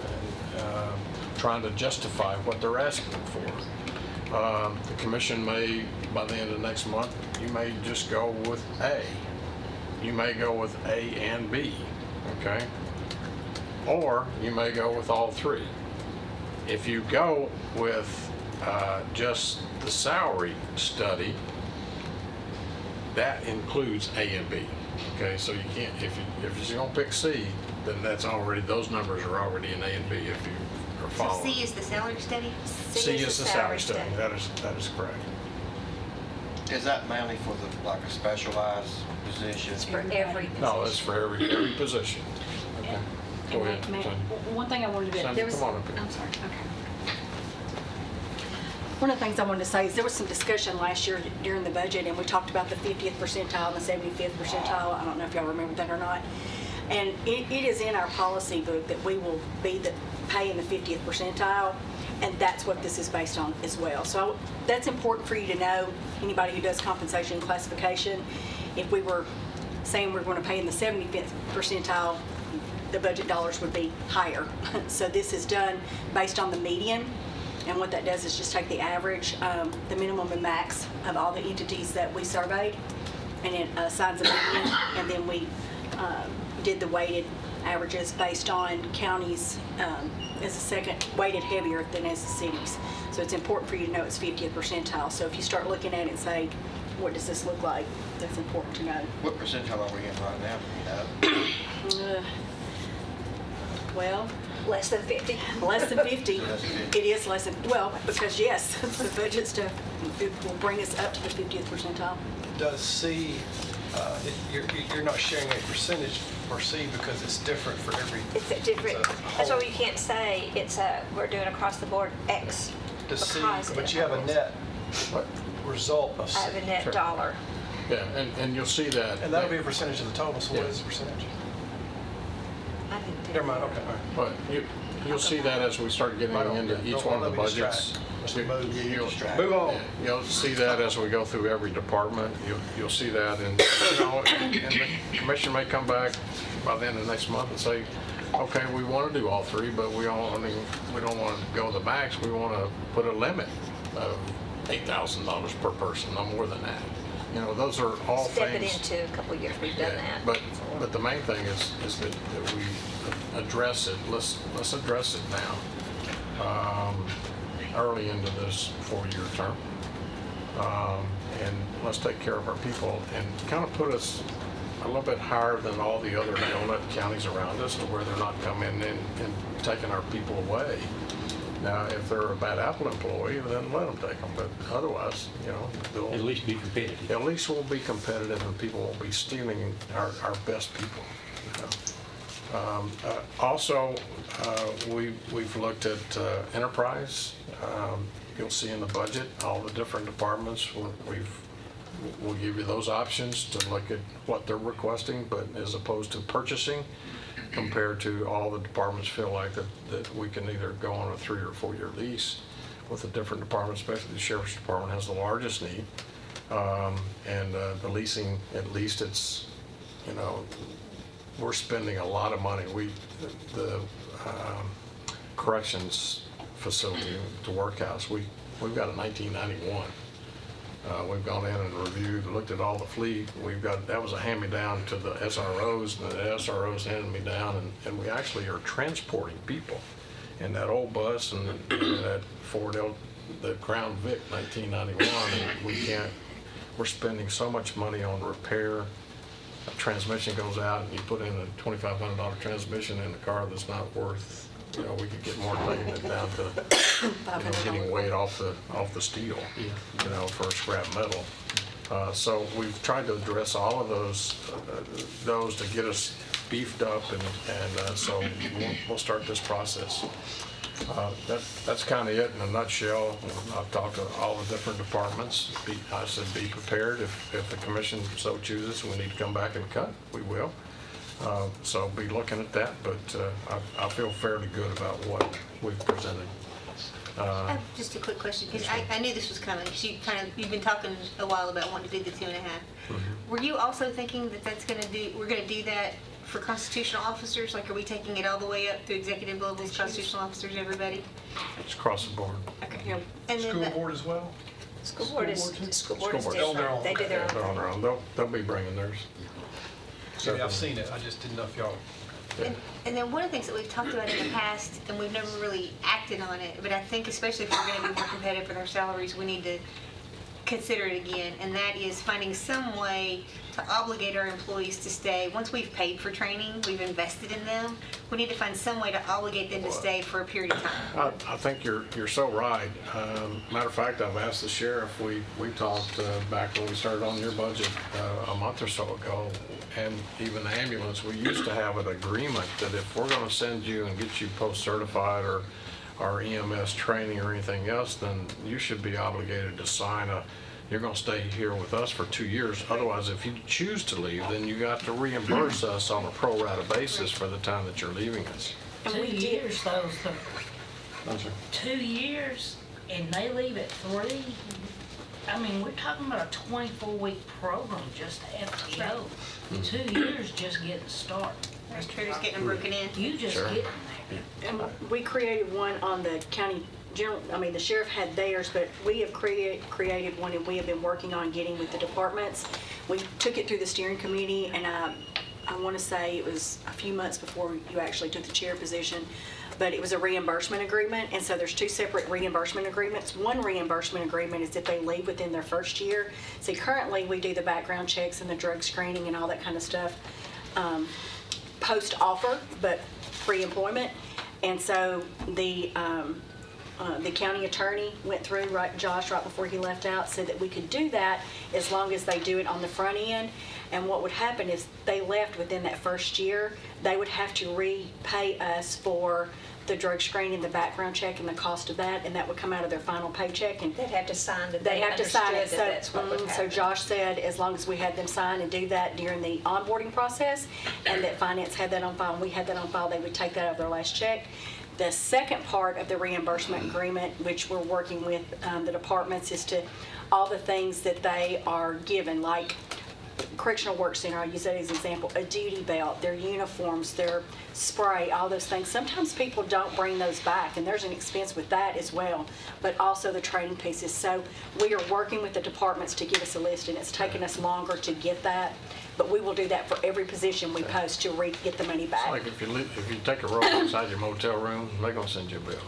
trying to justify what they're asking for. The commission may, by the end of next month, you may just go with A. You may go with A and B, okay? Or you may go with all three. If you go with just the salary study, that includes A and B. Okay, so you can't, if you're gonna pick C, then that's already, those numbers are already in A and B if you are So following. C is the salary study? C is the salary study. That is correct. Is that mainly for the, like a specialized position? It's for every position. No, it's for every position. Okay, go ahead. Sandy. One thing I wanted to, Sandy, come on up here. I'm sorry, okay. One of the things I wanted to say is there was some discussion last year during the budget, and we talked about the 50th percentile and the 75th percentile. I don't know if y'all remember that or not. And it is in our policy book that we will be paying the 50th percentile, and that's what this is based on as well. So that's important for you to know, anybody who does compensation classification. If we were saying we're going to pay in the 75th percentile, the budget dollars would be higher. So this is done based on the median. And what that does is just take the average, the minimum and max of all the entities that we surveyed, and it assigns a median, and then we did the weighted averages based on counties as a second, weighted heavier than as the cities. So it's important for you to know it's 50th percentile. So if you start looking at it and say, what does this look like, that's important to know. What percentile are we in right now? Do you know? Well, Less than 50. Less than 50. It is less than, well, because yes, the budget stuff, it will bring us up to the 50th percentile. Does C, you're not sharing a percentage for C because it's different for every. It's a different, that's why you can't say we're doing across the board X. Does C, because but you have a net result of C. I have a net dollar. Yeah, and you'll see that. And that'll be a percentage of the total, so what is the percentage? I didn't do Never mind, that. okay, all right. But you'll see that as we start getting into each one of the budgets. Move on. You'll see that as we go through every department. You'll see that, and and the commission may come back by the end of next month and say, okay, we want to do all three, but we don't want to go the max. We want to put a limit of $8,000 per person, no more than that. Those are all Step things. it into a couple of years, we've done that. But the main thing is that we address it. Let's address it now, early into this 4-year term, and let's take care of our people and kind of put us a little bit higher than all the other donut counties around us, to where they're not coming in and taking our people away. Now, if they're a bad apple employee, then let them take them, but otherwise, they'll At least be competitive. at least we'll be competitive, and people won't be stealing our best people. Also, we've looked at enterprise. You'll see in the budget, all the different departments, we'll give you those options to look at what they're requesting, but as opposed to purchasing, compared to all the departments feel like that we can either go on a 3 or 4 year lease with the different departments, especially the sheriff's department has the largest need. And the leasing, at least it's you know, we're spending a lot of money. The corrections facility, the workhouse, we've got a 1991. We've gone in and reviewed, looked at all the fleet. That was a hand-me-down to the SROs, and the SROs handed me down, and we actually are transporting people. And that old bus and that Ford, the Crown Vic 1991, and we're spending so much money on repair. A transmission goes out and you put in a $2,500 transmission in a car that's not worth, we could get more taking it down to, getting weight off the steel, for scrap metal. So we've tried to address all of those to get us beefed up, and so we'll start this process. That's kind of it in a nutshell. I've talked to all the different departments. I said be prepared if the commission so chooses we need to come back and cut, we will. So be looking at that, but I feel fairly good about what we've presented. I have just a quick question, because I knew this was coming, because you've been talking a while about wanting to do the 2.5. Were you also thinking that we're going to do that for constitutional officers? Like, are we taking it all the way up to executive levels, constitutional officers, everybody? It's across the board. Okay. And then School board as well? School board is different. own. They do their They're on own. their own. They'll be bringing theirs. Yeah, I've seen it, I just didn't know if y'all. And then one of the things that we've talked about in the past, and we've never really acted on it, but I think especially if we're going to be more competitive with our salaries, we need to consider it again, and that is finding some way to obligate our employees to stay. Once we've paid for training, we've invested in them, we need to find some way to obligate them to stay for a period of time. I think you're so right. Matter of fact, I've asked the sheriff, we talked back when we started on your budget a month or so ago, and even the ambulance, we used to have an agreement that if we're going to send you and get you post-certified or EMS training or anything else, then you should be obligated to sign you're going to stay here with us for 2 years. Otherwise, if you choose to leave, then you got to reimburse us on a pro rata basis for the time that you're leaving us. 2 years, though, so No, sir. 2 years, and they leave at 3. I mean, we're talking about a 24-week program just to FTO. 2 years just getting started. That's true, just getting them broken in. You just Sure. getting there. And we created one on the county general, the sheriff had theirs, but we have created one, and we have been working on getting with the departments. We took it through the steering committee, and I want to say it was a few months before you actually took the chair position, but it was a reimbursement agreement, and so there's 2 separate reimbursement agreements. One reimbursement agreement is if they leave within their first year. See, currently, we do the background checks and the drug screening and all that kind of stuff post-offer, but pre-employment. And so the county attorney went through, Josh, right before he left out, said that we could do that as long as they do it on the front end. And what would happen is they left within that first year, they would have to repay us for the drug screening, the background check, and the cost of that, and that would come out of their final paycheck. And They'd have to sign that they they have to sign it. understood that that's what would So happen. Josh said, as long as we had them sign and do that during the onboarding process, and that finance had that on file, and we had that on file, they would take that out of their last check. The second part of the reimbursement agreement, which we're working with the departments, is to all the things that they are given, like correctional work center, I'll use that as an example, a duty belt, their uniforms, their spray, all those things. Sometimes people don't bring those back, and there's an expense with that as well, but also the training pieces. So we are working with the departments to give us a list, and it's taken us longer to get that, but we will do that for every position we post to get the money It's back. like if you take a roll inside your motel room, they're going to send you a bill.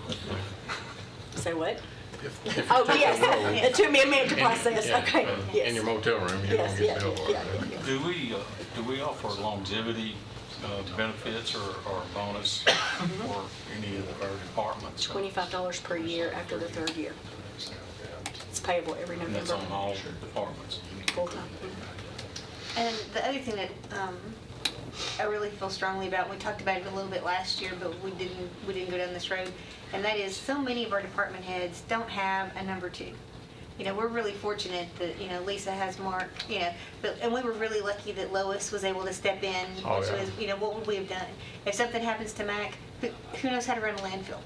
Say what? If you Oh, take a yes, roll- it took me a minute to process, Yeah, okay, in yes. your motel room, you're going to get billed for it. Do we offer longevity benefits or bonus for any of our departments? $25 per year after the 3rd year. It's payable every And that's November, on all departments. full-time. And the other thing that I really feel strongly about, we talked about it a little bit last year, but we didn't go down this road, and that is so many of our department heads don't have a number 2. We're really fortunate that, Lisa has Mark, and we were really lucky that Lois was able to step in. Oh, which yeah. was, what would we have done? If something happens to Mac, who knows how to run a landfill?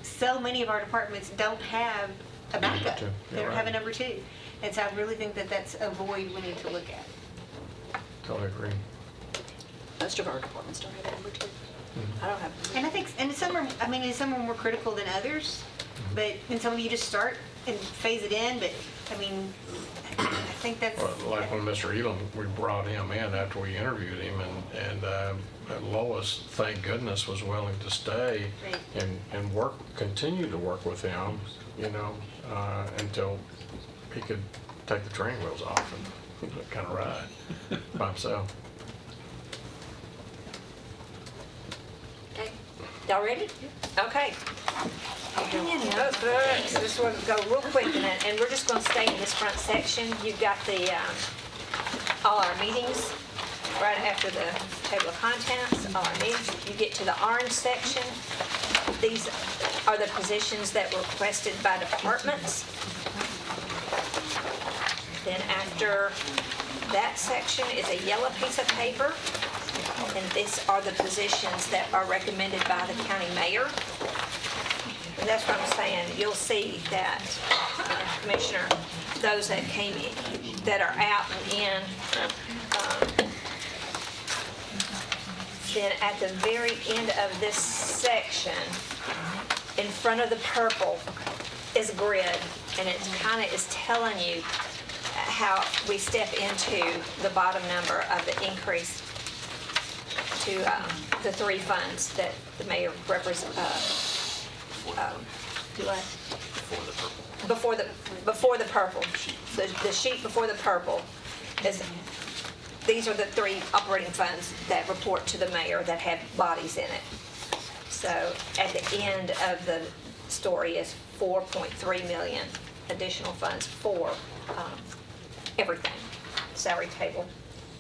So many of our departments don't have a backup. two. They You're don't have a right. number 2. And so I really think that that's a void we need to look at. Totally agree. Most of our departments don't have a number two. I don't have. And I think, and some are, I mean, some are more critical than others, but, and some of you just start and phase it in, but, I mean, I think that's. Well, like when Mr. Elam, we brought him in after we interviewed him, and Lois, thank goodness, was willing to stay Right. and work, continue to work with him, you know, until he could take the training wheels off and kind of ride by himself. Okay, y'all ready? Okay. Open your notebooks. This one will go real quick, and we're just going to stay in this front section. You've got the, all our meetings right after the table of contents, all our meetings. You get to the orange section. These are the positions that were requested by departments. Then after that section is a yellow piece of paper. And these are the positions that are recommended by the county mayor. And that's what I'm saying. You'll see that, Commissioner, those that came in, that are out and in. Then at the very end of this section, in front of the purple is a grid, and it kind of is telling you how we step into the bottom number of the increase to the three funds that the mayor represents. Do I? Before the purple. The sheet before the purple is, these are the three operating funds that report to the mayor that have bodies in it. So at the end of the story is 4.3 million additional funds for everything. Salary table,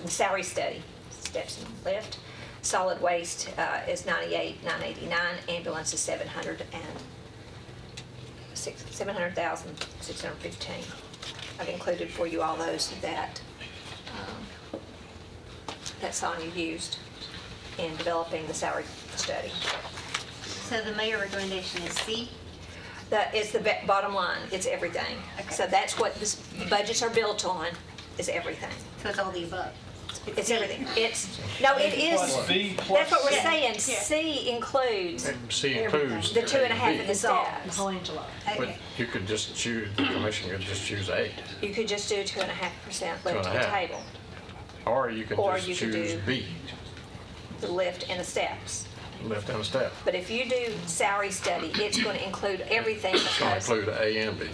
the salary study, steps and lift. Solid waste is 98,989. Ambulance is 700,615. I've included for you all those that Sonia used in developing the salary study. So the mayor recommendation is C? That is the bottom line. It's everything. Okay. So that's what this budgets are built on, is everything. So it's all the above? It's everything. No, it is. Plus B plus That's what we're C. saying. C includes C includes the 2.5 and the The steps. whole enchilada. But Okay. you could just choose, the commission could just choose 8, You could just do 2.5% lift to the 2.5. table, or you could Or just you could choose do- B, the lift and the steps. lift and step. But if you do salary study, it's going to include everything It's going to because include A and B.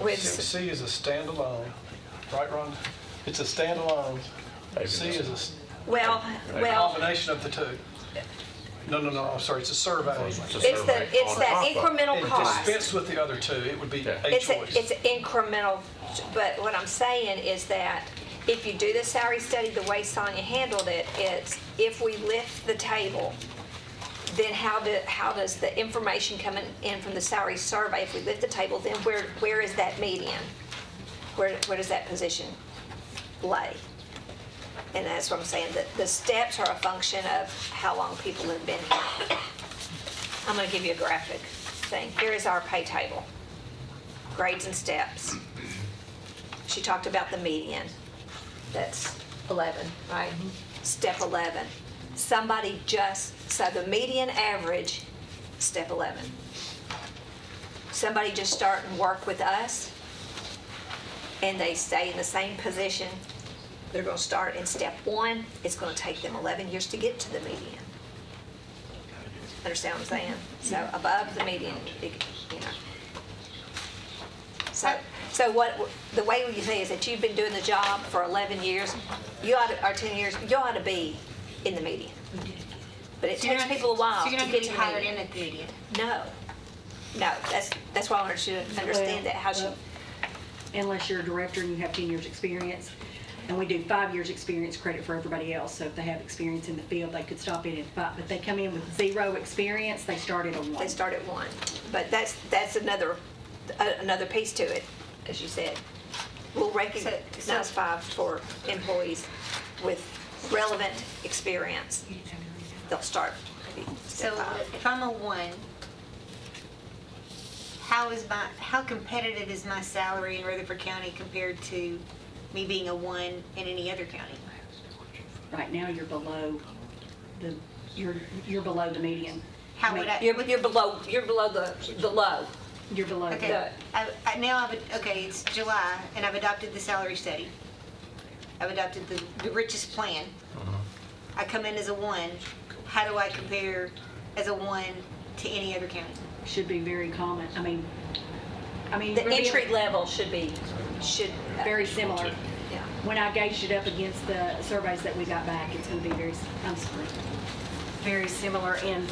with, C is a standalone, right, Rhonda? It's a standalone. C is a well, combination of the two. No, I'm sorry, it's a survey. it's that incremental It cost. dispensed with the other two, it would be a It's choice. incremental, but what I'm saying is that if you do the salary study the way Sonia handled it, it's if we lift the table, then how does the information coming in from the salary survey, if we lift the table, then where is that median? Where does that position lay? And that's what I'm saying, that the steps are a function of how long people have been here. I'm gonna give you a graphic thing. Here is our pay table. Grades and steps. She talked about the median. That's 11, right? Step 11. Somebody so the median average, step 11. Somebody just start and work with us, and they stay in the same position. They're gonna start in step 1. It's gonna take them 11 years to get to the median. Understand what I'm saying? So above the median, you know. So what, the way you say is that you've been doing the job for 11 years, or 10 years, you ought to be in the median. But it So you're takes not- people a while So to you're not get going to to be the hired in median. at the median? No, that's why I wanted you to understand that, how she, Unless you're a director and you have 10 years' experience. And we do 5 years' experience credit for everybody else. So if they have experience in the field, they could stop in at 5. But they come in with 0 experience, they start at a 1. they start at 1. But that's another piece to it, as you said. We'll recognize 5 for employees with relevant experience. They'll start maybe step So 5. if I'm a 1, how competitive is my salary in Rutherford County compared to me being a 1 in any other county? Right now, you're below you're below the median. How would I? You're below the low. You're below. Okay, okay, it's July, and I've adopted the salary study. I've adopted the richest plan. I come in as a 1. How do I compare as a 1 to any other county? Should be very common. I mean. The entry level should. Very similar. Yeah. When I gauged it up against the surveys that we got back, it's going to be very similar in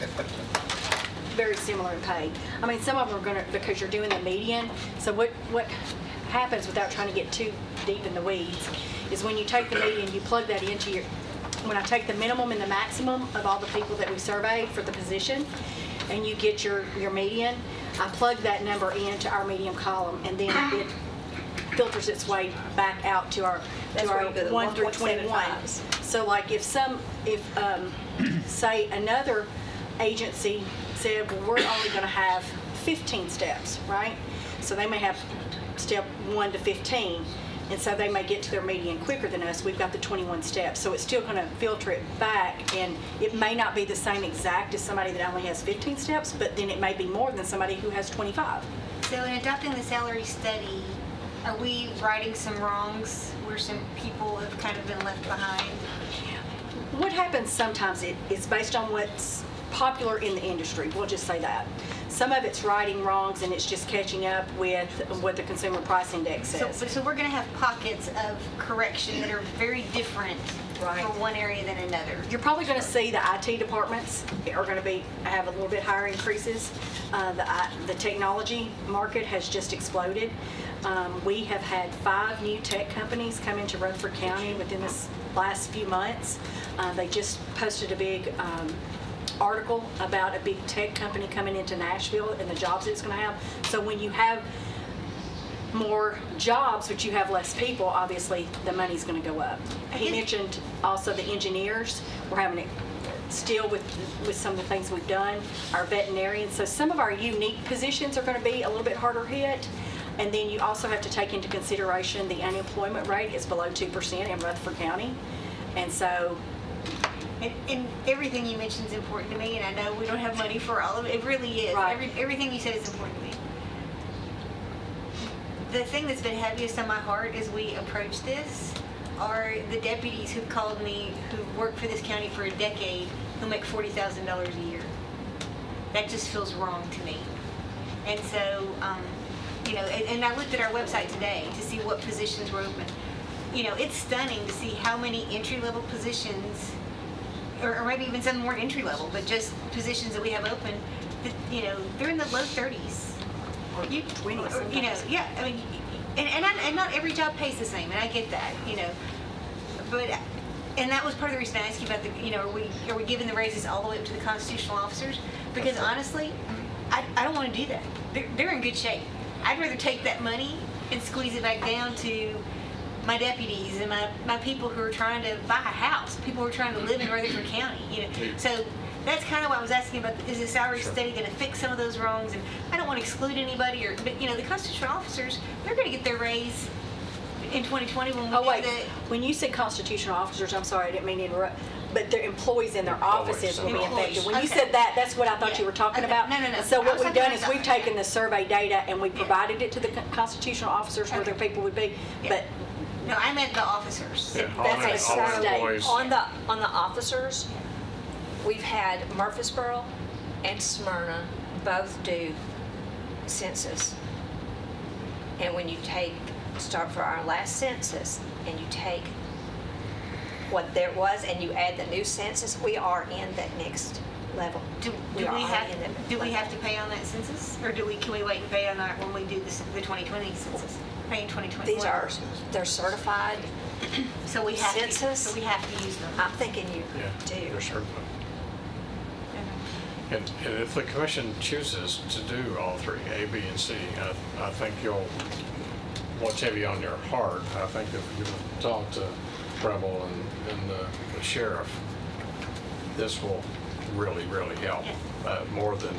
pay. I mean, some of them are going to, because you're doing the median. So what happens, without trying to get too deep in the weeds, is when you take the median, you plug that into your, when I take the minimum and the maximum of all the people that we surveyed for the position, and you get your median, I plug that number into our median column, and then it filters its way back out to our That's where you go to the 1 through 21. 1.75s. So like if say another agency said, well, we're only going to have 15 steps, right? So they may have step 1 to 15, and so they may get to their median quicker than us. We've got the 21 steps, so it's still going to filter it back, and it may not be the same exact as somebody that only has 15 steps, but then it may be more than somebody who has 25. So in adopting the salary study, are we righting some wrongs where some people have kind of been left behind? What happens sometimes, it's based on what's popular in the industry, we'll just say that. Some of it's righting wrongs, and it's just catching up with what the Consumer Price Index says. So we're going to have pockets of correction that are very different for one area than another. You're probably going to see the IT departments are going to have a little bit higher increases. The technology market has just exploded. We have had 5 new tech companies come into Rutherford County within this last few months. They just posted a big article about a big tech company coming into Nashville and the jobs it's going to have. So when you have more jobs, but you have less people, obviously the money's going to go up. He mentioned also the engineers. We're having it still with some of the things we've done. Our veterinarians. So some of our unique positions are going to be a little bit harder hit. And then you also have to take into consideration the unemployment rate is below 2% in Rutherford County. And so and everything you mentioned is important to me, and I know we don't have money for all of it. It really is. Right. Everything you said is important to me. The thing that's been heaviest on my heart as we approach this are the deputies who called me, who worked for this county for a decade, who make $40,000 a year. That just feels wrong to me. And so, and I looked at our website today to see what positions were open. It's stunning to see how many entry-level positions, or maybe even some more entry-level, but just positions that we have open, that, they're in the low 30s. Or 20 sometimes. Yeah, I mean, and not every job pays the same, and I get that, but, and that was part of the reason I asked you about are we giving the raises all the way up to the constitutional officers? Because honestly, I don't want to do that. They're in good shape. I'd rather take that money and squeeze it back down to my deputies and my people who are trying to buy a house, people who are trying to live in Rutherford County. So that's kind of what I was asking about. Is the salary study going to fix some of those wrongs? And I don't want to exclude anybody, but the constitutional officers, they're going to get their raise in 2020 when we when you said constitutional officers, I'm sorry, I didn't mean to interrupt, but their employees in their offices will be affected. When you said that, that's what I thought you were talking about. No. So what we've done is we've taken the survey data and we provided it to the constitutional officers where their people would be, but. No, I meant the officers. Yeah, That's all a our employees. On the officers, we've had Murfreesboro and Smyrna both do census. And when you start for our last census, and you take what there was and you add the new census, we are in that next level. Do we have to pay on that census, or can we wait and pay on that when we do the 2020 census? Pay in 2021. They're certified. So we have census. So we have to use them. I'm thinking you do. They're certified. And if the commission chooses to do all 3, A, B, and C, I think what's heavy on your heart, I think if you talk to Preble and the sheriff, this will really, really help, more than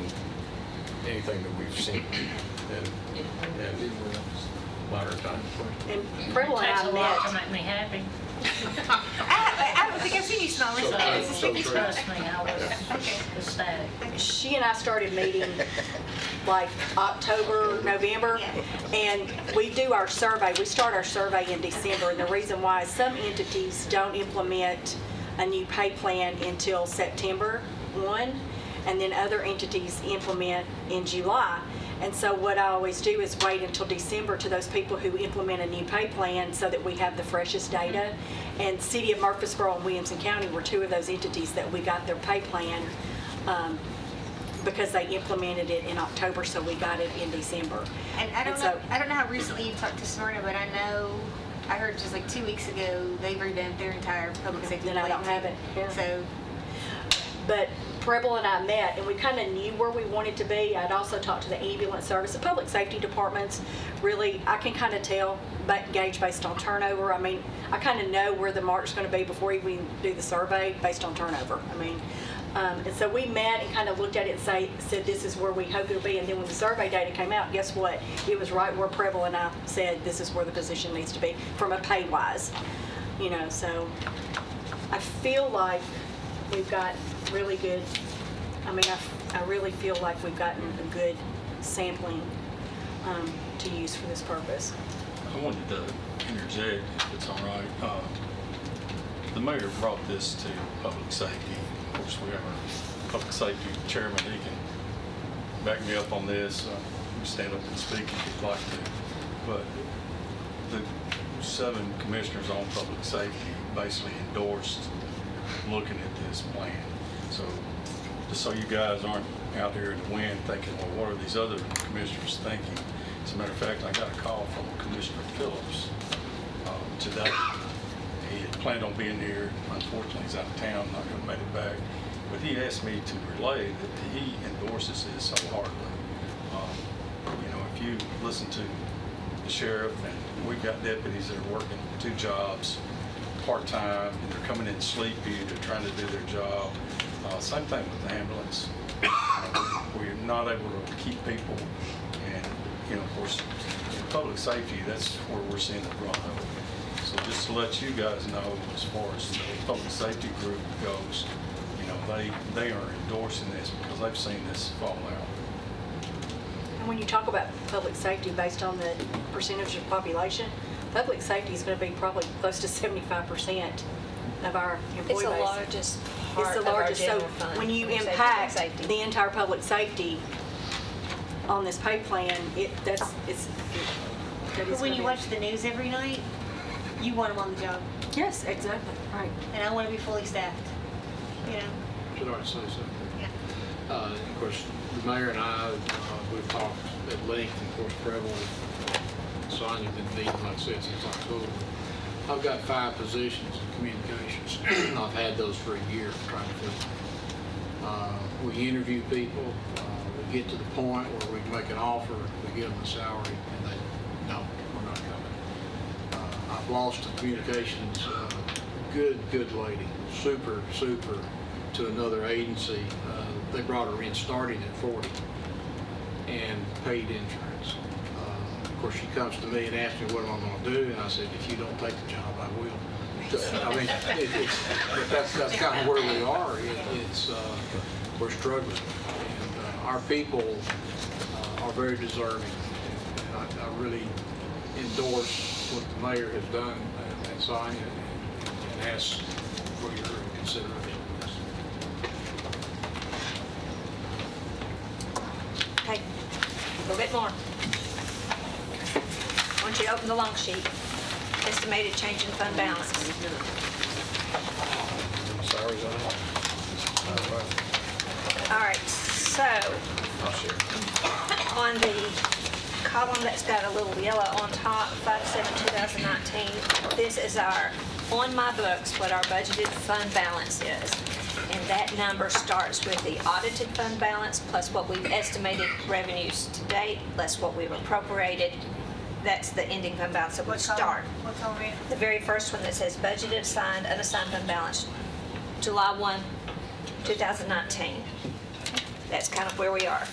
anything that we've seen in modern And Preble and Takes I a lot to met, make me happy. I don't think I've seen you smiling. Trust me, I was ecstatic. she and I started meeting like October, November, and we do our survey. We start our survey in December, and the reason why is some entities don't implement a new pay plan until September 1, and then other entities implement in July. And so what I always do is wait until December to those people who implement a new pay plan so that we have the freshest data. And City of Murfreesboro and Williamson County were two of those entities that we got their pay plan because they implemented it in October, so we got it in December. And I don't know how recently you talked to Smyrna, but I know, I heard just like 2 weeks ago, they revamped their entire public safety. Then I don't have it. Yeah. So, But Preble and I met, and we kind of knew where we wanted to be. I'd also talked to the ambulance service, the public safety departments. Really, I can kind of tell, gauge based on turnover. I mean, I kind of know where the mark's going to be before we even do the survey based on turnover. I mean, and so we met and kind of looked at it and said this is where we hope it'll be. And then when the survey data came out, guess what? It was right where Preble and I said this is where the position needs to be from a pay wise. You know, so I feel like we've got really good, I mean, I really feel like we've gotten a good sampling to use for this purpose. I wanted to interject, if it's all right. The mayor brought this to public safety. Of course, we have our public safety chairman. He can back me up on this. You stand up and speak if you'd like to. But the 7 commissioners on public safety basically endorsed looking at this plan. So just so you guys aren't out here in the wind thinking, well, what are these other commissioners thinking? As a matter of fact, I got a call from Commissioner Phillips today. He had planned on being here. Unfortunately, he's out of town, not going to make it back. But he asked me to relay that he endorses this wholeheartedly. You know, if you listen to the sheriff, and we've got deputies that are working 2 jobs, part-time, and they're coming in sleepy, they're trying to do their job. Same thing with the ambulance. We're not able to keep people, and, you know, of course, in public safety, that's where we're seeing the brunt of it. So just to let you guys know, as far as the public safety group goes, you know, they are endorsing this because they've seen this fall out. And when you talk about public safety based on the percentage of population, public safety is going to be probably close to 75% of our employee It's the base. largest It's part the of our largest. So general fund. when you when say impact public safety. the entire public safety on this pay plan, that but is when gonna you be- watch the news every night, you want them on the job. Yes, exactly, right. And I want to be fully staffed, you know? Should I say something? Yeah. Of course, the mayor and I, we've talked at length, and of course, Preble and Sonya's been meeting, like I said, since October. I've got 5 positions in communications. I've had those for a year, trying to fill them. We interview people, we get to the point where we make an offer, we give them the salary, and they, no, we're not coming. I've lost a communications, good lady, super, to another agency. They brought her in starting at 40 and paid insurance. Of course, she comes to me and asks me what am I going to do, and I said, if you don't take the job, I will. I mean, but that's kind of where we are. We're struggling, and our people are very deserving. And I really endorse what the mayor has done and Sonya, and ask for your consideration of this. Okay, a little bit more. I want you to open the long sheet. Estimated change in fund balance. Salaries on it? All right, so I'll share. on the column that's got a little yellow on top, 5/7/2019, this is our, on my books, what our budgeted fund balance is. And that number starts with the audited fund balance plus what we've estimated revenues to date, less what we've appropriated. That's the ending fund balance that we start. What's all right? The very first one that says budgeted, assigned, unassigned fund balance, July 1, 2019. That's kind of where we are.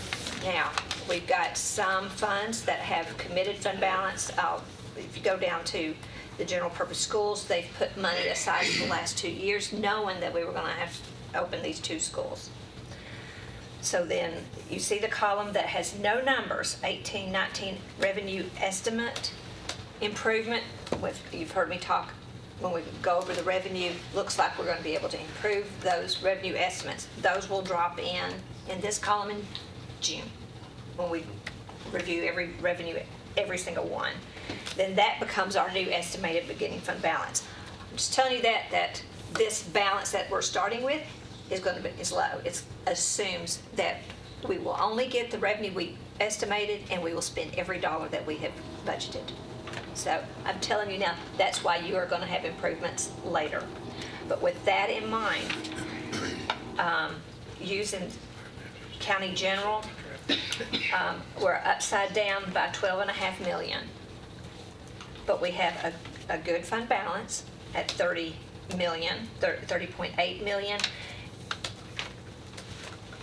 Now, we've got some funds that have committed fund balance. I'll if you go down to the general purpose schools, they've put money aside for the last 2 years, knowing that we were gonna have to open these 2 schools. So then you see the column that has no numbers, 18, 19 revenue estimate improvement. You've heard me talk, when we go over the revenue, looks like we're going to be able to improve those revenue estimates. Those will drop in this column in June, when we review every revenue, every single one. Then that becomes our new estimated beginning fund balance. I'm just telling you that this balance that we're starting with is low. It assumes that we will only get the revenue we estimated, and we will spend every dollar that we have budgeted. So I'm telling you now, that's why you are going to have improvements later. But with that in mind, using county general, we're upside down by $12.5 million. But we have a good fund balance at $30 million, $30.8 million.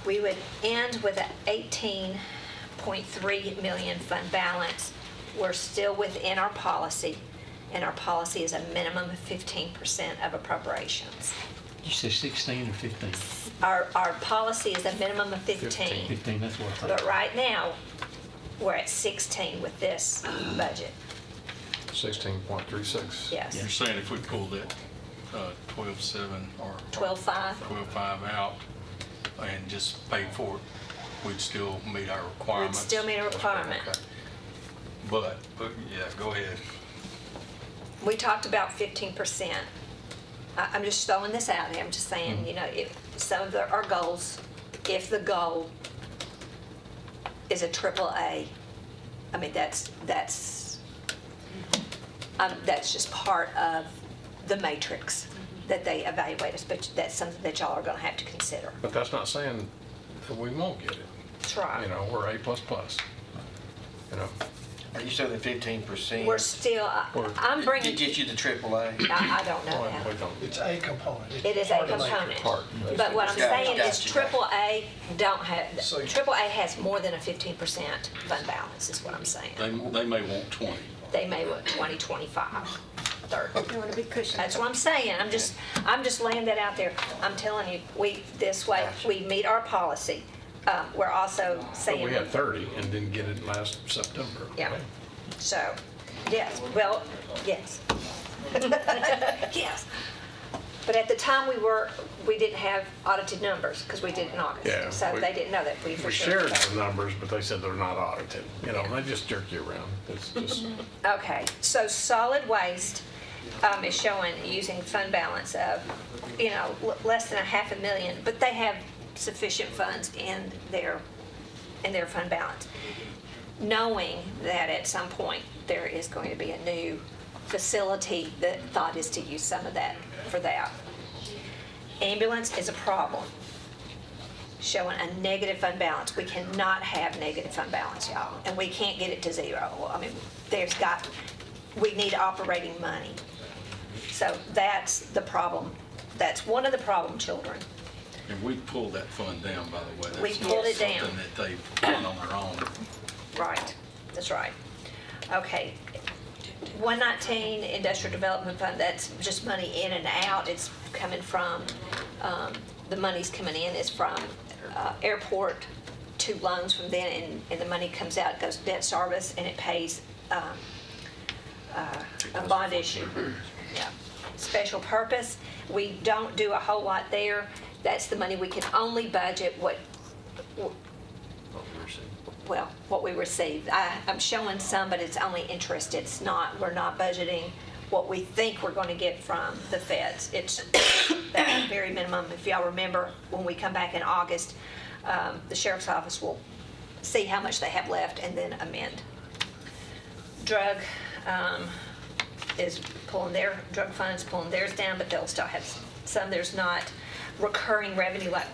We would end with an $18.3 million fund balance. We're still within our policy, and our policy is a minimum of 15% of appropriations. You say 16 or 15? Our policy is a minimum of 15. 15, that's what I thought. But right now, we're at 16 with this budget. 16.36. Yes. You're saying if we pull that 12.7 or 12.5? 12.5 out and just pay for it, we'd still meet our requirements? We'd still meet a requirement. Okay. But, yeah, go ahead. We talked about 15%. I'm just throwing this out there. I'm just saying, you know, if some of our goals, if the goal is a AAA, I mean, that's just part of the matrix that they evaluate us, but that's something that y'all are going to have to consider. But that's not saying that we won't get it. That's right. You know, we're A++. You know. Are you saying the 15%? We're still, I'm bringing. Get you the AAA? I don't know that. It's a component. It is a component. But what I'm saying is AAA don't have, AAA has more than a 15% fund balance, is what I'm saying. They may want 20. They may want 20, 25, 30. You want a big cushion. That's what I'm saying. I'm just laying that out there. I'm telling you, this way, we meet our policy. We're also saying. But we had 30 and didn't get it last September. Yeah. So, yes, well, yes. Yes. But at the time we didn't have audited numbers because we did it in August. Yeah, So they didn't know that we for We sure. shared the numbers, but they said they're not audited. You know, they just jerk you around. It's just. Okay, so solid waste is showing using fund balance of, you know, less than $500,000, but they have sufficient funds in their fund balance, knowing that at some point there is going to be a new facility. The thought is to use some of that for that. Ambulance is a problem, showing a negative fund balance. We cannot have negative fund balance, y'all, and we can't get it to zero. I mean, we need operating money. So that's the problem. That's one of the problem children. And we pulled that fund down, by the way. We pulled it down. Something that they've done on their own. Right, that's right. Okay, 119 Industrial Development Fund, that's just money in and out. It's coming from, the money's coming in is from airport to loans from then, and the money comes out, it goes to debt service, and it pays a bond issue. Yeah. Special purpose, we don't do a whole lot there. That's the money we can only budget what we receive. I'm showing some, but it's only interest. It's not, we're not budgeting what we think we're going to get from the feds. It's that very minimum. If y'all remember, when we come back in August, the sheriff's office will see how much they have left and then amend. Drug is pulling their, drug fund is pulling theirs down, but they'll still have some. There's not recurring revenue like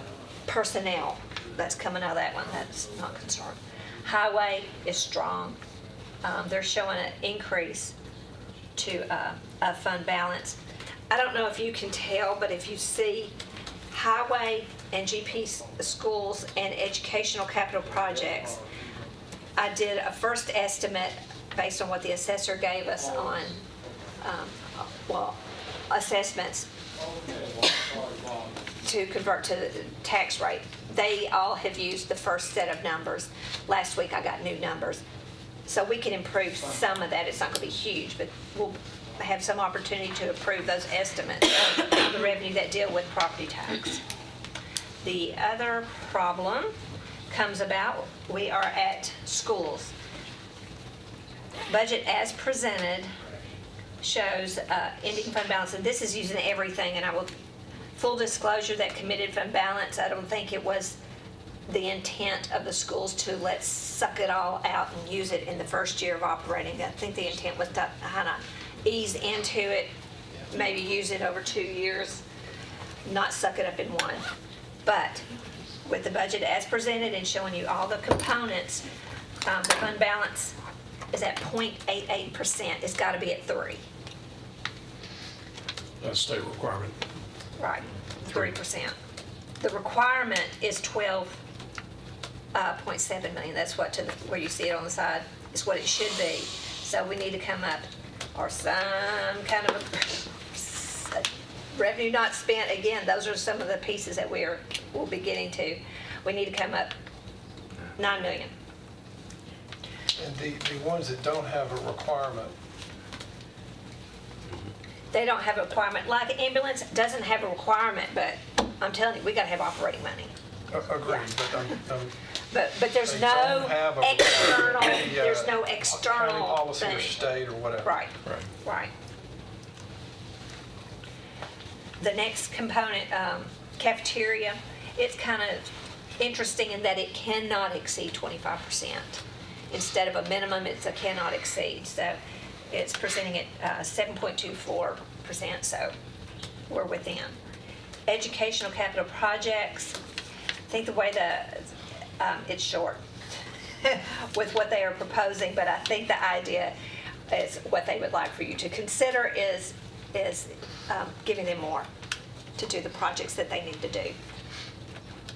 personnel that's coming out of that one. That's not concerned. Highway is strong. They're showing an increase to a fund balance. I don't know if you can tell, but if you see highway and GP schools and educational capital projects, I did a first estimate based on what the assessor gave us on, assessments to convert to the tax rate. They all have used the first set of numbers. Last week I got new numbers. So we can improve some of that. It's not going to be huge, but we'll have some opportunity to approve those estimates of the revenue that deal with property tax. The other problem comes about, we are at schools. Budget as presented shows ending fund balance, and this is using everything, and I will, full disclosure, that committed fund balance, I don't think it was the intent of the schools to let's suck it all out and use it in the first year of operating. I think the intent was to kind of ease into it, maybe use it over 2 years, not suck it up in one. But with the budget as presented and showing you all the components, the fund balance is at 0.88%. It's got to be at 3. That's state requirement. Right, 3%. The requirement is 12.7 million. That's what, where you see it on the side, is what it should be. So we need to come up, or some kind of a revenue not spent. Again, those are some of the pieces that we'll be getting to. We need to come up 9 million. And the ones that don't have a requirement, They don't have a requirement. Like ambulance doesn't have a requirement, but I'm telling you, we got to have operating money. agreed, But there's They no don't have a- external, the, there's no county external policy or thing. state or whatever. Right, right. The next component, cafeteria, it's kind of interesting in that it cannot exceed 25%. Instead of a minimum, it's a cannot exceed. So it's presenting at 7.24%, so we're within. Educational capital projects, I think the way it's short with what they are proposing, but I think the idea is what they would like for you to consider is giving them more to do the projects that they need to do.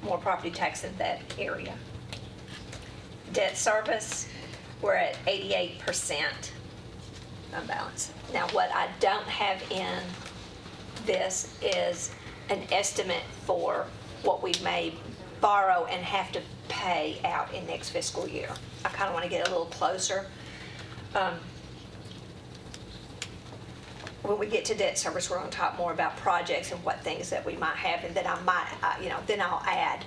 More property tax in that area. Debt service, we're at 88% unbalanced. Now, what I don't have in this is an estimate for what we may borrow and have to pay out in next fiscal year. I kind of want to get a little closer. When we get to debt service, we're going to talk more about projects and what things that we might have, and then I might, then I'll add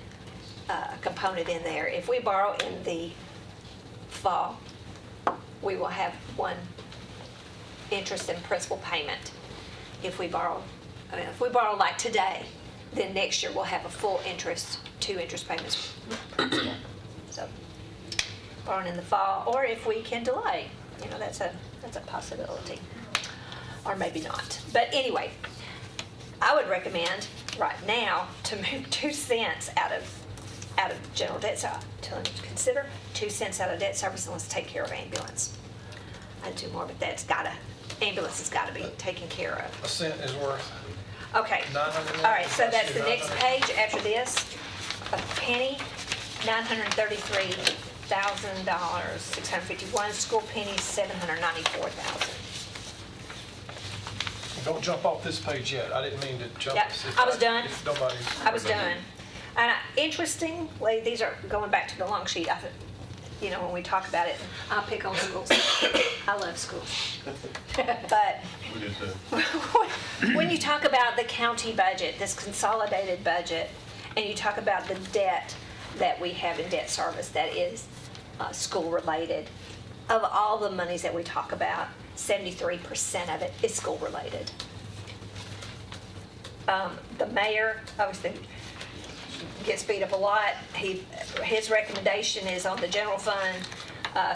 a component in there. If we borrow in the fall, we will have one interest and principal payment. If we borrow like today, then next year we'll have a full interest, 2 interest payments. So borrowing in the fall, or if we can delay, that's a possibility, or maybe not. But anyway, I would recommend right now to move 2 cents out of general debt service. Consider 2 cents out of debt service, and let's take care of ambulance. I'd do more, but ambulance has got to be taken care of. A cent is worth Okay. 900. All right, so that's the next page after this. A penny, $933,000, 651. School pennies, 794,000. Don't jump off this page yet. I didn't mean to jump. Yep, I was done. If nobody. I was done. And interestingly, these are going back to the long sheet. When we talk about it, I'll pick on schools. I love schools. But when you talk about the county budget, this consolidated budget, and you talk about the debt that we have in debt service that is school-related, of all the monies that we talk about, 73% of it is school-related. The mayor, obviously, gets beat up a lot. His recommendation is on the general fund,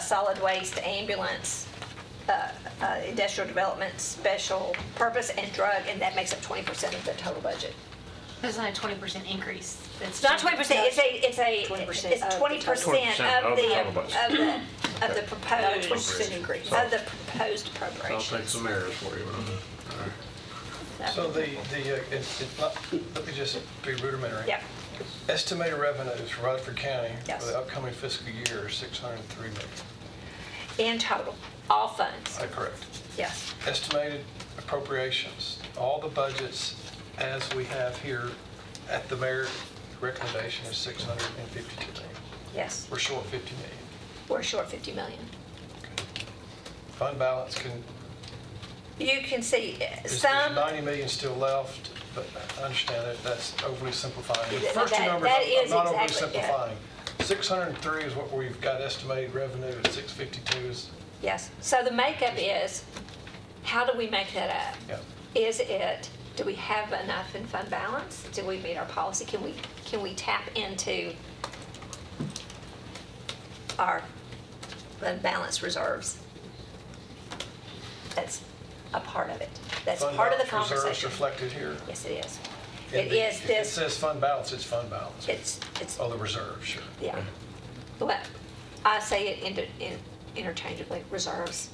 solid waste, ambulance, industrial development, special purpose, and drug, and that makes up 20% of the total budget. That's not a 20% increase. It's not 20%. It's 20% of the proposed 20% increase. of the proposed I'll appropriations. take some errors for you. So let me just be rudimentary. Yep. Estimated revenues for Rutherford County Yes. for the upcoming fiscal year is $603 million. In total. All funds, Correct. yes. Estimated appropriations, all the budgets as we have here at the mayor's recommendation is 652 million. Yes, We're short 50 million. we're short 50 million. Fund balance You can see there's some, 90 million still left, but I understand that that's overly simplifying. The That- first two numbers, that I'm is not overly exactly it. simplifying. 603 is what we've got estimated revenue, and 652 is, yes. So the makeup is, how do we make that up? yeah. Is it, do we have enough in fund balance? Do we meet our policy? Can we tap into our fund balance reserves? That's a part of it. That's Fund part of the balance reserves conversation. reflected here. Yes, it is. And It is If it this, says fund balance, it's fund balance. it's, Oh, the reserve, sure. yeah. Well, I say it interchangeably, reserves,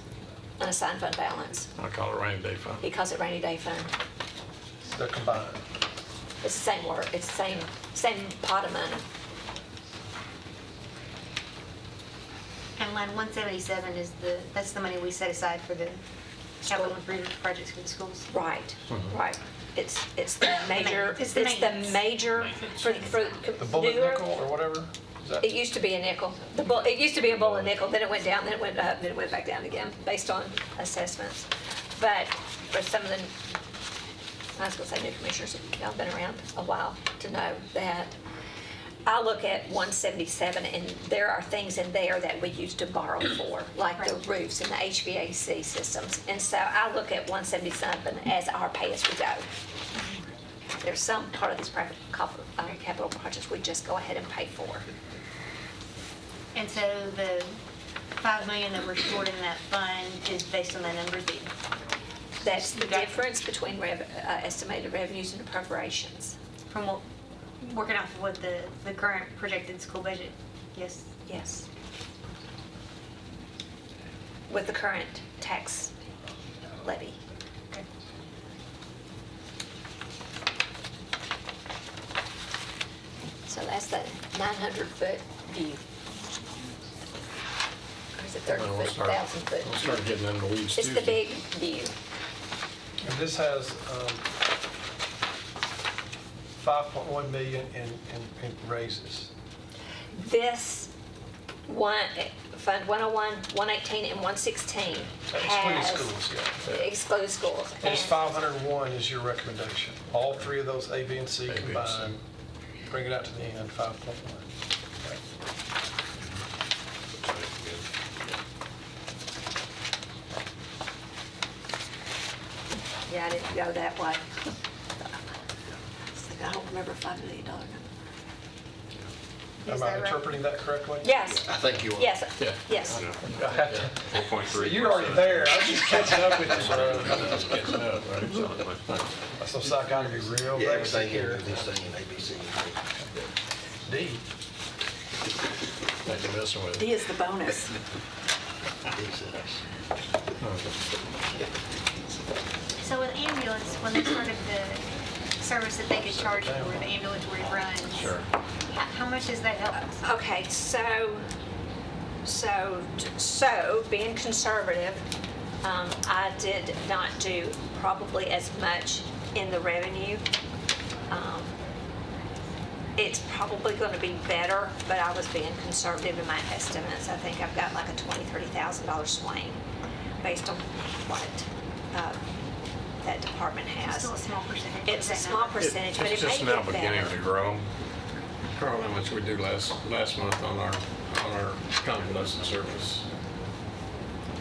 unassigned fund balance. I call it rainy day fund. He calls it rainy day fund. They're combined. It's the same word, it's the same pot of money. And line 177 is that's the money we set aside for the capital improvement projects for the schools. Right, right. It's the major, It's the major for The bullet newer. nickel or whatever? Is that- It used to be a nickel. It used to be a bullet nickel, then it went down, then it went up, then it went back down again, based on assessments. But for some of the, I was gonna say new commissioners, y'all been around a while to know that. I look at 177 and there are things in there that we used to borrow for, like the roofs and the HVAC systems. And so I look at 177 as our pay as we go. There's some part of these private capital projects we just go ahead and pay for. And so the 5 million that we're short in that fund is based on the numbers that That's the difference between estimated revenues and appropriations. from what, working off of what the current projected school budget, yes? Yes. With the current tax levy. So that's the 900-foot view. Or is it 30-foot, 1,000-foot? We'll start getting in the weeds It's the Tuesday. big view. And this has 5.1 million in raises. This Fund 101, 118, and 116 Excluding has. schools, yeah. Exclude schools. And it's And 501 is your recommendation. All three of those, A, B, and C A, B, and C. combined, bring it out to the end, 5.1. Right. Yeah, I didn't go that way. I don't remember a $5 million number. Am I interpreting that correctly? Yes. I think you are. Yes, Yeah. yes. I have to- 4.3. You're already there. I'm just catching up with you, bro. Just catching up, right? That's some psych I gotta be real Yeah, basic everything here. here, this thing in A, B, C, and D. That you're messing with. D is the bonus. D. D says. So with ambulance, when they started the service that they could charge for, the ambulatory runs. Sure. How much does that help us? Okay, so being conservative, I did not do probably as much in the revenue. It's probably going to be better, but I was being conservative in my estimates. I think I've got like a $20,000, $30,000 swing based on what that department has. Still a small percentage. It's a small percentage, but It's it may just now get beginning better. to grow. Carl, how much we do last month on our convalescent service?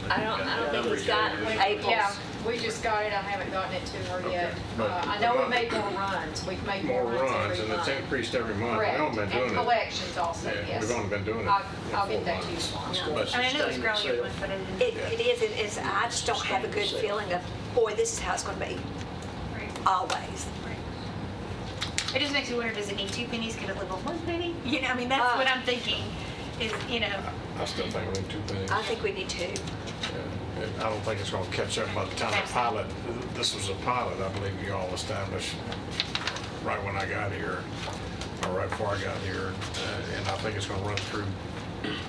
I don't think he's got April's. Yeah, we just got it, I haven't gotten it to her yet. But- I know we make more runs, we make more runs runs, every and it's month. increased every month. We Correct, haven't been doing and it. collections also, Yeah, yes. we've only been doing it. I'll get 4 that to you months. tomorrow. But I mean, I know it's growing every month, but I didn't. It is, I just don't have a good feeling of, boy, this is how it's going to be always. It just makes me wonder, does it need 2 pennies? Could it live on 1 penny? You know, I mean, that's what I'm thinking, is, you know. I still think we need 2 pennies. I think we need to. Yeah. I don't think it's gonna catch up by the time the pilot, this was a pilot, I believe you all established right when I got here, or right before I got here, and I think it's gonna run through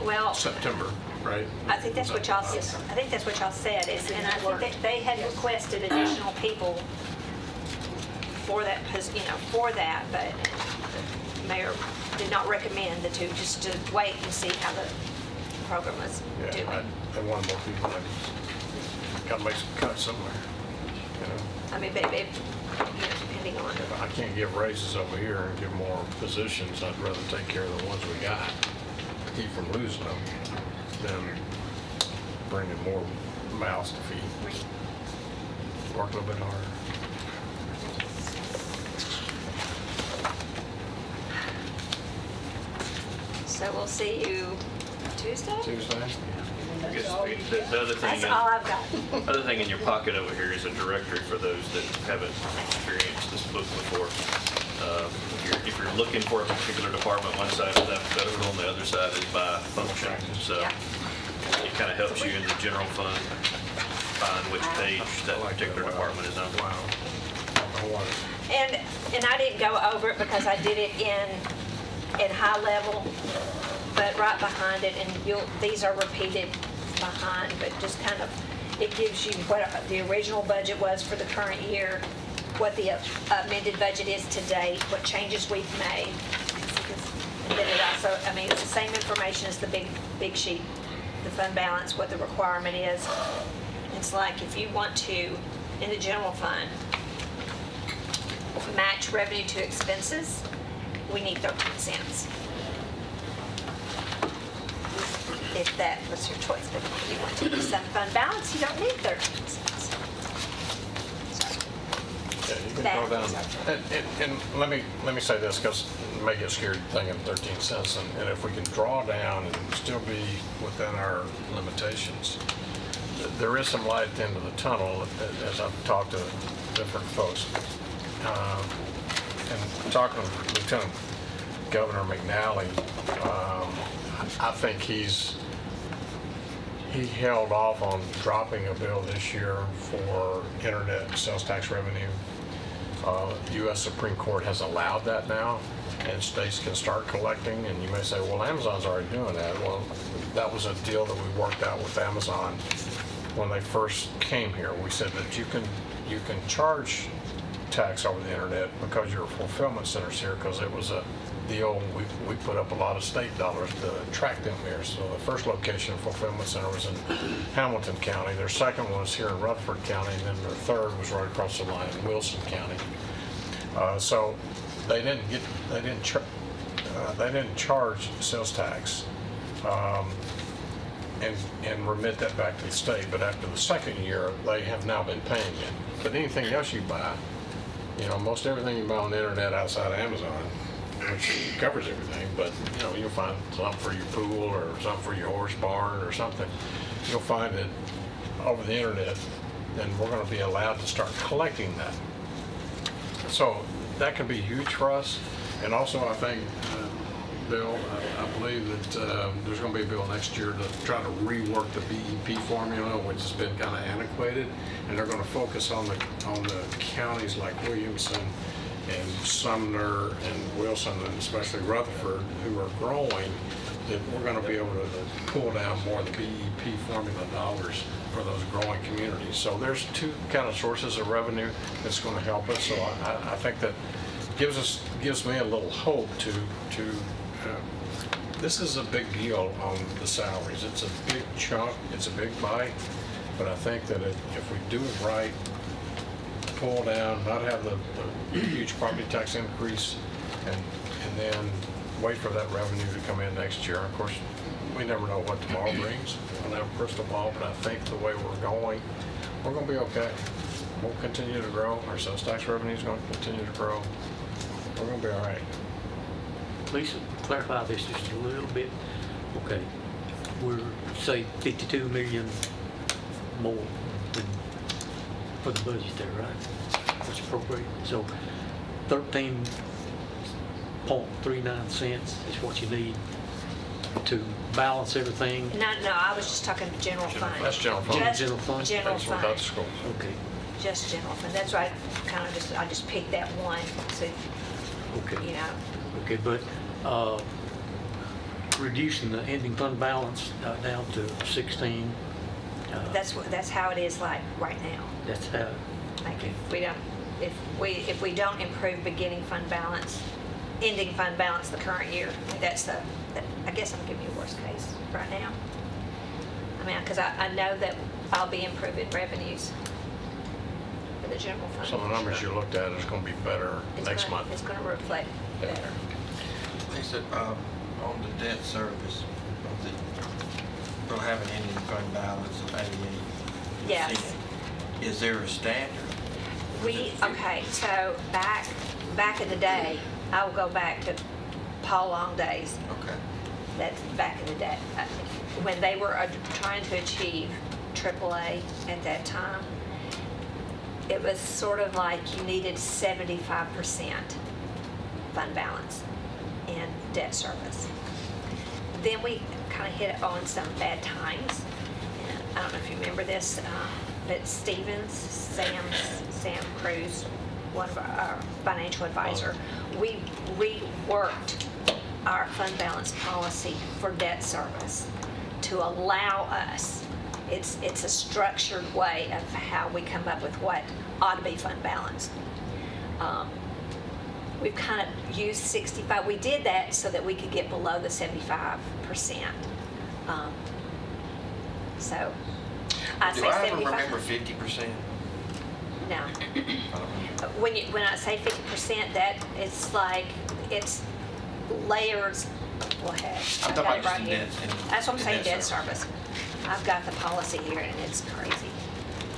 Well, September, right? I think that's what y'all said, is, and I think that they had requested additional people for that, for that, but the mayor did not recommend the two, just to wait and see how the program was doing. They wanted more people. Got to make some cuts somewhere, you know. I mean, depending on. I can't give raises over here and give more positions. I'd rather take care of the ones we got, keep from losing them, than bringing more mouths to feed. Work a little bit harder. So we'll see you Tuesday? Tuesday? I guess the other thing. That's all I've got. Other thing in your pocket over here is a directory for those that haven't experienced this book before. If you're looking for a particular department, one side is alphabetical and the other side is by function. So it kind of helps you in the general fund find which page that particular department is on. Wow. And I didn't go over it because I did it in high level, but right behind it, and these are repeated behind, but just kind of, it gives you what the original budget was for the current year, what the amended budget is to date, what changes we've made. And then it also, I mean, it's the same information as the big sheet, the fund balance, what the requirement is. It's like if you want to, in the general fund, match revenue to expenses, we need 13 cents. If that was your choice, but if you want to use some fund balance, you don't need 13 cents. Yeah, you can go down. And let me say this, because you may get scared thinking 13 cents, and if we can draw down and still be within our limitations, there is some light at the end of the tunnel as I've talked to different folks. And talking to Lieutenant Governor McNally, I think he held off on dropping a bill this year for internet sales tax revenue. U.S. Supreme Court has allowed that now, and states can start collecting. And you may say, well, Amazon's already doing that. Well, that was a deal that we worked out with Amazon when they first came here. We said that you can charge tax over the internet because your fulfillment center's here, because it was a deal, we put up a lot of state dollars to attract them here. So the first location fulfillment center was in Hamilton County. Their second one was here in Rutherford County, and then their third was right across the line in Wilson County. So they didn't charge sales tax and remit that back to the state. But after the second year, they have now been paying it. But anything else you buy, most everything you buy on the internet outside of Amazon, which covers everything, but you'll find something for your pool or something for your horse barn or something. You'll find it over the internet, and we're going to be allowed to start collecting that. So that can be huge for us. And also, I think, Bill, I believe that there's going to be a bill next year to try to rework the BEP formula, which has been kind of antiquated, and they're going to focus on the counties like Williamson and Sumner and Wilson, and especially Rutherford, who are growing, that we're going to be able to pull down more of the BEP formula dollars for those growing communities. So there's two kind of sources of revenue that's going to help us. So I think that gives me a little hope to this is a big deal on the salaries. It's a big chunk, it's a big bite, but I think that if we do it right, pull down, not have the huge property tax increase, and then wait for that revenue to come in next year. Of course, we never know what tomorrow brings. We don't have a crystal ball, but I think the way we're going to be okay. We'll continue to grow. Our sales tax revenue is going to continue to grow. We're going to be all right. Please clarify this just a little bit. Okay, we're, say, 52 million more for the budget there, right? What's appropriate. So 13.39 cents is what you need to balance everything. No, I was just talking general fund. That's general fund. Just General fund? General That's fund. without school. Okay, Just general fund. That's right. I just picked that one. So, okay. you know. Okay, but reducing the ending fund balance down to 16. That's how it is like right now. That's how, Like if we don't improve beginning fund balance, ending fund balance the current year, I guess I'm giving you worst case right now. I mean, because I know that I'll be improving revenues for the general fund. So the numbers you looked at is going to be better next month. It's going to reflect better. Lisa, on the debt service, we'll have an ending fund balance of 88%. Yes. Is there a standard? Okay, so back in the day, I will go back to Paul Long days. Okay. That's back in the day, when they were trying to achieve AAA at that time. It was sort of like you needed 75% fund balance in debt service. Then we kind of hit it on some bad times. And I don't know if you remember this, but Sam Cruz, one of our financial advisor, we reworked our fund balance policy for debt service to allow us, it's a structured way of how we come up with what ought to be fund balance. We've kind of used 65. We did that so that we could get below the 75%. So I say 75. Do I ever remember 50%? No. When I say 50%, that it's like it's layers. Well, heck, I'm I've talking got about it just right in here. debt. That's what I'm saying, debt service. service. I've got the policy here, and it's crazy,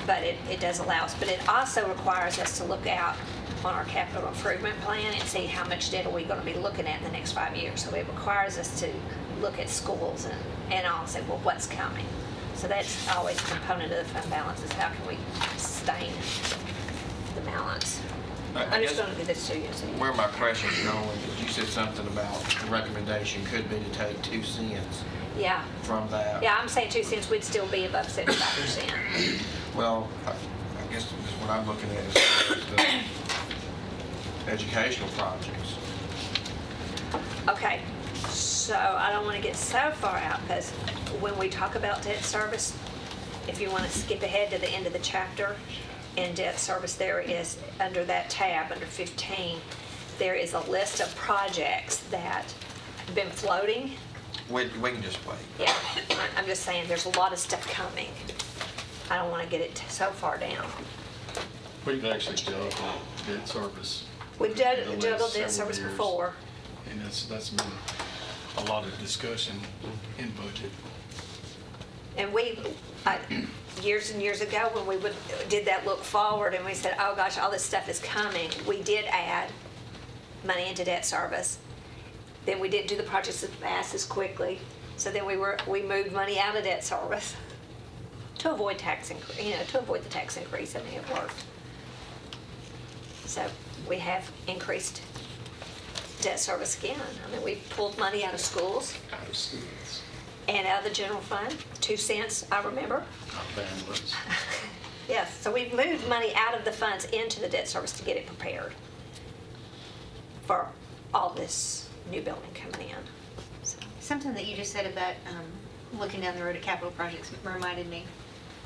but it does allow us. But it also requires us to look out on our capital improvement plan and see how much debt are we going to be looking at in the next 5 years. So it requires us to look at schools and all, say, well, what's coming? So that's always a component of the fund balance, is how can we sustain the balance. I'm just going to do this to you. So Where my question's going is you said something about the recommendation could be to take 2 cents yeah. from that. Yeah, I'm saying 2 cents, we'd still be above 75%. Well, I guess what I'm looking at is the educational projects. Okay, so I don't want to get so far out, because when we talk about debt service, if you want to skip ahead to the end of the chapter, in debt service, there is, under that tab, under 15, there is a list of projects that have been floating. We can just wait. Yeah, I'm just saying, there's a lot of stuff coming. I don't want to get it so far down. We've actually juggled debt service. We've the last juggled debt several service years, before. And that's been a lot of discussion in budget. And years and years ago, when we did that look forward and we said, oh gosh, all this stuff is coming, we did add money into debt service. Then we didn't do the projects as fast as quickly. So then we moved money out of debt service to avoid to avoid the tax increase. I mean, it worked. So we have increased debt service again. I mean, we pulled money out of schools. Out of schools. And out of the general fund, 2 cents, I remember. Families. Yes, so we've moved money out of the funds into the debt service to get it prepared for all this new building coming in. So. Something that you just said about looking down the road at capital projects reminded me.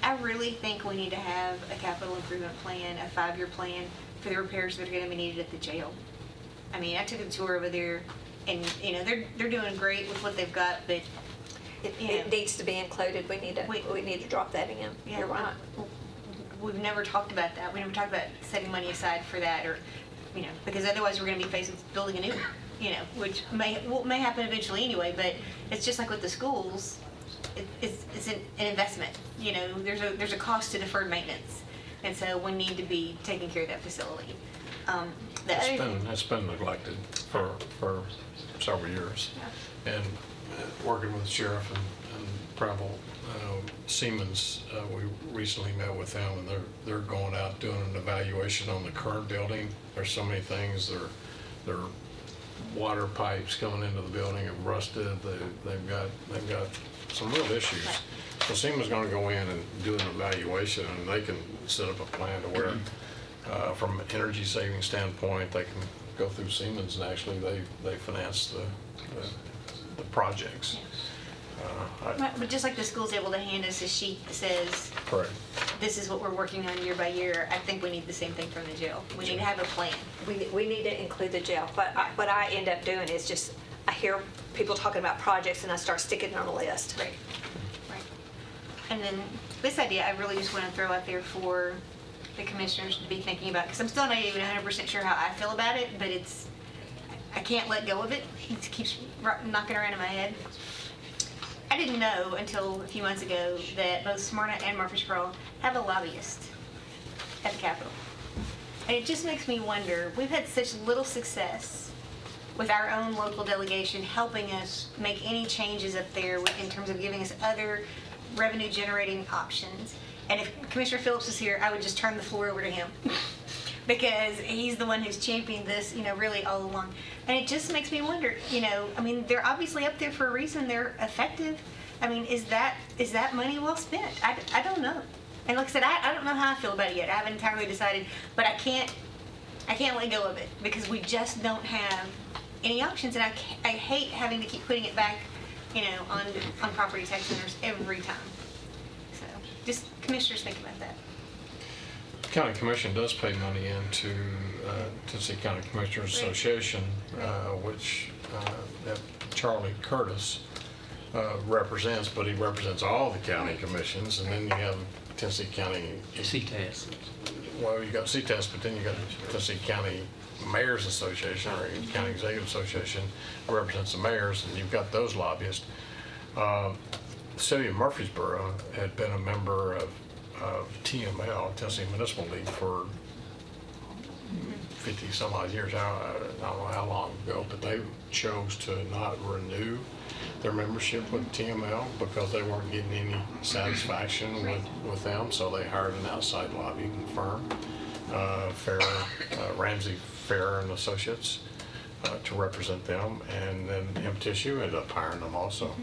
I really think we need to have a capital improvement plan, a 5-year plan for the repairs that are going to be needed at the jail. I mean, I took a tour over there, and they're doing great with what they've got, but it needs to be included. We need to drop that in. Yeah, You're right. We've never talked about that. We never talked about setting money aside for that, or because otherwise we're going to be faced with building a new one, which may happen eventually anyway. But it's just like with the schools, it's an investment. There's a cost to deferred maintenance, and so we need to be taking care of that facility. It's been neglected for several years. Yeah. And working with the sheriff and Preble, Siemens, we recently met with them, and they're going out doing an evaluation on the current building. There's so many things. Their water pipes coming into the building have rusted. They've got some real issues. So Siemens is going to go in and do an evaluation, and they can set up a plan to where, from an energy saving standpoint, they can go through Siemens, and actually they finance the the projects. But just like the school's able to hand us a sheet that says, Correct. this is what we're working on year by year, I think we need the same thing from the jail. We need to have a plan. We need to include the jail. What I end up doing is just, I hear people talking about projects and I start sticking it on a list. Right. And then this idea, I really just want to throw out there for the commissioners to be thinking about, because I'm still not even 100% sure how I feel about it, but I can't let go of it. It keeps knocking around in my head. I didn't know until a few months ago that both Smyrna and Murfreesboro have a lobbyist at the Capitol. And it just makes me wonder, we've had such little success with our own local delegation helping us make any changes up there in terms of giving us other revenue generating options. And if Commissioner Phillips was here, I would just turn the floor over to him because he's the one who's championed this, really all along. And it just makes me wonder, they're obviously up there for a reason. They're effective. Is that money well spent? I don't know. And like I said, I don't know how I feel about it yet. I haven't entirely decided, but I can't let go of it because we just don't have any options. And I hate having to keep putting it back, on property tax owners every time. So just commissioners think about that. County Commission does pay money into Tennessee County Commissioners Association, which that Charlie Curtis represents, but he represents all the county commissions, and then you have Tennessee County CTAS. Well, you got CTAS, but then you got Tennessee County Mayors Association or County Executive Association represents the mayors, and you've got those lobbyists. The city of Murfreesboro had been a member of TML, Tennessee Municipal League, for 50 some odd years. I don't know how long ago, but they chose to not renew their membership with TML because they weren't getting any satisfaction with them, so they hired an outside lobbying firm, Ramsey Farrer and Associates, to represent them, and then MTSU ended up hiring them also.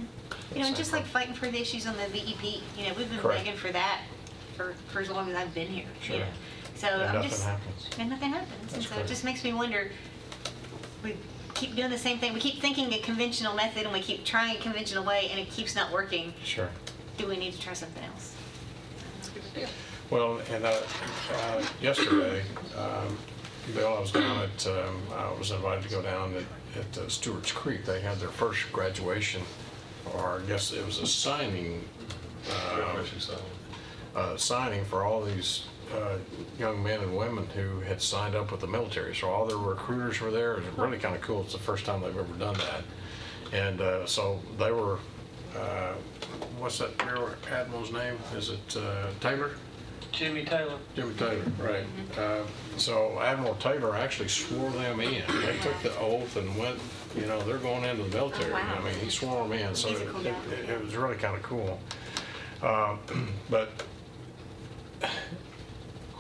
And just like fighting for the issues on the VEP, we've been Correct. begging for that for as long as I've been here. Sure. So And I'm nothing just happens. and nothing happens, That's and so it correct. just makes me wonder. We keep doing the same thing. We keep thinking a conventional method, and we keep trying a conventional way, and it keeps not working. Sure. Do we need to try something else? Well, and yesterday, Bill, I was down at, I was invited to go down at Stewart's Creek. They had their first graduation, or I guess it was a signing, signing for all these young men and women who had signed up with the military. So all their recruiters were there. It was really kind of cool. It's the first time they've ever done that. And so they were, what's that admiral's name? Is it Taylor? Jimmy Taylor. Jimmy Taylor, right. So Admiral Taylor actually swore them in. They took the oath and went, they're going into the military. Oh, wow. He swore them in, so He's a cool guy. it was really kind of cool. But,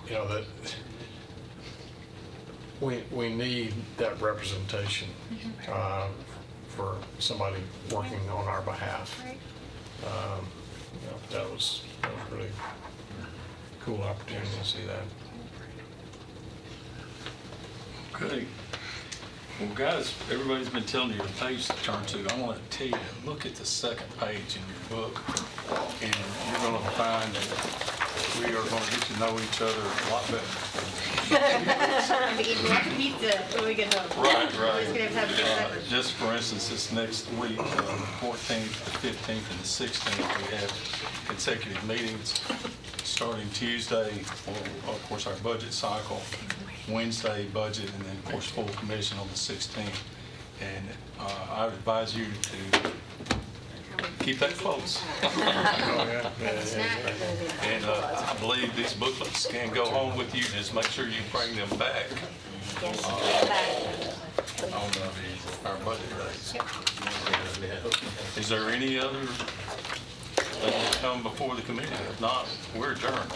that we need that representation for somebody working on our behalf. Right. That was really cool opportunity to see that. Okay. Well, guys, everybody's been telling you the page to turn to. I want to tell you to look at the second page in your book, and you're going to find that we are going to get to know each other a lot better. I'm eating lots of pizza when we get home. Right. We're just gonna have to have a good supper. Just for instance, this next week, the 14th, the 15th, and the 16th, we have consecutive meetings starting Tuesday, of course, our budget cycle, Wednesday, budget, and then, of course, full commission on the 16th. And I would advise you to keep that close. And I believe these booklets can go home with you. Just make sure you bring them back on our budget days. Is there any other that will come before the committee? If not, we're adjourned.